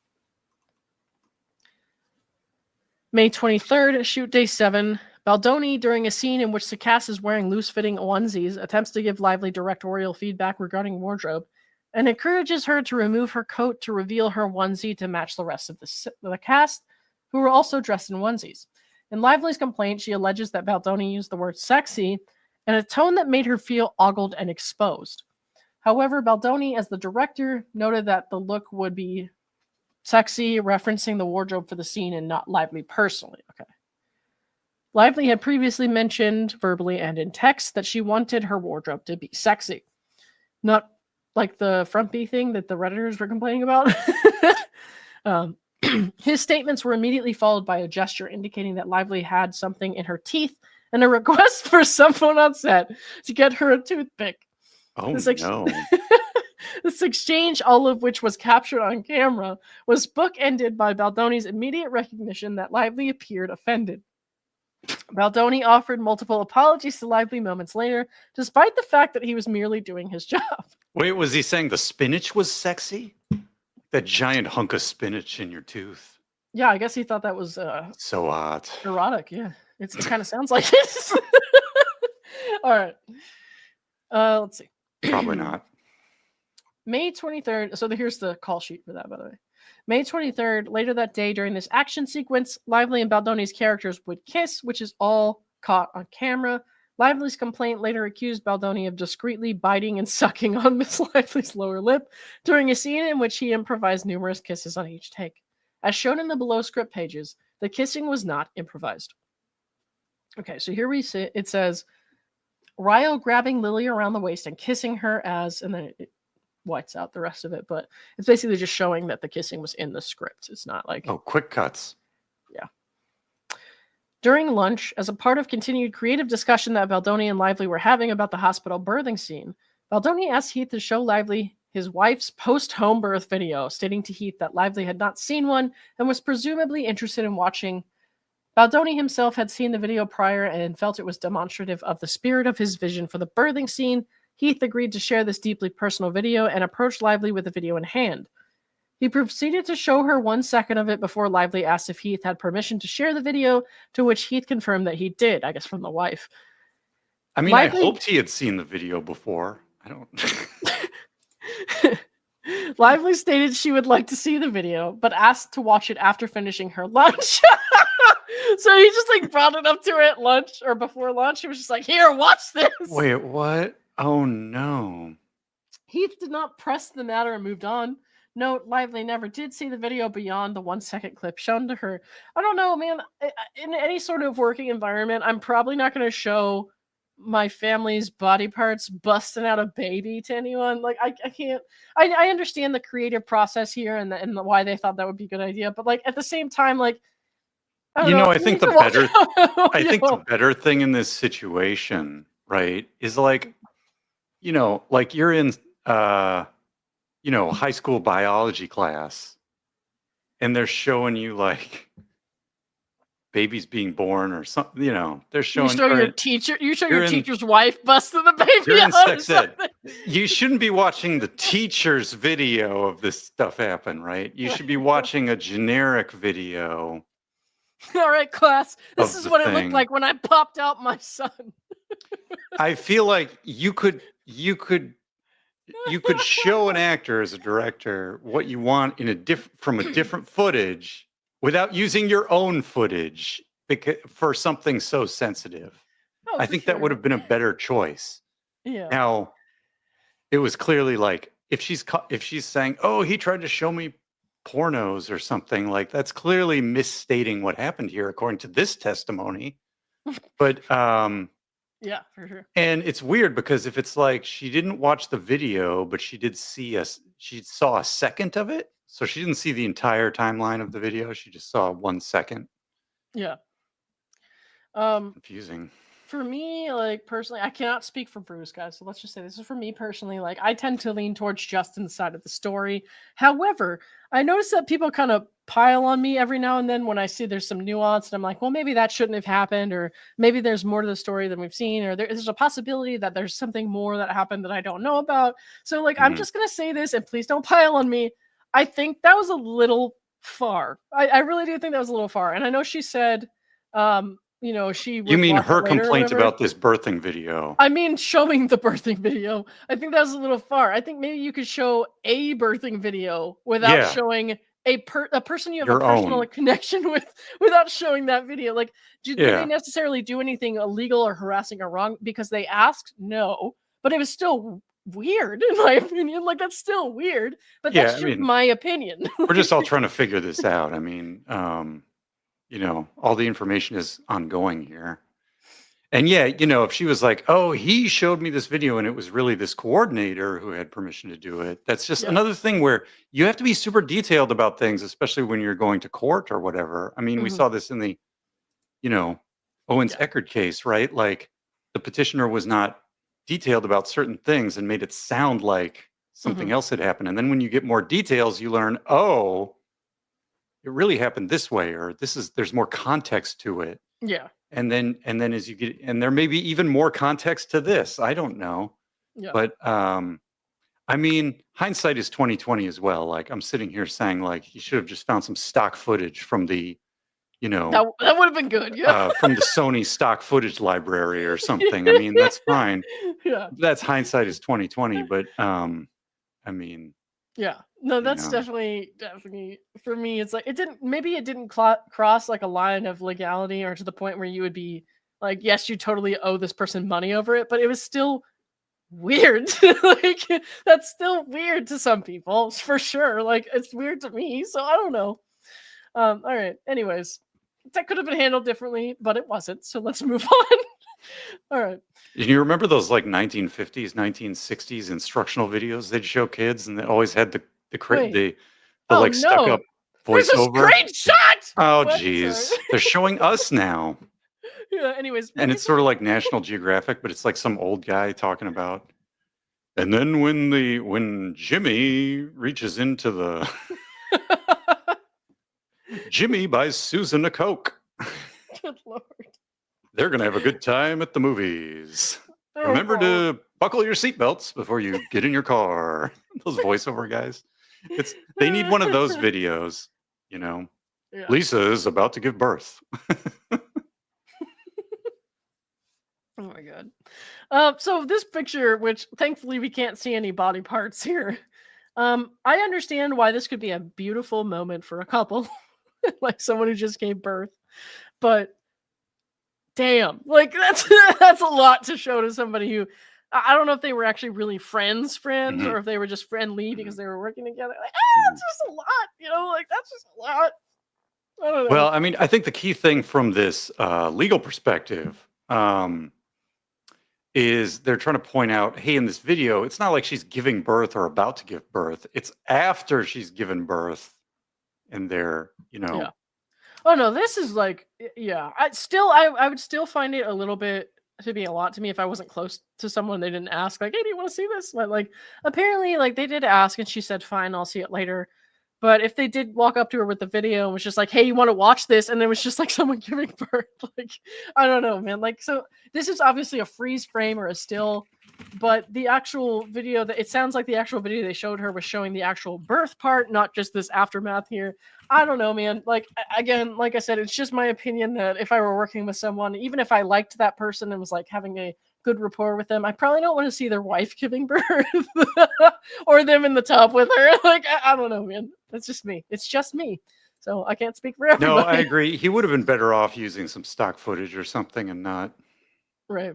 May 23rd, shoot day 7. Baldoni, during a scene in which Sakas is wearing loose-fitting onesies, attempts to give Lively directorial feedback regarding wardrobe and encourages her to remove her coat to reveal her onesie to match the rest of the cast, who were also dressed in onesies. In Lively's complaint, she alleges that Baldoni used the word sexy in a tone that made her feel ogled and exposed. However, Baldoni, as the director, noted that the look would be sexy, referencing the wardrobe for the scene and not Lively personally. Okay. Lively had previously mentioned, verbally and in text, that she wanted her wardrobe to be sexy. Not like the frumpy thing that the Redditors were complaining about. His statements were immediately followed by a gesture indicating that Lively had something in her teeth and a request for someone on set to get her a toothpick. Oh, no. This exchange, all of which was captured on camera, was bookended by Baldoni's immediate recognition that Lively appeared offended. Baldoni offered multiple apologies to Lively moments later, despite the fact that he was merely doing his job. Wait, was he saying the spinach was sexy? That giant hunk of spinach in your tooth. Yeah, I guess he thought that was so hot. Erotic, yeah. It kind of sounds like it. All right. Let's see. Probably not. May 23rd. So here's the call sheet for that, by the way. May 23rd, later that day during this action sequence, Lively and Baldoni's characters would kiss, which is all caught on camera. Lively's complaint later accused Baldoni of discreetly biting and sucking on Miss Lively's lower lip during a scene in which he improvised numerous kisses on each take. As shown in the below script pages, the kissing was not improvised. Okay, so here we see it says, Ryo grabbing Lily around the waist and kissing her as, and then it whites out the rest of it, but it's basically just showing that the kissing was in the script. It's not like... Oh, quick cuts. Yeah. During lunch, as a part of continued creative discussion that Baldoni and Lively were having about the hospital birthing scene, Baldoni asked Heath to show Lively his wife's post-home birth video, stating to Heath that Lively had not seen one and was presumably interested in watching. Baldoni himself had seen the video prior and felt it was demonstrative of the spirit of his vision for the birthing scene. Heath agreed to share this deeply personal video and approached Lively with the video in hand. He proceeded to show her 1 second of it before Lively asked if Heath had permission to share the video, to which Heath confirmed that he did, I guess from the wife. I mean, Lively... I hoped he had seen the video before. I don't... Lively stated she would like to see the video, but asked to watch it after finishing her lunch. So he just like brought it up to her at lunch or before lunch. He was just like, here, watch this. Wait, what? Oh, no. Heath did not press the matter and moved on. Note, Lively never did see the video beyond the 1 second clip shown to her. I don't know, man. In any sort of working environment, I'm probably not going to show my family's body parts busting out a baby to anyone. Like, I can't. I understand the creative process here and why they thought that would be a good idea. But, like, at the same time, like, I think the better thing in this situation, right, is like, like you're in, high school biology class and they're showing you like babies being born or something. You know, they're You showing. show or your in- teacher. You show You're your in teacher's wife busting the you're baby in out or sex ed. something. You shouldn't be watching the teacher's video of this stuff happen, right? You should be watching a generic video All right, class. This of is the what it looked thing. like when I popped out my son. I feel like you could show an actor as a director what you want in from a different footage without using your own footage for something so sensitive. Oh, I for think that would sure. have been a better choice. Yeah. Now, it was clearly like if she's saying, "Oh, he tried to show me pornos or something," like that's clearly misstating what happened here according to this testimony. But Yeah, for sure. and it's weird because if it's like she didn't watch the video, but she saw a second of it. So she didn't see the entire timeline of the video. She just saw 1 second. Yeah. Confusing. For me, like personally, I cannot speak for Bruce, guys. So let's just say this is for me personally. Like, I tend to lean towards Justin's side of the story. However, I notice that people kind of pile on me every now and then when I see there's some nuance, and I'm like, well, maybe that shouldn't have happened, or maybe there's more to the story than we've seen, or there's a possibility that there's something more that happened that I don't know about. So, like, I'm Mhm. just gonna say this, and please don't pile on me. I think that was a little far. I really do think that was a little far. And I know she said, she You would mean watch it her later or complaint whatever. about this birthing video? I mean, showing the birthing video. I think that was a little far. I think maybe you could show a birthing video without Yeah, showing a person you have a your personal own. connection with without showing that video. Like, did they Yeah. necessarily do anything illegal or harassing or wrong because they asked? No, but it was still weird in my opinion. Like, that's still weird, but Yeah, that's I just mean, my opinion. we're just all trying to figure this out. I mean, all the information is ongoing here. And yeah, if she was like, "Oh, he showed me this video and it was really this coordinator who had permission to do it." That's just Yeah. another thing where you have to be super detailed about things, especially when you're going to court or whatever. I mean, we Mhm. saw this in the, Owens Yeah. Eckerd case, right? Like the petitioner was not detailed about certain things and made it sound like something Mhm. else had happened. And then when you get more details, you learn, "Oh, it really happened this way," or there's more context to it. Yeah. And then as you get, and there may be even more context to this, I don't know. Yeah. But I mean, hindsight is 2020 as well. Like I'm sitting here saying like he should have just found some stock footage from the you know That would have been good. Yeah. from the Sony stock footage library or something. I mean, that's fine. Yeah. That's hindsight is 2020. But I mean, Yeah. No, you that's know definitely for me. It's like it didn't cross like a line of legality or to the point where you would be like, yes, you totally owe this person money over it, but it was still weird. Like, that's still weird to some people for sure. Like, it's weird to me. So I don't know. All right. Anyways, that could have been handled differently, but it wasn't. So let's move on. All right. you remember those like 1950s, 1960s instructional videos they'd show kids, and they always had Wait. the Oh like stuck no. up There's a voiceover. screenshot. Oh, What? Sorry. geez. They're showing us now. Yeah. Anyways, And it's sort of like National Geographic, but it's like some old guy talking about. And then when Jimmy reaches into the Jimmy buys Susan a Coke. Good Lord. They're gonna have a good time at the movies. Oh, Remember God. to buckle your seatbelts before you get in your car. Those voiceover guys. They need one of those videos, Yeah. Lisa is about to give birth. Oh my god. So this picture, which thankfully we can't see any body parts here. I understand why this could be a beautiful moment for a couple, like someone who just gave birth. But damn, like that's that's a lot to show to somebody who I don't know if they were actually really friends, Mhm, or if they were just friendly because mhm, they were working together. Like, mhm. that's just a lot, like that's just a lot. I don't know. Well, I mean, I think the key thing from this legal perspective is they're trying to point out, hey, in this video, it's not like she's giving birth or about to give birth. It's after she's given birth, and Yeah. Oh no, this is like yeah. I would still find it a little bit to be a lot to me if I wasn't close to someone they didn't ask like, hey, do you want to see this? But like apparently like they did ask and she said fine, I'll see it later. But if they did walk up to her with the video and was just like, hey, you want to watch this? And it was just like someone giving birth. Like, I don't know, man. Like, so this is obviously a freeze frame or a still, but the actual video that it sounds like the actual video they showed her was showing the actual birth part, not just this aftermath here. I don't know, man. Like, again, like I said, it's just my opinion that if I were working with someone, even if I liked that person and was like having a good rapport with them, I probably don't want to see their wife giving birth or them in the tub with her. Like, I don't know, man. That's just me. It's just me. So I can't speak for everybody. No, I agree. He would have been better off using some stock footage or something and not right.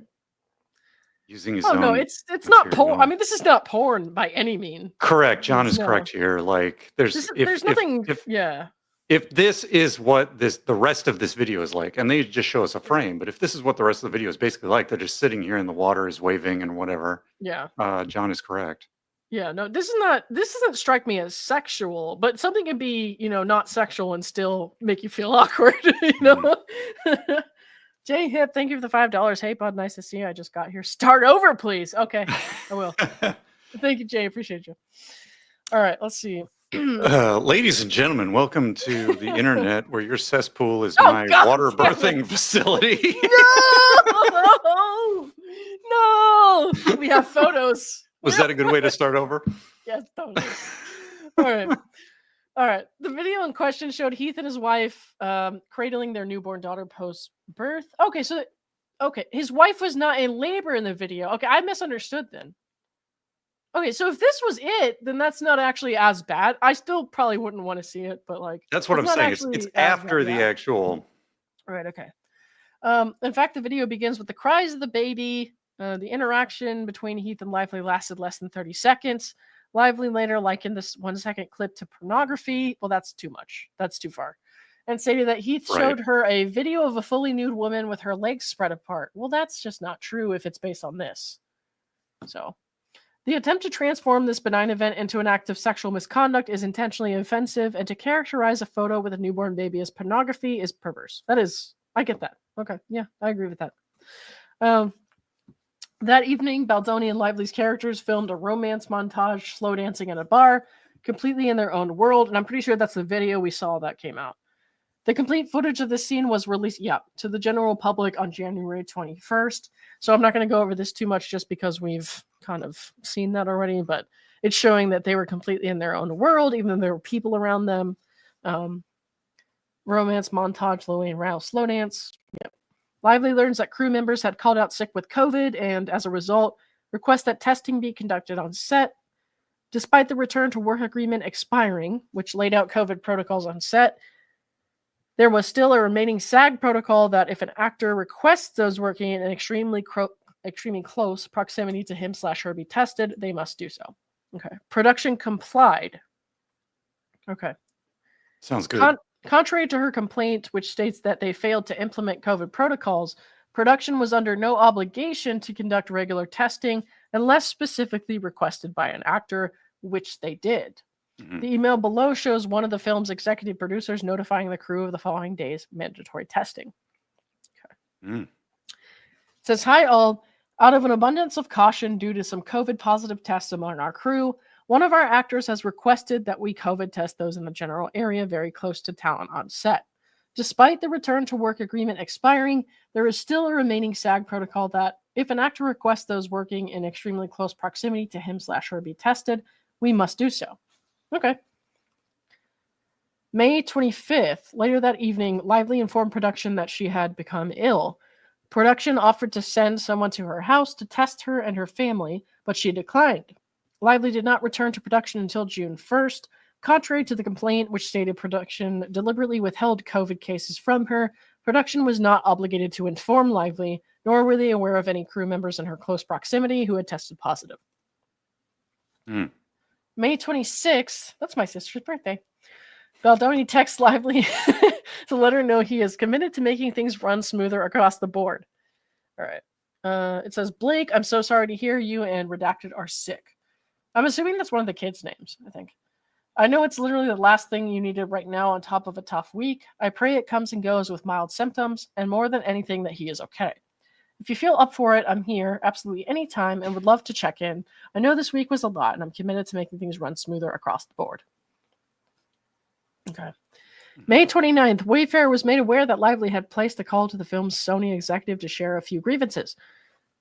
using his Oh own. no, it's not material. porn. I mean, this is not porn by any mean. Correct. John is No. correct here. Like, there's nothing. Yeah. If this is what the rest of this video is like, and they just show us a frame, but if this is what the rest of the video is basically like, they're just sitting here in the water, is waving and whatever. Yeah. John is correct. Yeah, no, this doesn't strike me as sexual, but something can be, not sexual and still make you feel awkward, Jay Hip, thank you for the $5. Hey, bud, nice to see you. I just got here. Start over, please. Okay, I will. Thank you, Jay. Appreciate you. All right, let's see. Ladies and gentlemen, welcome to the internet where your cesspool is my water birthing facility. No! We have photos. Was that a good way to start over? Yes, totally. All right. The video in question showed Heath and his wife cradling their newborn daughter post-birth. Okay, his wife was not in labor in the video. Okay, I misunderstood then. Okay, so if this was it, then that's not actually as bad. I still probably wouldn't want to see it, but like that's what I'm saying. It's after the actual. Right. Okay. In fact, the video begins with the cries of the baby. The interaction between Heath and Lively lasted less than 30 seconds. Lively later likened this 1 second clip to pornography. Well, that's too much. That's too far. And stated that Heath showed her a video of a fully nude woman with her legs spread apart. Well, that's just not true if it's based on this. So, the attempt to transform this benign event into an act of sexual misconduct is intentionally offensive, and to characterize a photo with a newborn baby as pornography is perverse. That is, I get that. Okay, yeah, I agree with that. That evening, Baldoni and Lively's characters filmed a romance montage, slow dancing at a bar, completely in their own world, and I'm pretty sure that's the video we saw that came out. The complete footage of this scene was released, to the general public on January 21st. So I'm not going to go over this too much just because we've kind of seen that already, but it's showing that they were completely in their own world, even though there were people around them. Romance montage, low and rouse, slow dance. Yep. Lively learns that crew members had called out sick with COVID, and as a result, requests that testing be conducted on set. Despite the return to work agreement expiring, which laid out COVID protocols on set, there was still a remaining SAG protocol that if an actor requests those working in an extremely close proximity to him/her be tested, they must do so. Okay. Production complied. Okay. Sounds good. Contrary to her complaint, which states that they failed to implement COVID protocols, production was under no obligation to conduct regular testing unless specifically requested by an actor, which they did. Mm-hmm. The email below shows one of the film's executive producers notifying the crew of the following day's mandatory testing. Okay. It says, hi all. Out of an abundance of caution due to some COVID positive tests among our crew, one of our actors has requested that we COVID test those in the general area very close to talent on set. Despite the return to work agreement expiring, there is still a remaining SAG protocol that if an actor requests those working in extremely close proximity to him/her be tested, we must do so. Okay. May 25th, later that evening, Lively informed production that she had become ill. Production offered to send someone to her house to test her and her family, but she declined. Lively did not return to production until June 1st. Contrary to the complaint, which stated production deliberately withheld COVID cases from her, production was not obligated to inform Lively, nor were they aware of any crew members in her close proximity who had tested positive. May 26th, that's my sister's birthday. Baldoni texts Lively to let her know he is committed to making things run smoother across the board. All right. It says, Blake, I'm so sorry to hear you and Redacted are sick. I'm assuming that's one of the kids' names, I think. I know it's literally the last thing you needed right now on top of a tough week. I pray it comes and goes with mild symptoms, and more than anything that he is okay. If you feel up for it, I'm here absolutely anytime and would love to check in. I know this week was a lot, and I'm committed to making things run smoother across the board. Okay. May 29th, Wayfair was made aware that Lively had placed a call to the film's Sony executive to share a few grievances.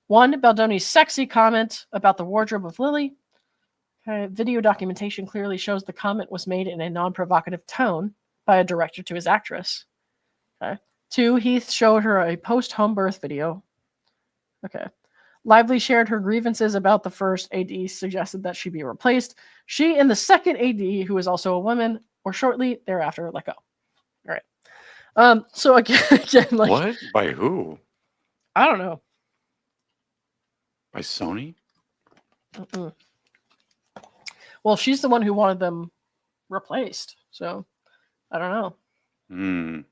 One, Baldoni's sexy comment about the wardrobe of Lily. Video documentation clearly shows the comment was made in a non-provocative tone by a director to his actress. Okay. Two, Heath showed her a post-home birth video. Okay. Lively shared her grievances about the first AD, suggested that she be replaced. She and the second AD, who is also a woman, were shortly thereafter let go. All right. So again, like, what? By who? I don't know. By Sony? Mm-mm. Well, she's the one who wanted them replaced, so I don't know.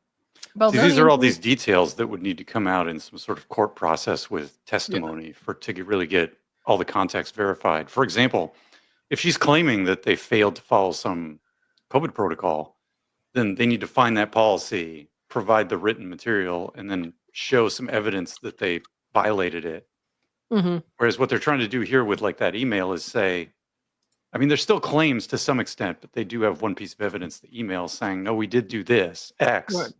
See, these are all these details that would need to come out in some sort of court process with testimony to really get all the context verified. For example, if she's claiming that they failed to follow some COVID protocol, then they need to find that policy, provide the written material, and then show some evidence that they violated it. Mm-hmm. Whereas what they're trying to do here with like that email is say, I mean, there's still claims to some extent, but they do have one piece of evidence, the email saying, no, we did do this, X. Right.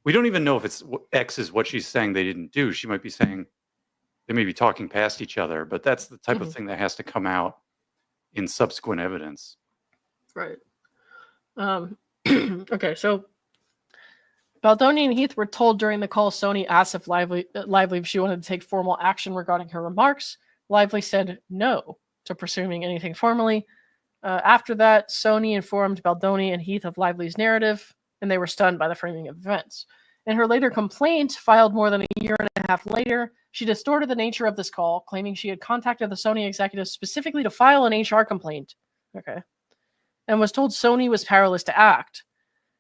We don't even know if it's X is what she's saying they didn't do. She might be saying they may be talking past each other, but that's the type of thing that has to come out in subsequent evidence. Right. Okay, so Baldoni and Heath were told during the call Sony asked if Lively if she wanted to take formal action regarding her remarks. Lively said no to pursuing anything formally. After that, Sony informed Baldoni and Heath of Lively's narrative, and they were stunned by the framing of events. In her later complaint, filed more than a year and a half later, she distorted the nature of this call, claiming she had contacted the Sony executive specifically to file an HR complaint. Okay. And was told Sony was powerless to act.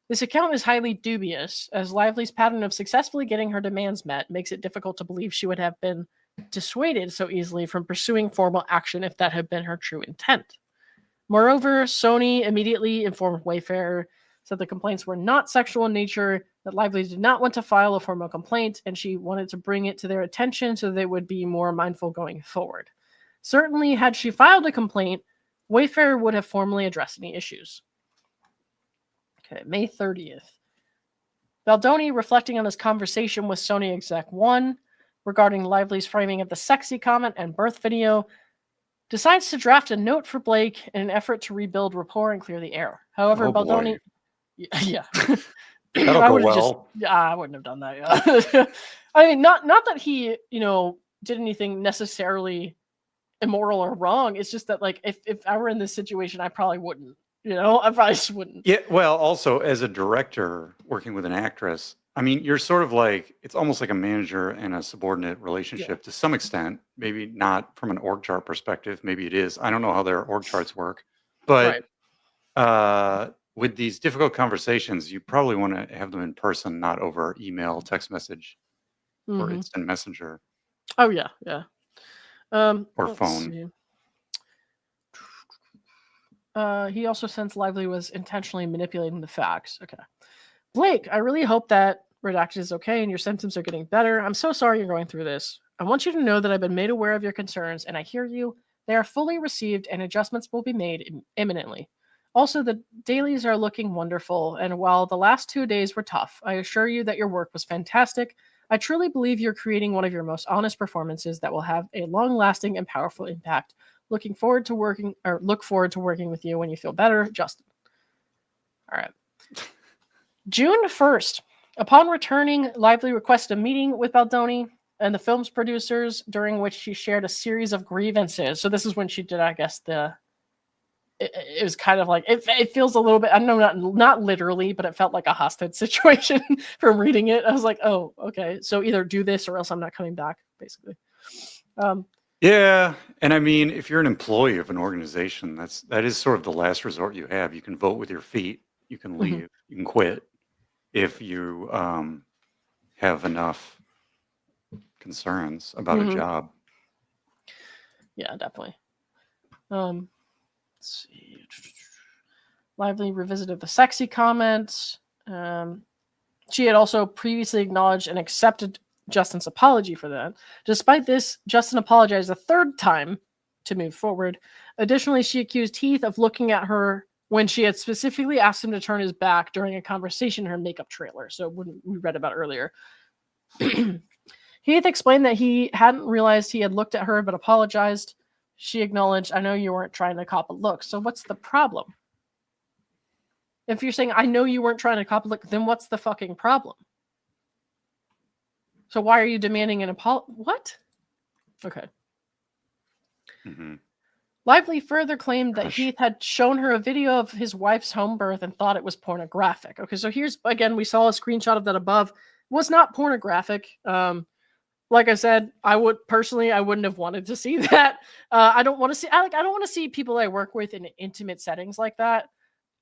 This account is highly dubious, as Lively's pattern of successfully getting her demands met makes it difficult to believe she would have been dissuaded so easily from pursuing formal action if that had been her true intent. Moreover, Sony immediately informed Wayfair said the complaints were not sexual in nature, that Lively did not want to file a formal complaint, and she wanted to bring it to their attention so they would be more mindful going forward. Certainly, had she filed a complaint, Wayfair would have formally addressed any issues. Okay, May 30th. Baldoni, reflecting on his conversation with Sony Exec 1 regarding Lively's framing of the sexy comment and birth video, decides to draft a note for Blake in an effort to rebuild rapport and clear the air. However, Baldoni... Yeah. That'll go well. I wouldn't have done that. Yeah. I mean, not that he, did anything necessarily immoral or wrong. It's just that, like, if I were in this situation, I probably wouldn't. I probably just wouldn't. Yeah. Well, also as a director working with an actress, I mean, you're sort of like, it's almost like a manager and a subordinate relationship to some extent. Maybe not from an org chart perspective. Maybe it is. I don't know how their org charts work, but with these difficult conversations, you probably want to have them in person, not over email, text message, or instant messenger. Oh yeah, yeah. Or phone. He also sensed Lively was intentionally manipulating the facts. Okay. Blake, I really hope that redacted is okay and your symptoms are getting better. I'm so sorry you're going through this. I want you to know that I've been made aware of your concerns and I hear you. They are fully received and adjustments will be made imminently. Also, the dailies are looking wonderful, and while the last 2 days were tough, I assure you that your work was fantastic. I truly believe you're creating one of your most honest performances that will have a long-lasting and powerful impact. Look forward to working with you when you feel better, Justin. All right. June 1st. Upon returning, Lively requested a meeting with Baldoni and the film's producers, during which she shared a series of grievances. So this is when she did, I guess, it was kind of like, it feels a little bit, I know not literally, but it felt like a hostage situation from reading it. I was like, oh, okay. So either do this or else I'm not coming back, basically. Yeah. And I mean, if you're an employee of an organization, that is sort of the last resort you have. You can vote with your feet. You can leave. You can quit if you have enough concerns about a job. Yeah, definitely. Let's see. Lively revisited the sexy comments. She had also previously acknowledged and accepted Justin's apology for that. Despite this, Justin apologized a third time to move forward. Additionally, she accused Heath of looking at her when she had specifically asked him to turn his back during a conversation in her makeup trailer. So when we read about earlier. Heath explained that he hadn't realized he had looked at her but apologized. She acknowledged, I know you weren't trying to cop a look. So what's the problem? If you're saying, I know you weren't trying to cop a look, then what's the fucking problem? So why are you demanding an apology? What? Okay. Mm-hmm. Lively further claimed that Heath had shown her a video of his wife's home birth and thought it was pornographic. Okay, so here's, again, we saw a screenshot of that above. It was not pornographic. Like I said, I wouldn't have wanted to see that. I don't want to see people I work with in intimate settings like that.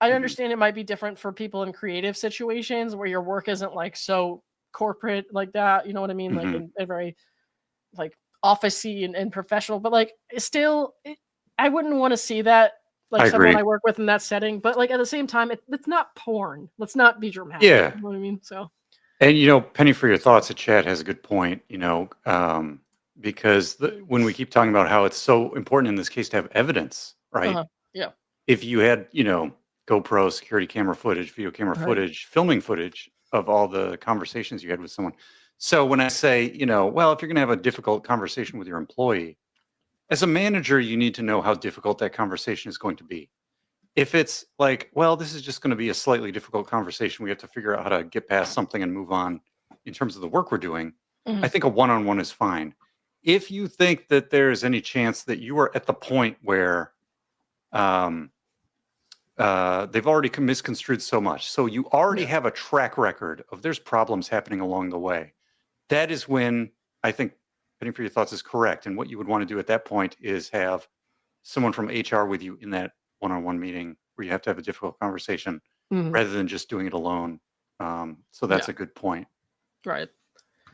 I understand it might be different for people in creative situations where your work isn't like so corporate like that. You know what I mean? Like in a very like officey and professional, but like still, I wouldn't want to see that. Like someone I work with in that setting, but like at the same time, it's not porn. Let's not be dramatic. Yeah. You know what I mean? So. And, Penny, for your thoughts, the chat has a good point, because when we keep talking about how it's so important in this case to have evidence, right? Yeah. If you had, GoPro, security camera footage, video camera footage, filming footage of all the conversations you had with someone. So when I say, well, if you're going to have a difficult conversation with your employee, as a manager, you need to know how difficult that conversation is going to be. If it's like, well, this is just going to be a slightly difficult conversation, we have to figure out how to get past something and move on in terms of the work we're doing, I think a one-on-one is fine. If you think that there's any chance that you are at the point where they've already misconstrued so much, so you already have a track record of there's problems happening along the way, that is when I think Penny for your thoughts is correct. And what you would want to do at that point is have someone from HR with you in that one-on-one meeting where you have to have a difficult conversation rather than just doing it alone. So that's a good point. Right.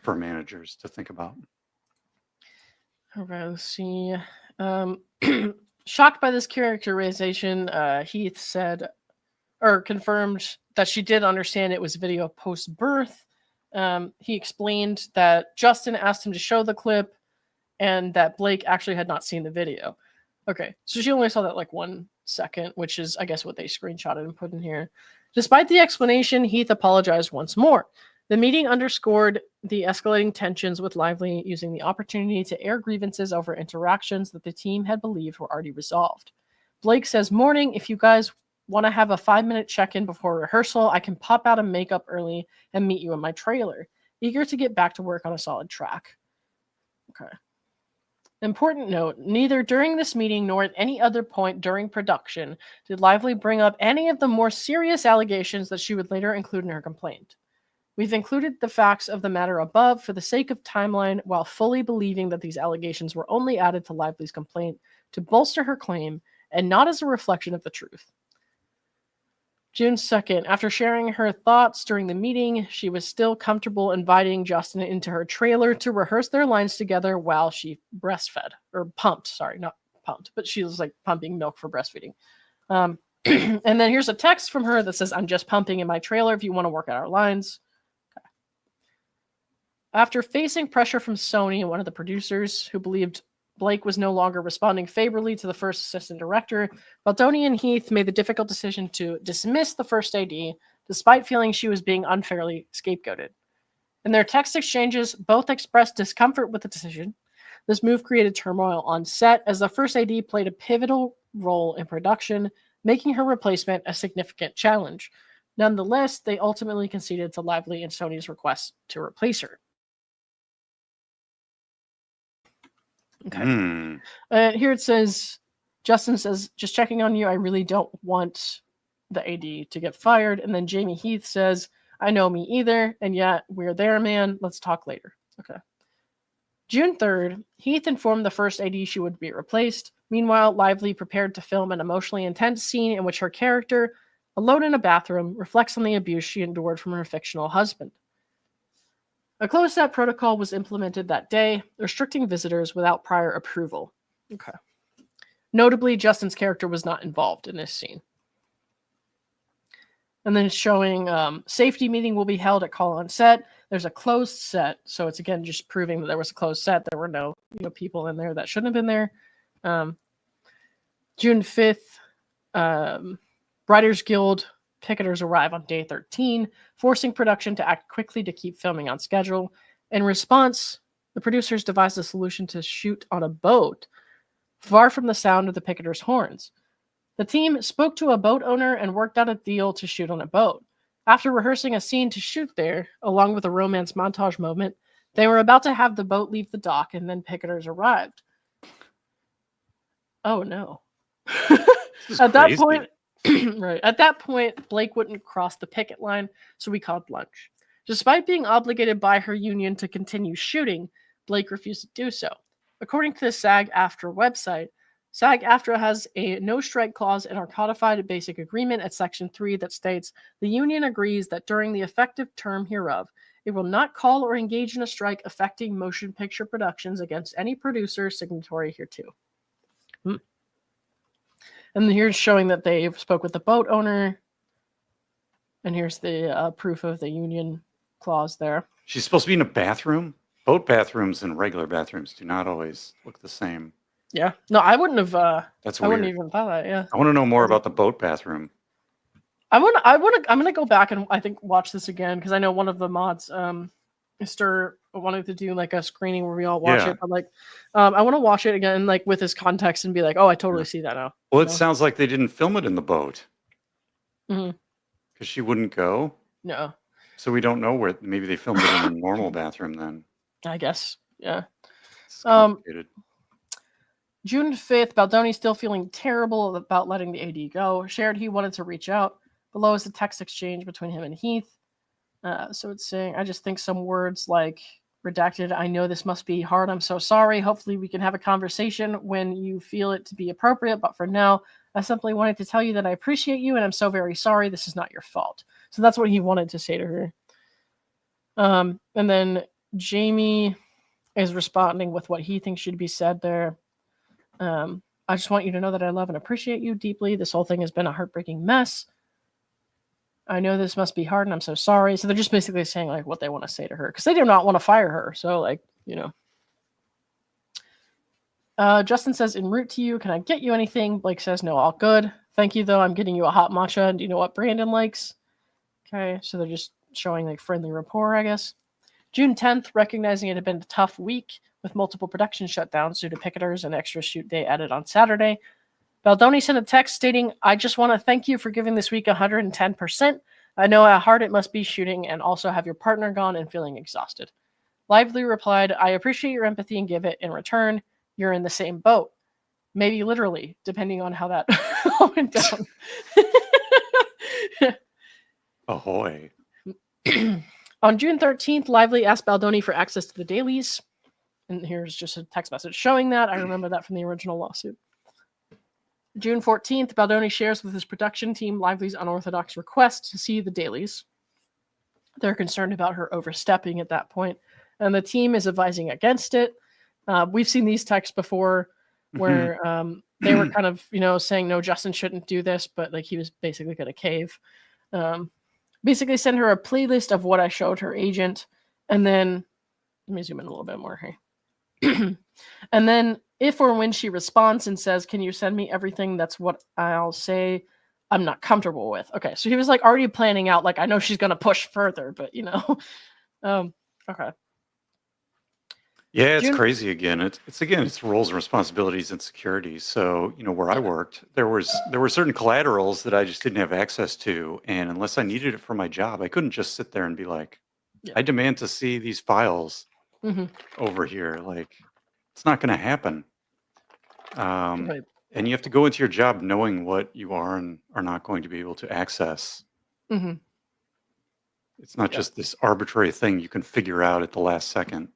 For managers to think about. All right, let's see. Shocked by this characterization, Heath said, or confirmed that she did understand it was video post-birth. He explained that Justin asked him to show the clip and that Blake actually had not seen the video. Okay, so she only saw that like 1 second, which is, I guess, what they screenshotted and put in here. Despite the explanation, Heath apologized once more. The meeting underscored the escalating tensions with Lively using the opportunity to air grievances over interactions that the team had believed were already resolved. Blake says, morning, if you guys want to have a 5-minute check-in before rehearsal, I can pop out of makeup early and meet you in my trailer. Eager to get back to work on a solid track. Okay. Important note, neither during this meeting nor at any other point during production did Lively bring up any of the more serious allegations that she would later include in her complaint. We've included the facts of the matter above for the sake of timeline while fully believing that these allegations were only added to Lively's complaint to bolster her claim and not as a reflection of the truth. June 2nd, after sharing her thoughts during the meeting, she was still comfortable inviting Justin into her trailer to rehearse their lines together while she breastfed, or pumped, sorry, not pumped, but she was like pumping milk for breastfeeding. And then here's a text from her that says, I'm just pumping in my trailer if you want to work out our lines. Okay. After facing pressure from Sony and one of the producers who believed Blake was no longer responding favorably to the first assistant director, Baldoni and Heath made the difficult decision to dismiss the first AD, despite feeling she was being unfairly scapegoated. In their text exchanges, both expressed discomfort with the decision. This move created turmoil on set, as the first AD played a pivotal role in production, making her replacement a significant challenge. Nonetheless, they ultimately conceded to Lively and Sony's request to replace her. Okay. Here it says, Justin says, just checking on you. I really don't want the AD to get fired. And then Jamie Heath says, I know, me either. And yet we're there, man. Let's talk later. Okay. June 3rd, Heath informed the first AD she would be replaced. Meanwhile, Lively prepared to film an emotionally intense scene in which her character, alone in a bathroom, reflects on the abuse she endured from her fictional husband. A closed-set protocol was implemented that day, restricting visitors without prior approval. Okay. Notably, Justin's character was not involved in this scene. And then showing safety meeting will be held at call on set. There's a closed set, so it's again just proving that there was a closed set. There were no people in there that shouldn't have been there. June 5th, Writers Guild picketers arrive on day 13, forcing production to act quickly to keep filming on schedule. In response, the producers devised a solution to shoot on a boat, far from the sound of the picketers' horns. The team spoke to a boat owner and worked out a deal to shoot on a boat. After rehearsing a scene to shoot there, along with a romance montage moment, they were about to have the boat leave the dock, and then picketers arrived. Oh no. At that point, right. At that point, Blake wouldn't cross the picket line, so we called lunch. Despite being obligated by her union to continue shooting, Blake refused to do so. According to the SAG-AFTRA website, SAG-AFTRA has a no-strike clause in our codified basic agreement at Section 3 that states, the union agrees that during the effective term hereof, it will not call or engage in a strike affecting motion picture productions against any producer signatory hereto. And here's showing that they spoke with the boat owner. And here's the proof of the union clause there. She's supposed to be in a bathroom? Boat bathrooms and regular bathrooms do not always look the same. Yeah. No, I wouldn't have. That's I weird. wouldn't even thought that. Yeah. I want to know more about the boat bathroom. I'm gonna go back and I think watch this again because I know one of the mods, Mr. wanted to do like a screening where we all watch it. But like, I want to watch it again like with his context and be like, oh, I totally see that now. Well, it sounds like they didn't film it in the boat. Mm-hmm. Because she wouldn't go. No. So we don't know where. Maybe they filmed it in a normal bathroom then. I guess. Yeah. It's complicated. June 5th, Baldoni still feeling terrible about letting the AD go. Shared he wanted to reach out. Below is the text exchange between him and Heath. So it's saying, I just think some words like redacted, I know this must be hard, I'm so sorry. Hopefully we can have a conversation when you feel it to be appropriate. But for now, I simply wanted to tell you that I appreciate you and I'm so very sorry. This is not your fault. So that's what he wanted to say to her. And then Jamie is responding with what he thinks should be said there. I just want you to know that I love and appreciate you deeply. This whole thing has been a heartbreaking mess. I know this must be hard and I'm so sorry. So they're just basically saying like what they want to say to her because they do not want to fire her. So like, you know. Justin says, en route to you, can I get you anything? Blake says, no, all good. Thank you though. I'm getting you a hot matcha. And do you know what Brandon likes? Okay. So they're just showing like friendly rapport, I guess. June 10th, recognizing it had been a tough week with multiple production shutdowns due to picketers and extra shoot day added on Saturday. Baldoni sent a text stating, I just want to thank you for giving this week 110%. I know how hard it must be shooting and also have your partner gone and feeling exhausted. Lively replied, I appreciate your empathy and give it in return. You're in the same boat. Maybe literally, depending on how that all went down. Ahoy. On June 13th, Lively asked Baldoni for access to the dailies. And here's just a text message showing that. I remember that from the original lawsuit. June 14th, Baldoni shares with his production team Lively's unorthodox request to see the dailies. They're concerned about her overstepping at that point, and the team is advising against it. We've seen these texts before where they were kind of, saying, no, Justin shouldn't do this, but like he was basically going to cave. Basically send her a playlist of what I showed her agent, and then, let me zoom in a little bit more here. And then if or when she responds and says, can you send me everything? That's what I'll say I'm not comfortable with. Okay. So he was like already planning out, like, I know she's going to push further, but okay. Yeah, it's crazy again. It's roles and responsibilities and security. So, where I worked, there were certain collaterals that I just didn't have access to. And unless I needed it for my job, I couldn't just sit there and be like, I demand to see these files over here. Like, it's not going to happen. Right. And you have to go into your job knowing what you are and are not going to be able to access. Mm-hmm. It's not just this arbitrary thing you can figure out at the last second.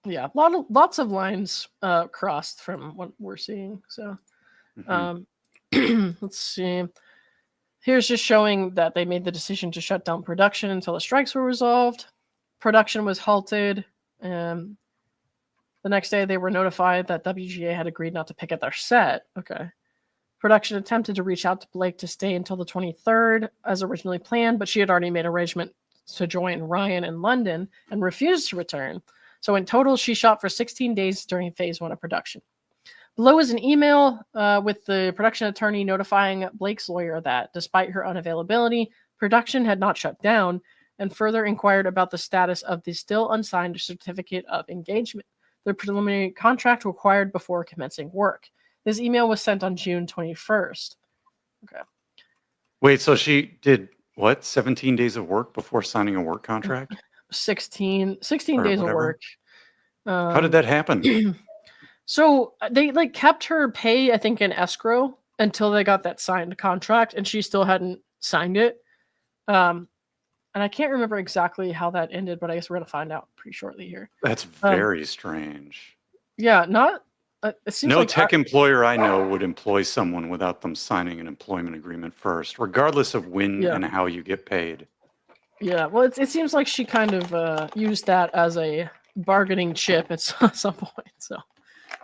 Yeah, lots of lines crossed from what we're seeing. So let's see. Here's just showing that they made the decision to shut down production until the strikes were resolved. Production was halted. The next day, they were notified that WGA had agreed not to picket their set. Okay. Production attempted to reach out to Blake to stay until the 23rd as originally planned, but she had already made arrangements to join Ryan in London and refused to return. So in total, she shot for 16 days during phase 1 of production. Below is an email with the production attorney notifying Blake's lawyer that, despite her unavailability, production had not shut down, and further inquired about the status of the still unsigned certificate of engagement, the preliminary contract required before commencing work. This email was sent on June 21st. Okay. Wait, so she did what? 17 days of work before signing a work contract? 16 Or days of whatever? work. How did that happen? So they like kept her pay, I think, in escrow until they got that signed contract, and she still hadn't signed it. And I can't remember exactly how that ended, but I guess we're gonna find out pretty shortly here. That's very strange. Yeah, not. It seems No like tech employer I know would employ someone without them signing an employment agreement first, regardless of when and how you get paid. Yeah, well, it seems like she kind of used that as a bargaining chip at some point. So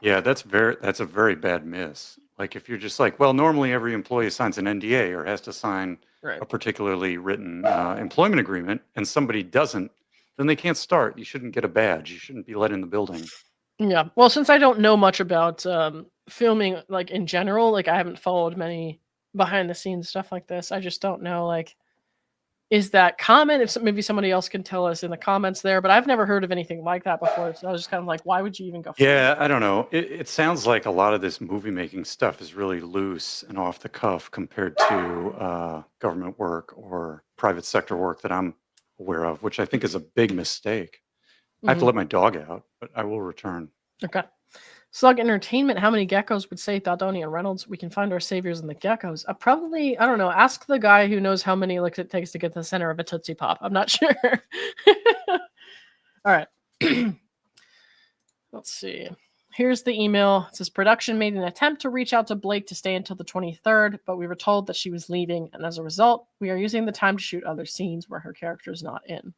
Yeah, that's a very bad miss. Like if you're just like, well, normally every employee signs an NDA or has to sign a particularly written employment agreement, and somebody doesn't, then they can't start. You shouldn't get a badge. You shouldn't be let in the building. Yeah, well, since I don't know much about filming, like in general, like I haven't followed many behind the scenes stuff like this. I just don't know, like, is that common? If maybe somebody else can tell us in the comments there, but I've never heard of anything like that before. So I was just kind of like, why would you even go? Yeah, I don't know. It sounds like a lot of this movie making stuff is really loose and off the cuff compared to government work or private sector work that I'm aware of, which I think is a big mistake. I have to let my dog out, but I will return. Okay. Slug Entertainment, how many geckos would say Baldoni and Reynolds? We can find our saviors in the geckos. Probably, I don't know. Ask the guy who knows how many licks it takes to get to the center of a Tootsie Pop. I'm not sure. All right. Let's see. Here's the email. It says, production made an attempt to reach out to Blake to stay until the 23rd, but we were told that she was leaving, and as a result, we are using the time to shoot other scenes where her character is not in.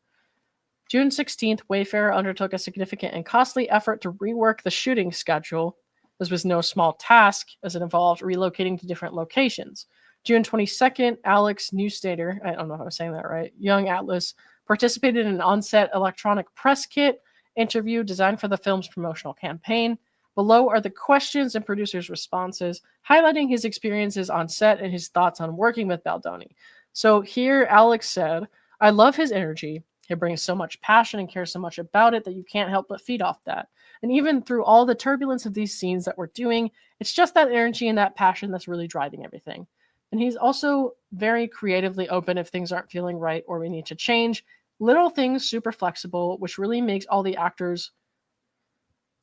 June 16th, Wayfarer undertook a significant and costly effort to rework the shooting schedule. This was no small task, as it involved relocating to different locations. June 22nd, Alex Newstater, I don't know if I'm saying that right, Young Atlas, participated in an on-set electronic press kit interview designed for the film's promotional campaign. Below are the questions and producers' responses, highlighting his experiences on set and his thoughts on working with Baldoni. So here, Alex said, I love his energy. He brings so much passion and cares so much about it that you can't help but feed off that. And even through all the turbulence of these scenes that we're doing, it's just that energy and that passion that's really driving everything. And he's also very creatively open if things aren't feeling right or we need to change. Little things, super flexible, which really makes all the actors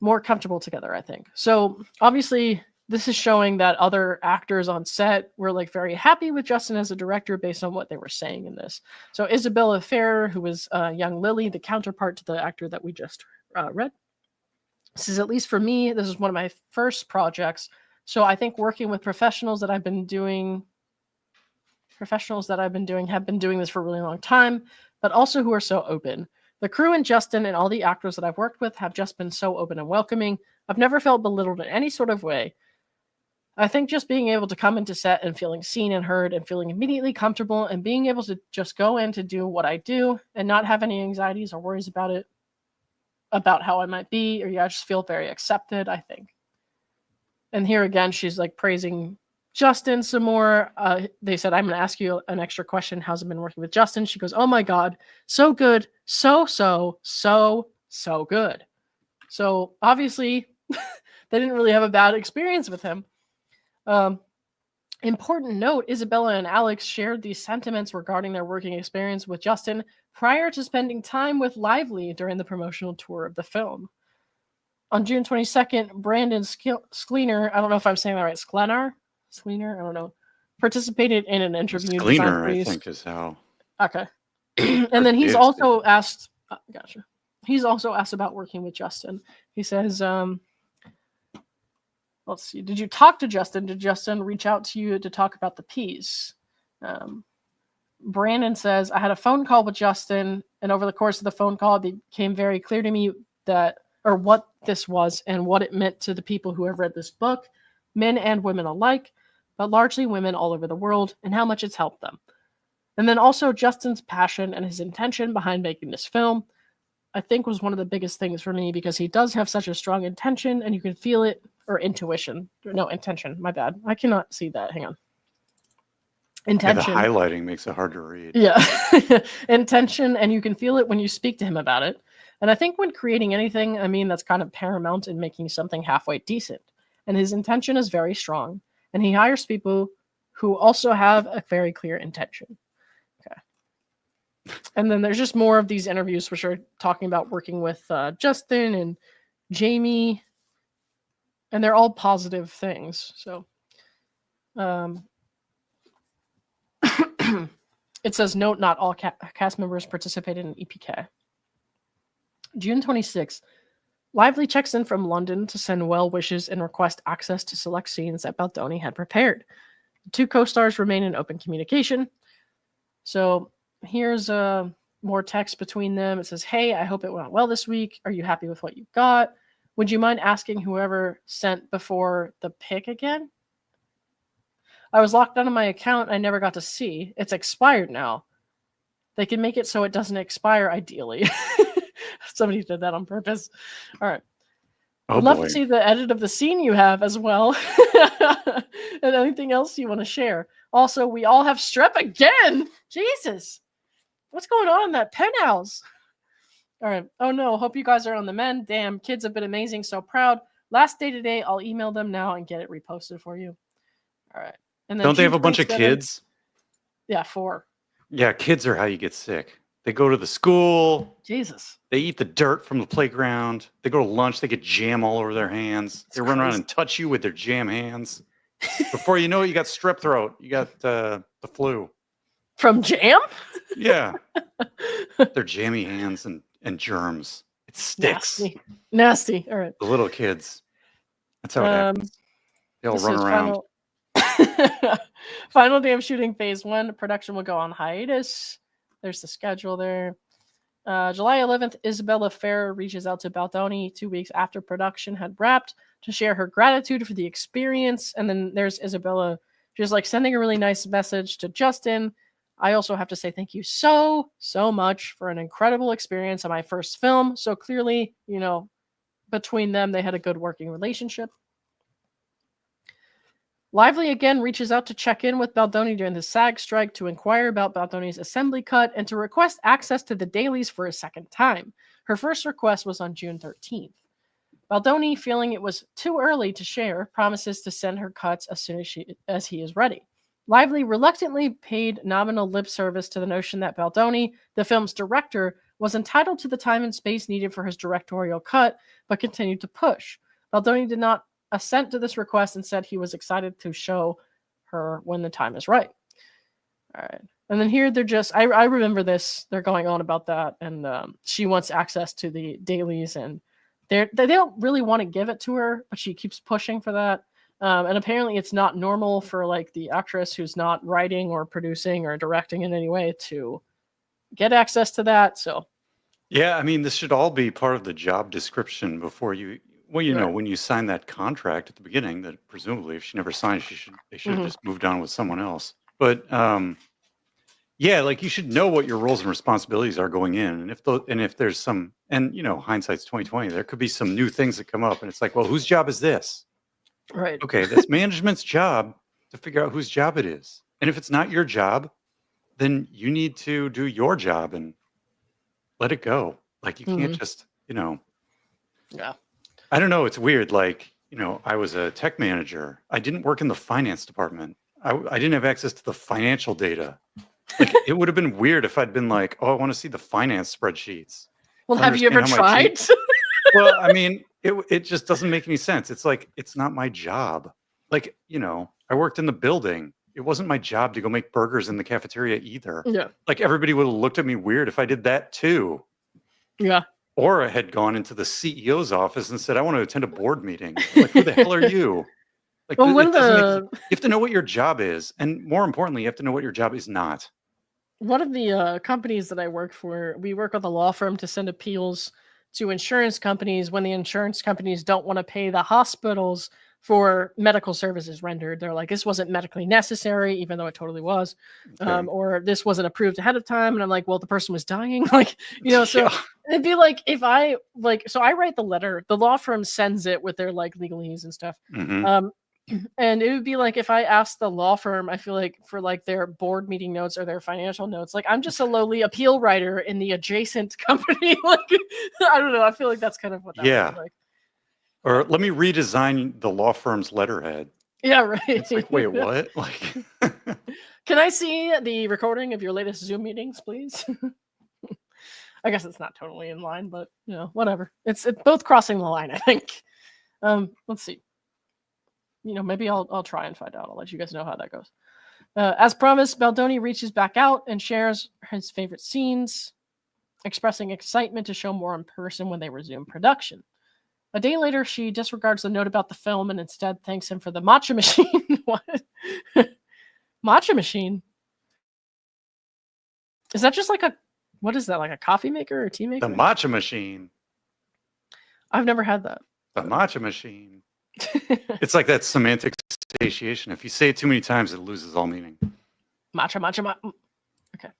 more comfortable together, I think. So obviously, this is showing that other actors on set were like very happy with Justin as a director based on what they were saying in this. So Isabella Ferrer, who was young Lily, the counterpart to the actor that we just read, says, at least for me, this is one of my first projects. So I think working with professionals that I've been doing have been doing this for a really long time, but also who are so open. The crew and Justin and all the actors that I've worked with have just been so open and welcoming. I've never felt belittled in any sort of way. I think just being able to come into set and feeling seen and heard and feeling immediately comfortable and being able to just go in to do what I do and not have any anxieties or worries about it, about how I might be, or I just feel very accepted, I think. And here again, she's like praising Justin some more. They said, I'm going to ask you an extra question. How's it been working with Justin? She goes, oh my God, so good. So good. So obviously they didn't really have a bad experience with him. Important note, Isabella and Alex shared these sentiments regarding their working experience with Justin prior to spending time with Lively during the promotional tour of the film. On June 22nd, Brandon Sklenar, I don't know if I'm saying that right, Sklenar, I don't know, participated in an interview. Sklenar, I think, is how. Okay. And then he's also asked, gotcha. He's also asked about working with Justin. He says, let's see, did you talk to Justin? Did Justin reach out to you to talk about the piece? Brandon says, I had a phone call with Justin, and over the course of the phone call, it became very clear to me that, or what this was and what it meant to the people who have read this book, men and women alike, but largely women all over the world, and how much it's helped them. And then also Justin's passion and his intention behind making this film. I think was one of the biggest things for me because he does have such a strong intention and you can feel it, or intuition. No, intention. My bad. I cannot see that. Hang on. Yeah, the Intention. highlighting makes it hard to read. Yeah. Intention, and you can feel it when you speak to him about it. And I think when creating anything, I mean, that's kind of paramount in making something halfway decent. And his intention is very strong. And he hires people who also have a very clear intention. Okay. And then there's just more of these interviews which are talking about working with Justin and Jamie. And they're all positive things. So it says, note, not all cast members participated in EPK. June 26th, Lively checks in from London to send well wishes and request access to select scenes that Baldoni had prepared. The two co-stars remain in open communication. So here's more text between them. It says, hey, I hope it went well this week. Are you happy with what you got? Would you mind asking whoever sent before the pic again? I was locked out of my account. I never got to see. It's expired now. They can make it so it doesn't expire, ideally. Somebody did that on purpose. All right. I'd love to see the edit of the scene you have as well. And anything else you want to share. Also, we all have strep again. Jesus. What's going on in that penthouse? All right. Oh, no. Hope you guys are on the mend. Damn, kids have been amazing. So proud. Last day today. I'll email them now and get it reposted for you. All right. And then don't they have a bunch of kids? Yeah, 4. Yeah, kids are how you get sick. They go to the school. Jesus. They eat the dirt from the playground. They go to lunch. They get jam all over their hands. They run around and touch you with their jam hands. Before you know it, you got strep throat. You got the flu. From jam? Yeah. Their jammy hands and germs. It sticks. Nasty. All right. The little kids. That's how it happens. They all run around. Final day of shooting phase 1. Production will go on hiatus. There's the schedule there. July 11th, Isabella Ferrer reaches out to Baldoni 2 weeks after production had wrapped to share her gratitude for the experience. And then there's Isabella just like sending a really nice message to Justin. I also have to say thank you so much for an incredible experience on my first film. So clearly, between them, they had a good working relationship. Lively again reaches out to check in with Baldoni during the SAG strike to inquire about Baldoni's assembly cut and to request access to the dailies for a second time. Her first request was on June 13th. Baldoni, feeling it was too early to share, promises to send her cuts as soon as he is ready. Lively reluctantly paid nominal lip service to the notion that Baldoni, the film's director, was entitled to the time and space needed for his directorial cut, but continued to push. Baldoni did not assent to this request and said he was excited to show her when the time is right. All right. And then here they're just, I remember this, they're going on about that, and she wants access to the dailies, and they don't really want to give it to her, but she keeps pushing for that. And apparently it's not normal for like the actress who's not writing or producing or directing in any way to get access to that. So yeah, I mean, this should all be part of the job description before you, well, when you sign that contract at the beginning, that presumably if she never signed, they should have just moved on with someone else. But yeah, like you should know what your roles and responsibilities are going in, and if there's some, and hindsight's 2020, there could be some new things that come up, and it's like, well, whose job is this? Right. Okay, that's management's job to figure out whose job it is, and if it's not your job, then you need to do your job and let it go. Like you can't just, Yeah. I don't know. It's weird. Like, I was a tech manager. I didn't work in the finance department. I didn't have access to the financial data. Like, it would have been weird if I'd been like, oh, I want to see the finance spreadsheets. Well, have you ever tried? Well, I mean, it just doesn't make any sense. It's like, it's not my job. Like, I worked in the building. It wasn't my job to go make burgers in the cafeteria either. Yeah. Like, everybody would have looked at me weird if I did that too. Yeah. Or I had gone into the CEO's office and said, I want to attend a board meeting. Like, who the hell are you? Like, well, you have to know what your job is. And more importantly, you have to know what your job is not. One of the companies that I work for, we work with a law firm to send appeals to insurance companies when the insurance companies don't want to pay the hospitals for medical services rendered. They're like, this wasn't medically necessary, even though it totally was, Okay. or this wasn't approved ahead of time. And I'm like, well, the person was dying, like, so Yeah. it'd be like if I so I write the letter, the law firm sends it with their like legalese and stuff. Mhm. And it would be like if I asked the law firm, I feel like for like their board meeting notes or their financial notes, like I'm just a lowly appeal writer in the adjacent company. Like I don't know. I feel like that's kind of what that would Yeah. be like. Or let me redesign the law firm's letterhead. Yeah, right. It's like, wait, what? Like, Can I see the recording of your latest Zoom meetings, please? I guess it's not totally in line, but whatever. It's both crossing the line, I think. Let's see. Maybe I'll try and find out. I'll let you guys know how that goes. As promised, Baldoni reaches back out and shares his favorite scenes, expressing excitement to show more in person when they resume production. A day later, she disregards the note about the film and instead thanks him for the matcha machine. What? Matcha machine? Is that just like what is that, like a coffee maker or tea maker? the matcha machine. I've never had that. The matcha machine. It's like that semantic satiation. If you say it too many times, it loses all meaning. Matcha. Okay.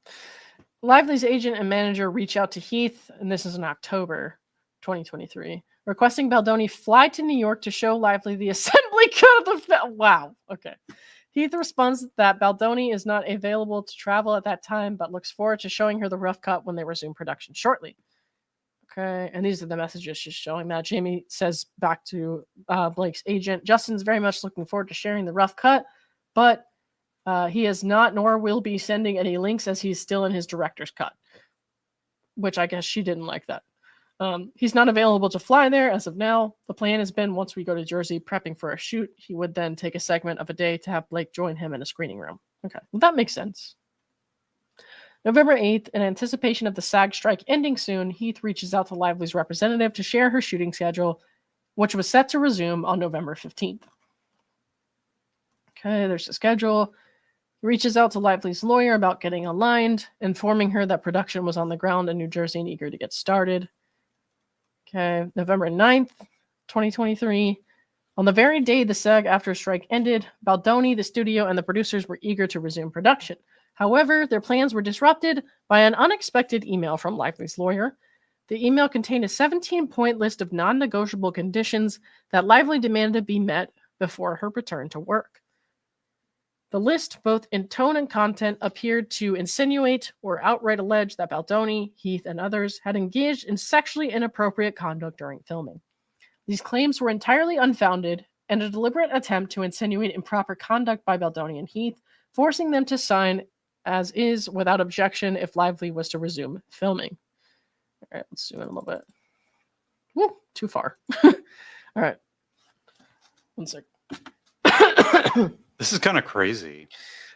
Lively's agent and manager reach out to Heath, and this is in October 2023, requesting Baldoni fly to New York to show Lively the assembly cut of the film. Wow. Okay. Heath responds that Baldoni is not available to travel at that time, but looks forward to showing her the rough cut when they resume production shortly. Okay, and these are the messages she's showing that. Jamie says back to Blake's agent, Justin's very much looking forward to sharing the rough cut, but he is not nor will be sending any links as he's still in his director's cut, which I guess she didn't like that. He's not available to fly there as of now. The plan has been once we go to Jersey prepping for a shoot, he would then take a segment of a day to have Blake join him in a screening room. Okay, well, that makes sense. November 8th, in anticipation of the SAG strike ending soon, Heath reaches out to Lively's representative to share her shooting schedule, which was set to resume on November 15th. Okay, there's the schedule. He reaches out to Lively's lawyer about getting aligned, informing her that production was on the ground in New Jersey and eager to get started. Okay, November 9th, 2023. On the very day the SAG-AFTRA strike ended, Baldoni, the studio, and the producers were eager to resume production. However, their plans were disrupted by an unexpected email from Lively's lawyer. The email contained a 17-point list of non-negotiable conditions that Lively demanded be met before her return to work. The list, both in tone and content, appeared to insinuate or outright allege that Baldoni, Heath, and others had engaged in sexually inappropriate conduct during filming. These claims were entirely unfounded and a deliberate attempt to insinuate improper conduct by Baldoni and Heath, forcing them to sign as is without objection if Lively was to resume filming. All right, let's zoom in a little bit. Woo, too far. All right. One sec. This is kind of crazy.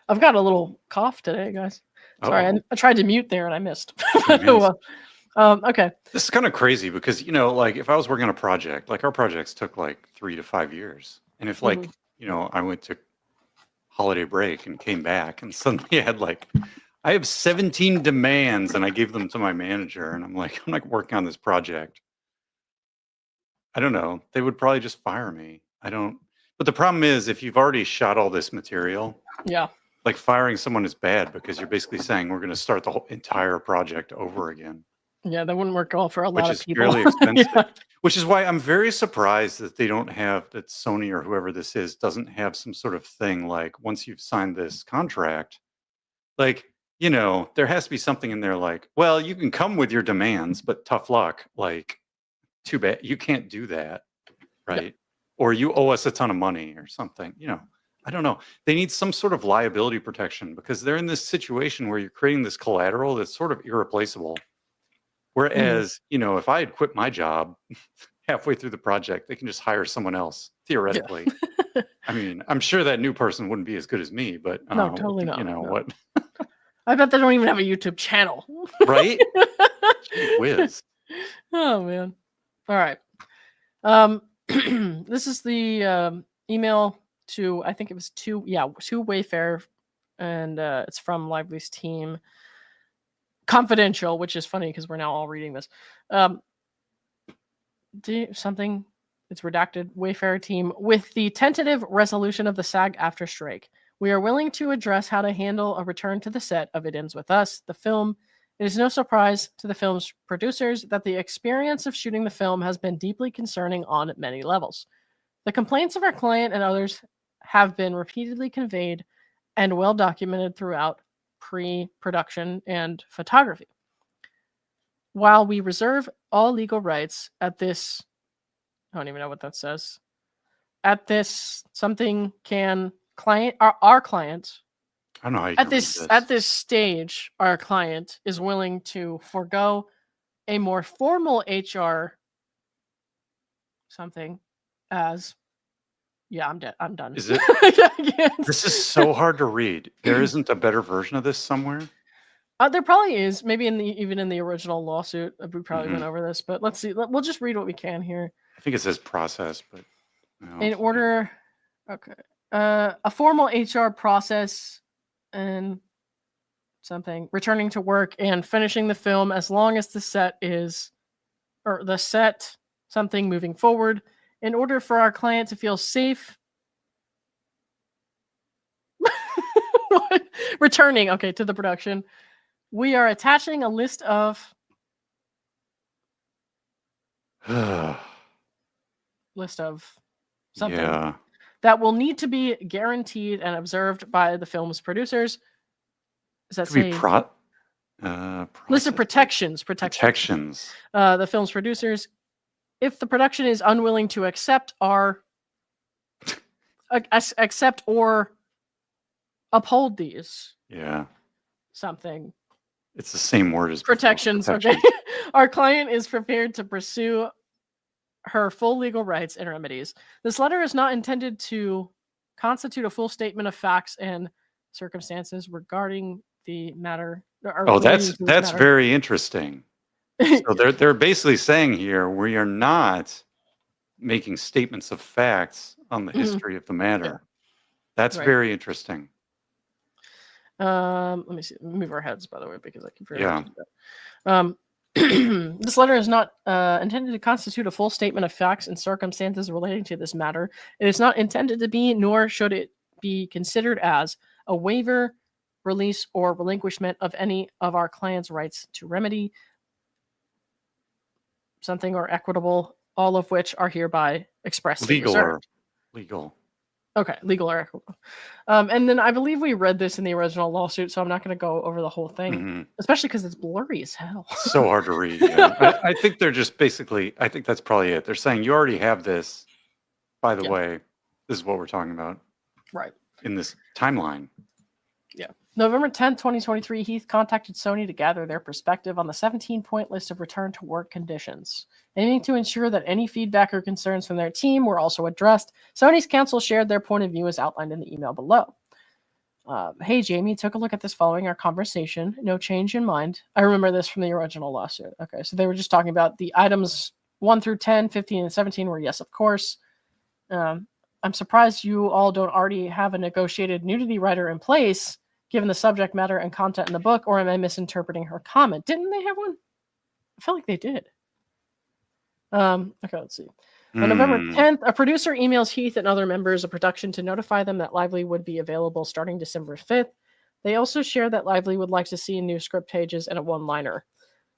I've got a little cough today, guys. Sorry, I tried to mute there and I missed. Okay. This is kind of crazy because, like if I was working on a project, like our projects took like 3 to 5 years. And if like, I went to holiday break and came back and suddenly I have 17 demands and I gave them to my manager and I'm like working on this project. I don't know. They would probably just fire me. But the problem is if you've already shot all this material, like firing someone is bad because you're basically saying we're going to start the whole entire project over again. Yeah, that wouldn't work well for a lot of people. Which is fairly expensive. Which is why I'm very surprised that they don't have, that Sony or whoever this is doesn't have some sort of thing like once you've signed this contract, like, there has to be something in there like, well, you can come with your demands, but tough luck. Like, too bad. You can't do that. Right. Yep. Or you owe us a ton of money or something. I don't know. They need some sort of liability protection because they're in this situation where you're creating this collateral that's sort of irreplaceable. Whereas, if I had quit my job halfway through the project, they can just hire someone else, theoretically. Yeah. I mean, I'm sure that new person wouldn't be as good as me, but no, totally not. What? I bet they don't even have a YouTube channel. Right? Gee whiz. Oh, man. All right. This is the email to, I think it was to Wayfair, and it's from Lively's team. Confidential, which is funny because we're now all reading this. Is it's redacted, Wayfarer team, with the tentative resolution of the SAG after strike, we are willing to address how to handle a return to the set of It Ends With Us, the film. It is no surprise to the film's producers that the experience of shooting the film has been deeply concerning on many levels. The complaints of our client and others have been repeatedly conveyed and well documented throughout pre-production and photography. While we reserve all legal rights at this, I don't even know what that says. At this something can client our client I don't know how you at can this read at this stage, our client is willing to forego a more formal HR something as I'm dead. I'm done. Is it? I can't. This is so hard to read. There isn't a better version of this somewhere? There probably is. Maybe even in the original lawsuit, we probably went Mhm. over this. But let's see. We'll just read what we can here. I think it says process, but I don't In see it. order, okay. A formal HR process and something returning to work and finishing the film as long as the set something moving forward in order for our client to feel safe. Returning, okay, to the production. We are attaching a list of something Yeah. that will need to be guaranteed and observed by the film's producers. Does that Could be say list of process. protections? Protections. The film's producers, if the production is unwilling to accept or uphold these Yeah. something It's the same word as before, protections, okay, our client is prepared to pursue her full legal rights and remedies. This letter is not intended to constitute a full statement of facts and circumstances regarding the matter. Oh, that's very interesting. So they're basically saying here we are not making statements of facts on the history of the matter. Yeah. That's Right. very interesting. Let me see. Move our heads, by the way, because I keep forgetting Yeah. that. This letter is not intended to constitute a full statement of facts and circumstances relating to this matter. It is not intended to be, nor should it be considered as, a waiver, release, or relinquishment of any of our clients' rights to remedy something or equitable, all of which are hereby expressly reserved. Legal. Okay, legal or equitable. And then I believe we read this in the original lawsuit, so I'm not going to go over the whole thing, especially because it's blurry as hell. So hard to read. Yeah. I think they're just basically, I think that's probably it. They're saying you already have this. By the way, this is what we're talking about. Right. In this timeline. Yeah. November 10th, 2023, Heath contacted Sony to gather their perspective on the 17-point list of return to work conditions. Aiming to ensure that any feedback or concerns from their team were also addressed, Sony's counsel shared their point of view as outlined in the email below. Hey, Jamie, took a look at this following our conversation. No change in mind. I remember this from the original lawsuit. Okay, so they were just talking about the items 1 through 10, 15, and 17 were yes, of course. I'm surprised you all don't already have a negotiated nudity writer in place, given the subject matter and content in the book, or am I misinterpreting her comment? Didn't they have one? I felt like they did. Okay, let's see. On November 10th, a producer emails Heath and other members of production to notify them that Lively would be available starting December 5th. They also share that Lively would like to see new script pages and a one-liner.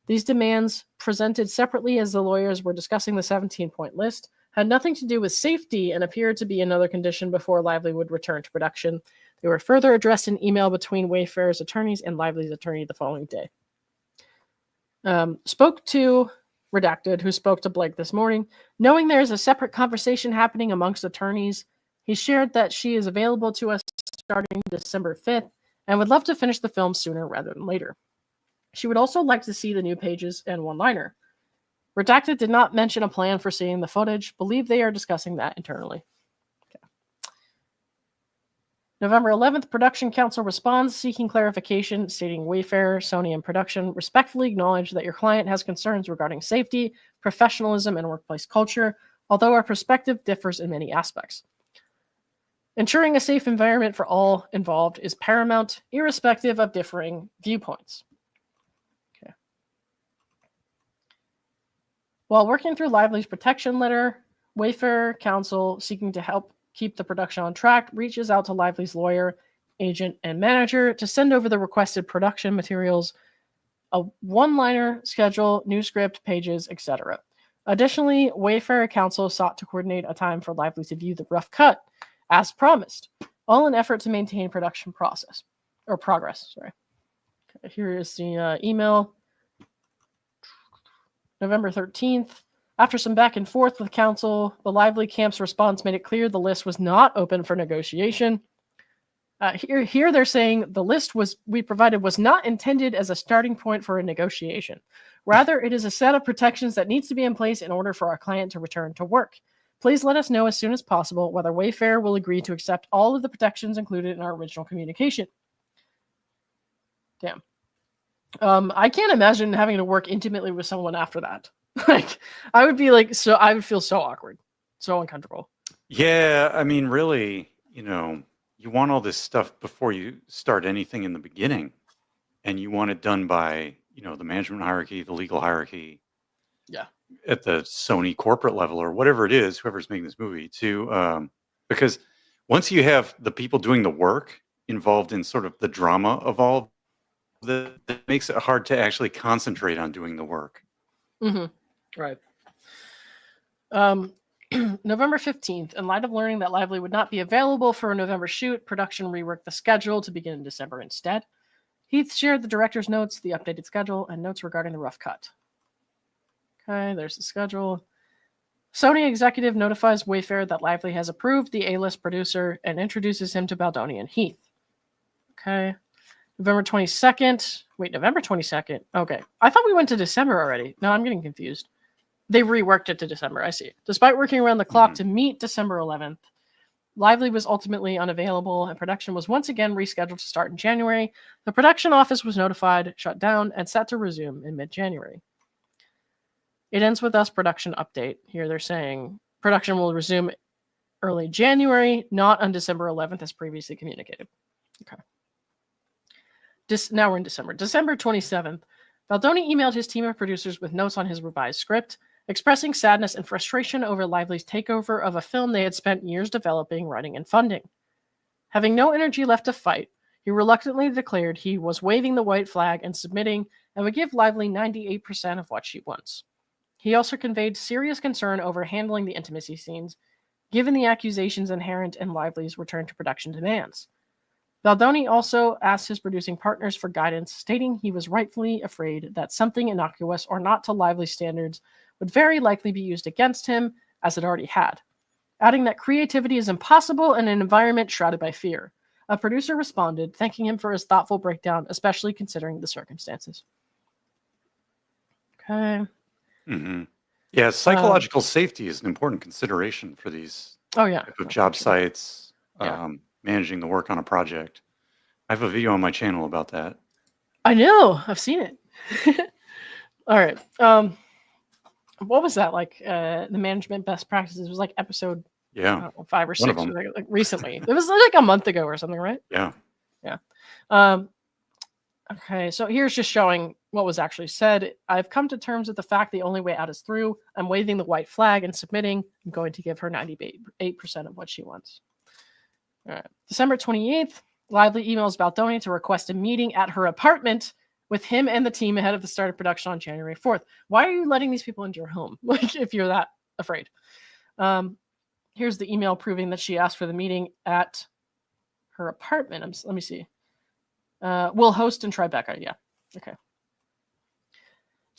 These demands, presented separately as the lawyers were discussing the 17-point list, had nothing to do with safety and appeared to be another condition before Lively would return to production. They were further addressed in email between Wayfarer's attorneys and Lively's attorney the following day. Spoke to Redacted, who spoke to Blake this morning. Knowing there is a separate conversation happening amongst attorneys, he shared that she is available to us starting December 5th and would love to finish the film sooner rather than later. She would also like to see the new pages and one-liner. Redacted did not mention a plan for seeing the footage. Believe they are discussing that internally. Okay. November 11th, Production Council responds seeking clarification, stating Wayfarer, Sony, and production respectfully acknowledge that your client has concerns regarding safety, professionalism, and workplace culture, although our perspective differs in many aspects. Ensuring a safe environment for all involved is paramount, irrespective of differing viewpoints. While working through Lively's protection letter, Wayfair Counsel, seeking to help keep the production on track, reaches out to Lively's lawyer, agent, and manager to send over the requested production materials, a one-liner schedule, new script, pages, etc. Additionally, Wayfair Counsel sought to coordinate a time for Lively to view the rough cut, as promised, all in effort to maintain production progress. Sorry. Okay, here is the email. November 13th. After some back and forth with counsel, the Lively camp's response made it clear the list was not open for negotiation. Here they're saying the list we provided was not intended as a starting point for a negotiation. Rather, it is a set of protections that needs to be in place in order for our client to return to work. Please let us know as soon as possible whether Wayfair will agree to accept all of the protections included in our original communication. Damn. I can't imagine having to work intimately with someone after that. Like, I would feel so awkward, so uncomfortable. Yeah, I mean, really, you want all this stuff before you start anything in the beginning, and you want it done by, the management hierarchy, the legal hierarchy. Yeah. At the Sony corporate level or whatever it is, whoever's making this movie, because once you have the people doing the work involved in sort of the drama of all that makes it hard to actually concentrate on doing the work. Mm-hmm. Right. November 15th, in light of learning that Lively would not be available for a November shoot, production reworked the schedule to begin in December instead. Heath shared the director's notes, the updated schedule, and notes regarding the rough cut. Okay, there's the schedule. Sony executive notifies Wayfair that Lively has approved the A-list producer and introduces him to Baldoni and Heath. Okay. November 22nd. Wait, November 22nd. Okay. I thought we went to December already. No, I'm getting confused. They reworked it to December. I see. Despite working around the clock to meet December 11th, Lively was ultimately unavailable and production was once again rescheduled to start in January. The production office was notified, shut down, and set to resume in mid-January. It ends with us production update. Here they're saying production will resume early January, not on December 11th as previously communicated. Okay. Now we're in December. December 27th, Baldoni emailed his team of producers with notes on his revised script, expressing sadness and frustration over Lively's takeover of a film they had spent years developing, writing, and funding. Having no energy left to fight, he reluctantly declared he was waving the white flag and submitting and would give Lively 98% of what she wants. He also conveyed serious concern over handling the intimacy scenes, given the accusations inherent in Lively's return to production demands. Baldoni also asked his producing partners for guidance, stating he was rightfully afraid that something innocuous or not to Lively standards would very likely be used against him, as it already had, adding that creativity is impossible in an environment shrouded by fear. A producer responded, thanking him for his thoughtful breakdown, especially considering the circumstances. Okay. Mm-hmm. Yeah, psychological safety is an important consideration for these type of job sites, managing the work on a project. I have a video on my channel about that. I know. I've seen it. All right. What was that like? The management best practices was like episode 5 or 6, like recently. It was like a month ago or something, right? Yeah. Okay, so here's just showing what was actually said. I've come to terms with the fact the only way out is through. I'm waving the white flag and submitting. I'm going to give her 98% of what she wants. All right. December 28th, Lively emails Baldoni to request a meeting at her apartment with him and the team ahead of the start of production on January 4th. Why are you letting these people into your home? Like, if you're that afraid. Here's the email proving that she asked for the meeting at her apartment. Let me see. We'll host in Tribeca. Yeah. Okay.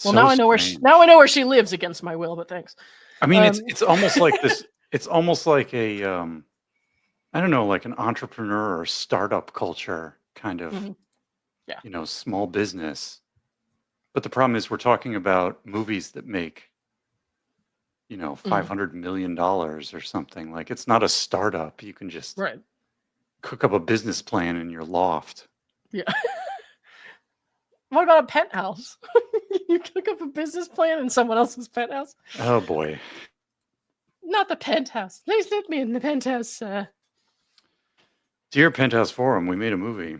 Well, now I know where she lives against my will, but thanks. I mean, it's almost like this. It's almost like a, I don't know, like an entrepreneur or startup culture kind of, small business. But the problem is we're talking about movies that make, $500 million or something. Like, it's not a startup. You can just cook up a business plan in your loft. Yeah. What about a penthouse? You cook up a business plan in someone else's penthouse? Oh, boy. Not the penthouse. Please let me in the penthouse. Dear Penthouse Forum, we made a movie.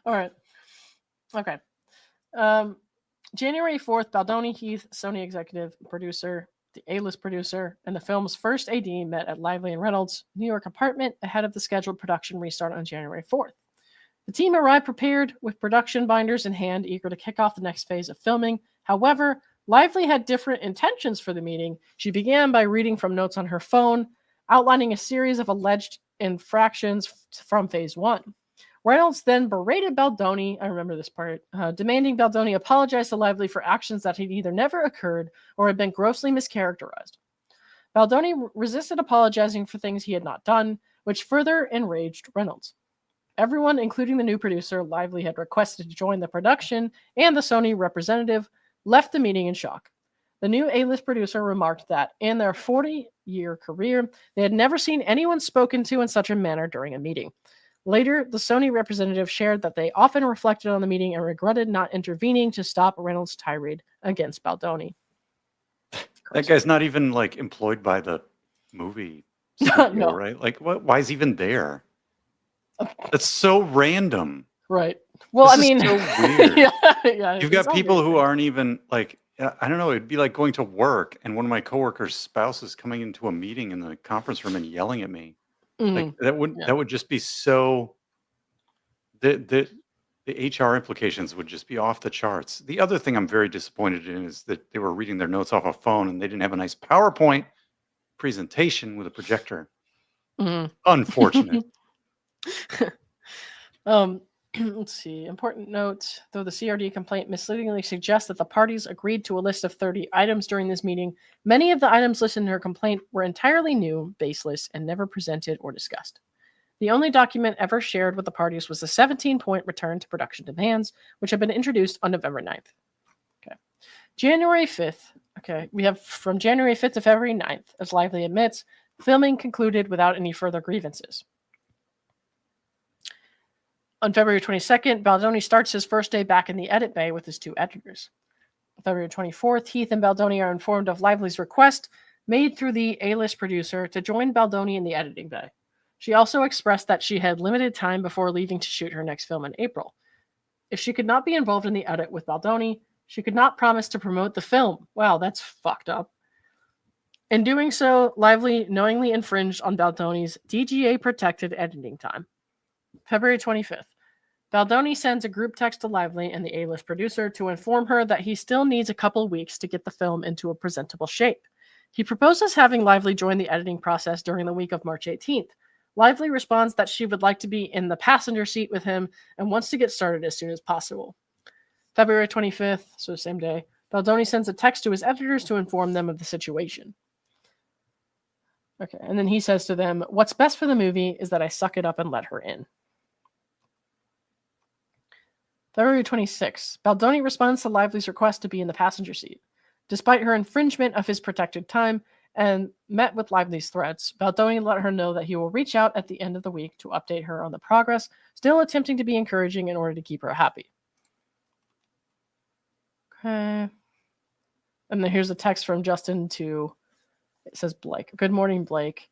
All right. Okay. January 4th, Baldoni, Heath, Sony executive producer, The A-list producer and the film's first AD met at Lively and Reynolds' New York apartment ahead of the scheduled production restart on January 4th. The team arrived prepared with production binders in hand, eager to kick off the next phase of filming. However, Lively had different intentions for the meeting. She began by reading from notes on her phone, outlining a series of alleged infractions from phase 1. Reynolds then berated Baldoni, I remember this part, demanding Baldoni apologize to Lively for actions that had either never occurred or had been grossly mischaracterized. Baldoni resisted apologizing for things he had not done, which further enraged Reynolds. Everyone, including the new producer Lively had requested to join the production, and the Sony representative, left the meeting in shock. The new A-list producer remarked that in their 40-year career, they had never seen anyone spoken to in such a manner during a meeting. Later, the Sony representative shared that they often reflected on the meeting and regretted not intervening to stop Reynolds' tirade against Baldoni. That guy's not even like employed by the movie studio, No. right? Like, what? Why is he even there? That's so random. Right. Well, This I mean, is so weird. yeah, You've it's got all people weird who things. aren't even like, I don't know, it'd be like going to work and one of my coworkers' spouses coming into a meeting in the conference room and yelling at me. Like Mhm. Yeah. that would just be so the HR implications would just be off the charts. The other thing I'm very disappointed in is that they were reading their notes off a phone and they didn't have a nice PowerPoint presentation with a projector. Mhm. Unfortunate. Let's see. Important note, though the CRD complaint misleadingly suggests that the parties agreed to a list of 30 items during this meeting, many of the items listed in her complaint were entirely new, baseless, and never presented or discussed. The only document ever shared with the parties was the 17-point return to production demands, which had been introduced on November 9th. Okay. January 5th. Okay. We have from January 5th to February 9th, as Lively admits, filming concluded without any further grievances. On February 22nd, Baldoni starts his first day back in the edit bay with his two editors. On February 24th, Heath and Baldoni are informed of Lively's request made through the A-list producer to join Baldoni in the editing bay. She also expressed that she had limited time before leaving to shoot her next film in April. If she could not be involved in the edit with Baldoni, she could not promise to promote the film. Wow, that's fucked up. In doing so, Lively knowingly infringed on Baldoni's DGA-protected editing time. February 25th. Baldoni sends a group text to Lively and the A-list producer to inform her that he still needs a couple weeks to get the film into a presentable shape. He proposes having Lively join the editing process during the week of March 18th. Lively responds that she would like to be in the passenger seat with him and wants to get started as soon as possible. February 25th, so same day, Baldoni sends a text to his editors to inform them of the situation. Okay, and then he says to them, "What's best for the movie is that I suck it up and let her in." February 26th, Baldoni responds to Lively's request to be in the passenger seat. Despite her infringement of his protected time and met with Lively's threats, Baldoni let her know that he will reach out at the end of the week to update her on the progress, still attempting to be encouraging in order to keep her happy. Okay. And then here's a text from Justin to, it says Blake. "Good morning, Blake.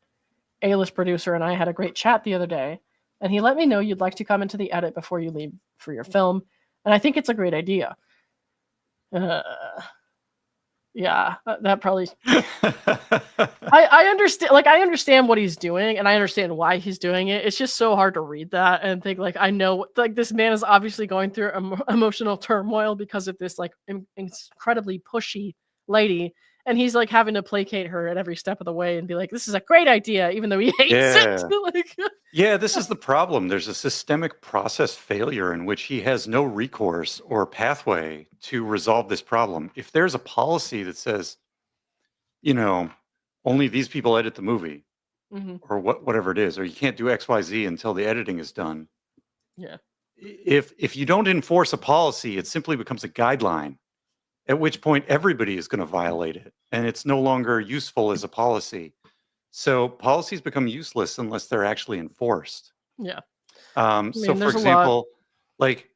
A-list producer and I had a great chat the other day, and he let me know you'd like to come into the edit before you leave for your film, and I think it's a great idea." Yeah, that probably. I understand. Like, I understand what he's doing, and I understand why he's doing it. It's just so hard to read that and think, like, I know, like, this man is obviously going through emotional turmoil because of this, like, incredibly pushy lady, and he's like having to placate her at every step of the way and be like, "This is a great idea," even though he hates it. Like, yeah, this is the problem. There's a systemic process failure in which he has no recourse or pathway to resolve this problem. If there's a policy that says, only these people edit the movie, or whatever it is, or you can't do XYZ until the editing is done. Yeah. If you don't enforce a policy, it simply becomes a guideline, at which point everybody is going to violate it, and it's no longer useful as a policy. So policies become useless unless they're actually enforced. Yeah. So for example, like,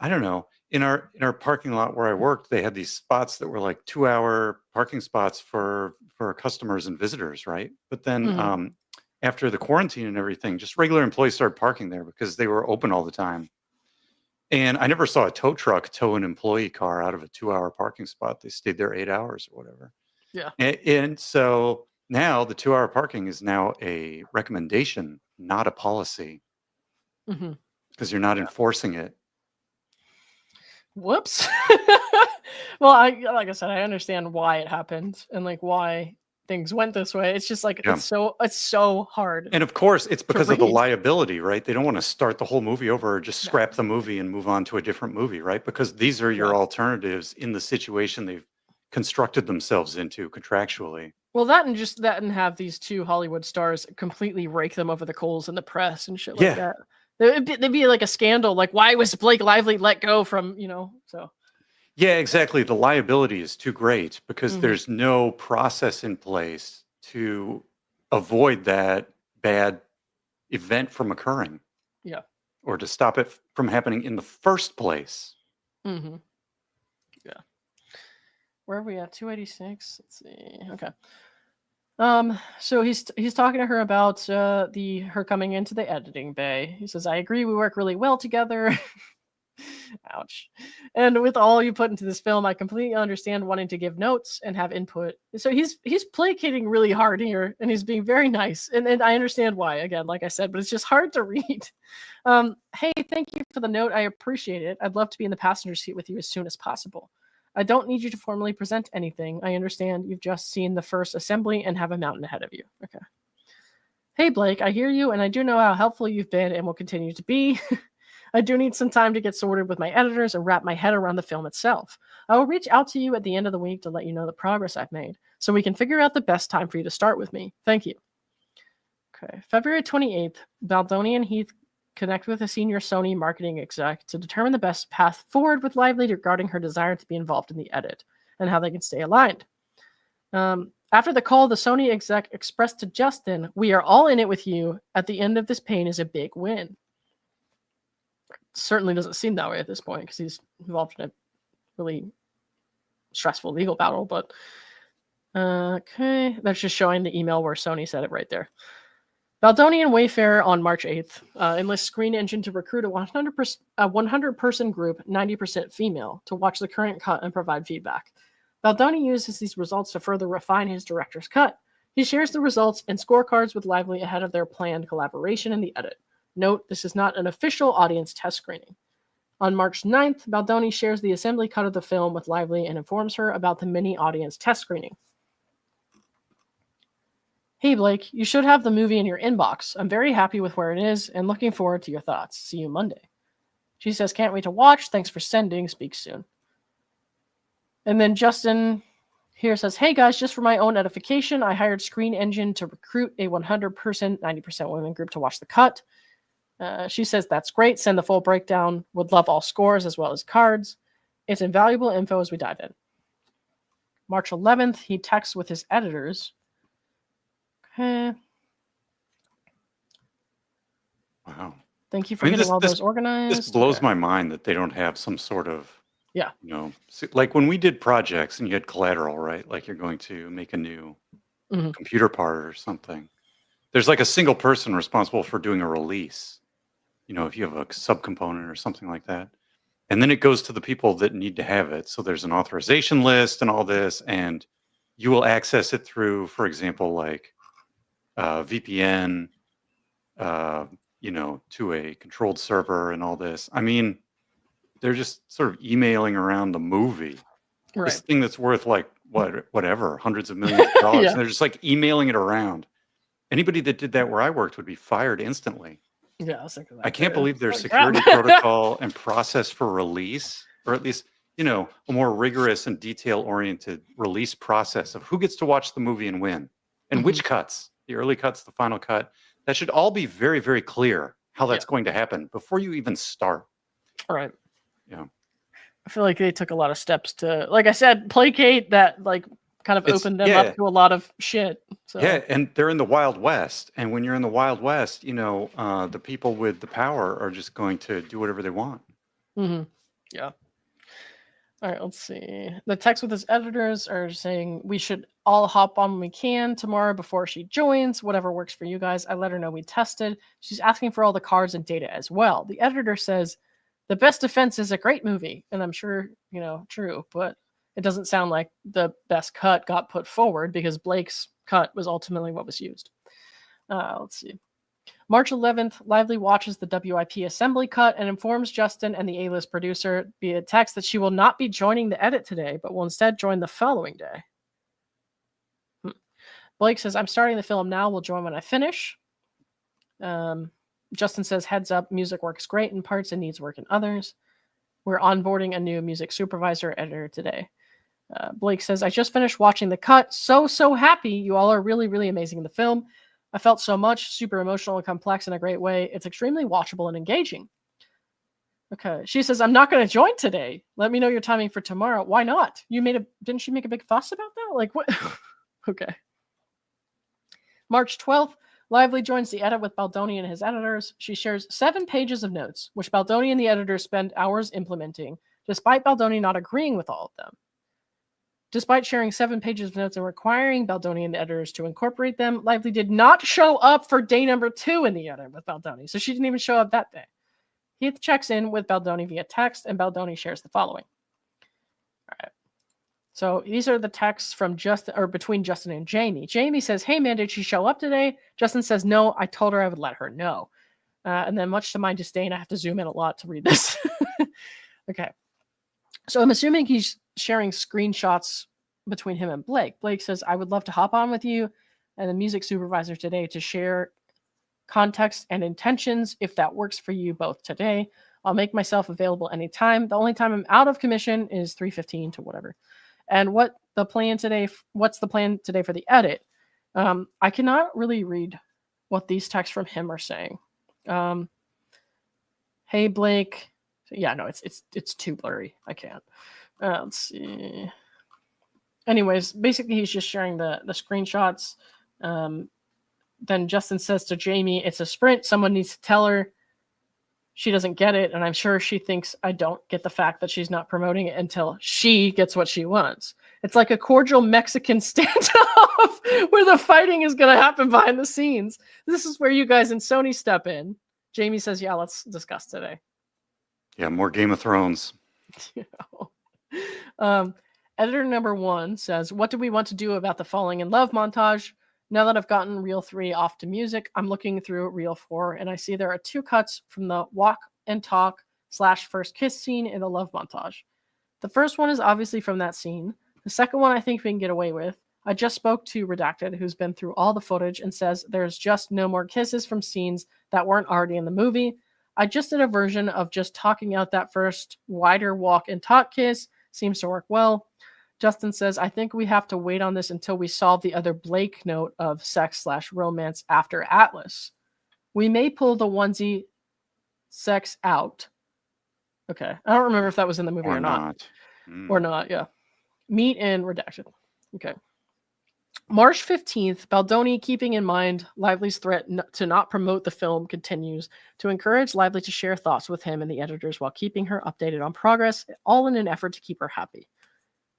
I don't know, in our parking lot where I worked, they had these spots that were like 2-hour parking spots for customers and visitors, right? But then after the quarantine and everything, just regular employees started parking there because they were open all the time. And I never saw a tow truck tow an employee car out of a 2-hour parking spot. They stayed there 8 hours or whatever. Yeah. And so now the 2-hour parking is now a recommendation, not a policy, Hmm. because you're not enforcing it. Whoops. Well, like I said, I understand why it happened and like why things went this way. It's just like Yeah. it's so hard. And of course, it's to because of the read. liability, right? They don't want to start the whole movie over or just No. scrap the movie and move on to a different movie, right? Because these are your Yeah. alternatives in the situation they've constructed themselves into contractually. Well, that and have these two Hollywood stars completely rake them over the coals in the press and shit like Yeah. that. There'd be like a scandal, like why was Blake Lively let go from, so. Yeah, exactly. The liability is too great because Mhm. there's no process in place to avoid that bad event from occurring Yeah. or to stop it from happening in the first place. Mm-hmm. Yeah. Where are we at? 286. Let's see. Okay. So he's talking to her about her coming into the editing bay. He says, "I agree, we work really well together." Ouch. "And with all you put into this film, I completely understand wanting to give notes and have input." So he's placating really hard here, and he's being very nice. And I understand why, again, like I said, but it's just hard to read. "Hey, thank you for the note. I appreciate it. I'd love to be in the passenger seat with you as soon as possible. I don't need you to formally present anything. I understand you've just seen the first assembly and have a mountain ahead of you." Okay. "Hey, Blake, I hear you, and I do know how helpful you've been and will continue to be. I do need some time to get sorted with my editors and wrap my head around the film itself. I will reach out to you at the end of the week to let you know the progress I've made, so we can figure out the best time for you to start with me. Thank you." Okay. February 28th, Baldoni and Heath connect with a senior Sony marketing exec to determine the best path forward with Lively regarding her desire to be involved in the edit and how they can stay aligned. After the call, the Sony exec expressed to Justin, "We are all in it with you. At the end of this pain is a big win." Certainly doesn't seem that way at this point because he's involved in a really stressful legal battle, but okay. That's just showing the email where Sony said it right there. Baldoni and Wayfair on March 8th enlist Screen Engine to recruit a 100-person group, 90% female, to watch the current cut and provide feedback. Baldoni uses these results to further refine his director's cut. He shares the results and scorecards with Lively ahead of their planned collaboration in the edit. Note, this is not an official audience test screening. On March 9th, Baldoni shares the assembly cut of the film with Lively and informs her about the mini audience test screening. "Hey, Blake, you should have the movie in your inbox. I'm very happy with where it is and looking forward to your thoughts. See you Monday." She says, "Can't wait to watch. Thanks for sending. Speak soon." And then Justin here says, "Hey guys, just for my own edification, I hired Screen Engine to recruit a 100-person, 90% women group to watch the cut." She says, "That's great. Send the full breakdown. Would love all scores as well as cards. It's invaluable info as we dive in." March 11th, he texts with his editors. Okay. Wow. "Thank you for getting all those This organized." blows Okay. my mind that they don't have some sort of, Yeah. like when we did projects and you had collateral, right? Like you're going to make a new Mhm. computer part or something. There's like a single person responsible for doing a release. If you have a subcomponent or something like that. And then it goes to the people that need to have it. So there's an authorization list and all this, and you will access it through, for example, like VPN, to a controlled server and all this. I mean, they're just sort of emailing around the movie. This Right. thing that's worth like whatever, hundreds of millions of dollars. Yeah. And they're just like emailing it around. Anybody that did that where I worked would be fired instantly. Yeah, I was thinking that I can't too. believe their Holy crap. security protocol and process for release, or at least, a more rigorous and detail-oriented release process of who gets to watch the movie and when, and which cuts, the early cuts, the final cut. That should all be very, very clear how that's going to happen before you even start. All right. Yeah. I feel like they took a lot of steps to, like I said, placate that, like, kind of opened them up to a lot of shit. So. Yeah, and they're in the Wild West. And when you're in the Wild West, the people with the power are just going to do whatever they want. Mm-hmm. Yeah. All right, let's see. The text with his editors are saying we should all hop on when we can tomorrow before she joins. Whatever works for you guys. I let her know we tested. She's asking for all the cards and data as well. The editor says, "The Best Defense is a great movie." And I'm sure, true. But it doesn't sound like the best cut got put forward because Blake's cut was ultimately what was used. Let's see. March 11th, Lively watches the WIP assembly cut and informs Justin and the A-list producer via text that she will not be joining the edit today, but will instead join the following day. Blake says, I'm starting the film now. We'll join when I finish. Justin says, heads up, music works great in parts and needs work in others. We're onboarding a new music supervisor editor today. Blake says, I just finished watching the cut. So happy. You all are really, really amazing in the film. I felt so much, super emotional and complex in a great way. It's extremely watchable and engaging. Okay. She says, I'm not going to join today. Let me know your timing for tomorrow. Why not? Didn't she make a big fuss about that? Like what? Okay. March 12th, Lively joins the edit with Baldoni and his editors. She shares 7 pages of notes, which Baldoni and the editors spend hours implementing, despite Baldoni not agreeing with all of them. Despite sharing 7 pages of notes and requiring Baldoni and the editors to incorporate them, Lively did not show up for day number 2 in the edit with Baldoni, so she didn't even show up that day. He checks in with Baldoni via text, and Baldoni shares the following. All right. So these are the texts from between Justin and Jamie. Jamie says, hey man, did she show up today? Justin says, no, I told her I would let her know. And then much to my disdain, I have to zoom in a lot to read this. Okay. So I'm assuming he's sharing screenshots between him and Blake. Blake says, I would love to hop on with you and the music supervisor today to share context and intentions if that works for you both today. I'll make myself available anytime. The only time I'm out of commission is 3:15 to whatever. And what's the plan today for the edit? I cannot really read what these texts from him are saying. Hey Blake. Yeah, no, it's too blurry. I can't. Let's see. Anyways, basically he's just sharing the screenshots. Then Justin says to Jamie, it's a sprint. Someone needs to tell her. She doesn't get it, and I'm sure she thinks I don't get the fact that she's not promoting it until she gets what she wants. It's like a cordial Mexican standoff where the fighting is going to happen behind the scenes. This is where you guys and Sony step in. Jamie says, yeah, let's discuss today. Yeah, more Game of Thrones. Editor number 1 says, what do we want to do about the falling in love montage? Now that I've gotten reel 3 off to music, I'm looking through reel 4 and I see there are 2 cuts from the walk and talk / first kiss scene in the love montage. The first one is obviously from that scene. The second one I think we can get away with. I just spoke to Redacted, who's been through all the footage and says there's just no more kisses from scenes that weren't already in the movie. I just did a version of just talking out that first wider walk and talk kiss. Seems to work well. Justin says, I think we have to wait on this until we solve the other Blake note of sex / romance after Atlas. We may pull the onesie sex out. Okay. I don't remember if that was in the movie or not. Or not, yeah. Meet and Redacted. Okay. March 15th, Baldoni, keeping in mind Lively's threat to not promote the film, continues to encourage Lively to share thoughts with him and the editors while keeping her updated on progress, all in an effort to keep her happy.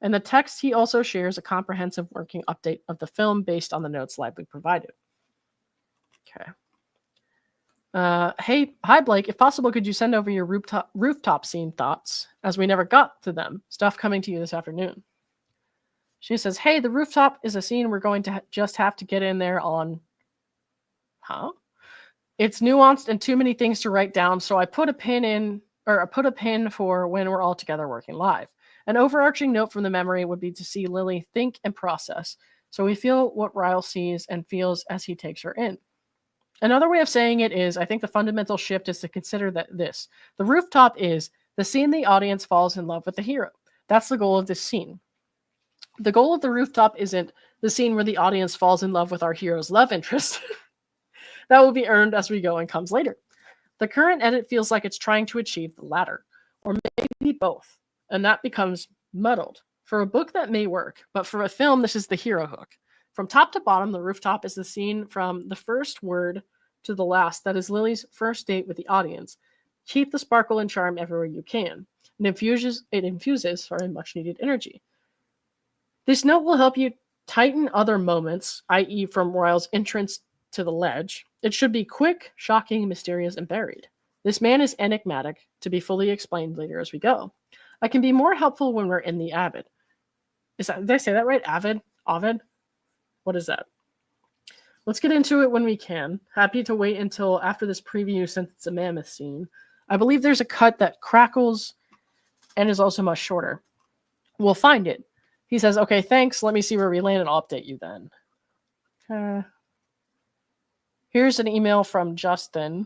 In the text, he also shares a comprehensive working update of the film based on the notes Lively provided. Okay. Hi Blake, if possible, could you send over your rooftop scene thoughts, as we never got to them? Stuff coming to you this afternoon. She says, hey, the rooftop is a scene we're going to just have to get in there on. Huh? It's nuanced and too many things to write down, so I put a pin for when we're all together working live. An overarching note from the memory would be to see Lily think and process, so we feel what Ryle sees and feels as he takes her in. Another way of saying it is, I think the fundamental shift is to consider that the rooftop is the scene the audience falls in love with the hero. That's the goal of this scene. The goal of the rooftop isn't the scene where the audience falls in love with our hero's love interest. That will be earned as we go and comes later. The current edit feels like it's trying to achieve the latter, or maybe both, and that becomes muddled. For a book that may work, but for a film, this is the hero hook. From top to bottom, the rooftop is the scene from the first word to the last that is Lily's first date with the audience. Keep the sparkle and charm everywhere you can. It infuses much needed energy. This note will help you tighten other moments, i.e. from Royal's entrance to the ledge. It should be quick, shocking, mysterious, and buried. This man is enigmatic, to be fully explained later as we go. I can be more helpful when we're in the Abbot. Did I say that right? Ovid? What is that? Let's get into it when we can. Happy to wait until after this preview since it's a mammoth scene. I believe there's a cut that crackles and is also much shorter. We'll find it. He says, okay, thanks. Let me see where we land and I'll update you then. Here's an email from Justin.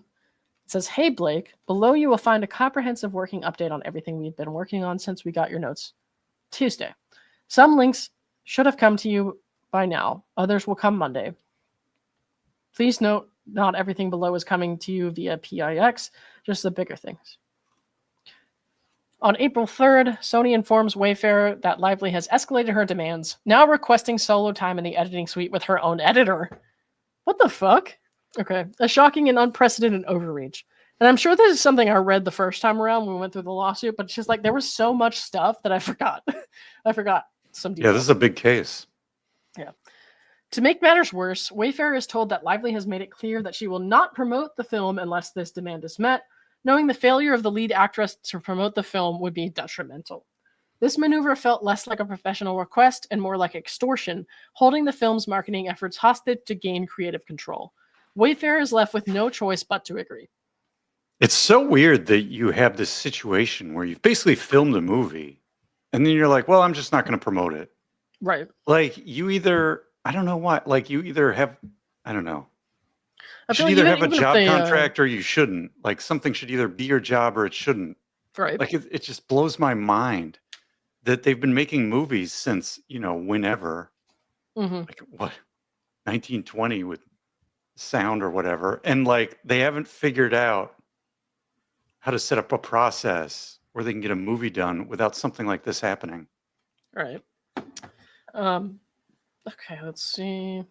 It says, hey, Blake, below you will find a comprehensive working update on everything we've been working on since we got your notes Tuesday. Some links should have come to you by now. Others will come Monday. Please note, not everything below is coming to you via PIX, just the bigger things. On April 3rd, Sony informs Wayfarer that Lively has escalated her demands, now requesting solo time in the editing suite with her own editor. What the fuck? Okay, a shocking and unprecedented overreach. And I'm sure this is something I read the first time around when we went through the lawsuit, but it's just like there was so much stuff that I forgot. I forgot some details. Yeah, this is a big case. Yeah. To make matters worse, Wayfarer is told that Lively has made it clear that she will not promote the film unless this demand is met, knowing the failure of the lead actress to promote the film would be detrimental. This maneuver felt less like a professional request and more like extortion, holding the film's marketing efforts hostage to gain creative control. Wayfarer is left with no choice but to agree. It's so weird that you have this situation where you've basically filmed a movie and then you're like, well, I'm just not going to promote it. Right. Like you either, I don't know what, like you either have, I don't know. I You should feel either like have a job contract or you shouldn't. Like something should either be your job or it shouldn't. Right. Like it just blows my mind that they've been making movies since, whenever. Mm-hmm. Like what, 1920 with sound or whatever. And like they haven't figured out how to set up a process where they can get a movie done without something like this happening. Right. Okay, let's see.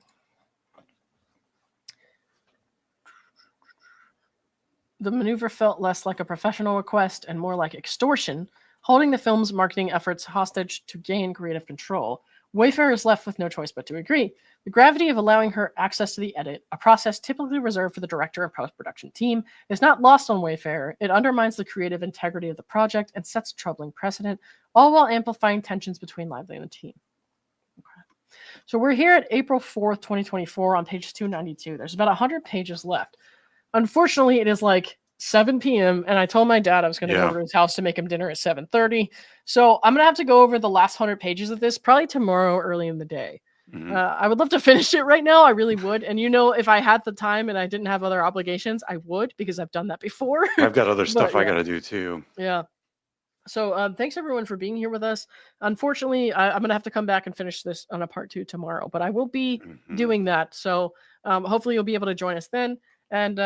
The maneuver felt less like a professional request and more like extortion, holding the film's marketing efforts hostage to gain creative control. Wayfarer is left with no choice but to agree. The gravity of allowing her access to the edit, a process typically reserved for the director and post-production team, is not lost on Wayfarer. It undermines the creative integrity of the project and sets a troubling precedent, all while amplifying tensions between Lively and the team. Okay. So we're here at April 4th, 2024 on page 292. There's about 100 pages left. Unfortunately, it is like 7 p.m. and I told my dad I was going to go over to his house to make him dinner at 7:30. So I'm going to have to go over the last 100 pages of this probably tomorrow early in the day. Mhm. I would love to finish it right now. I really would. And if I had the time and I didn't have other obligations, I would, because I've done that before. I've got other But, stuff I yeah. got to do too. Yeah. So thanks everyone for being here with us. Unfortunately, I'm going to have to come back and finish this on a part 2 tomorrow, but I will be Mhm. doing that. So hopefully you'll be able to join us then. And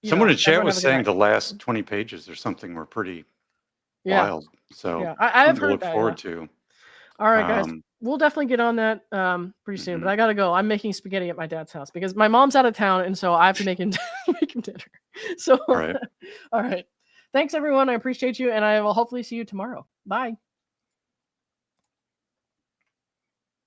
Someone in chat everyone was have a good saying night. the last 20 pages or something were pretty Yeah. wild. So Yeah. I have something to heard look that. forward Yeah. to. All right, guys. Um, We'll definitely get on that pretty soon, but mhm. I gotta go. I'm making spaghetti at my dad's house because my mom's out of town, and so I have to make him make him dinner. So, All right. all right. Thanks, everyone. I appreciate you, and I will hopefully see you tomorrow. Bye.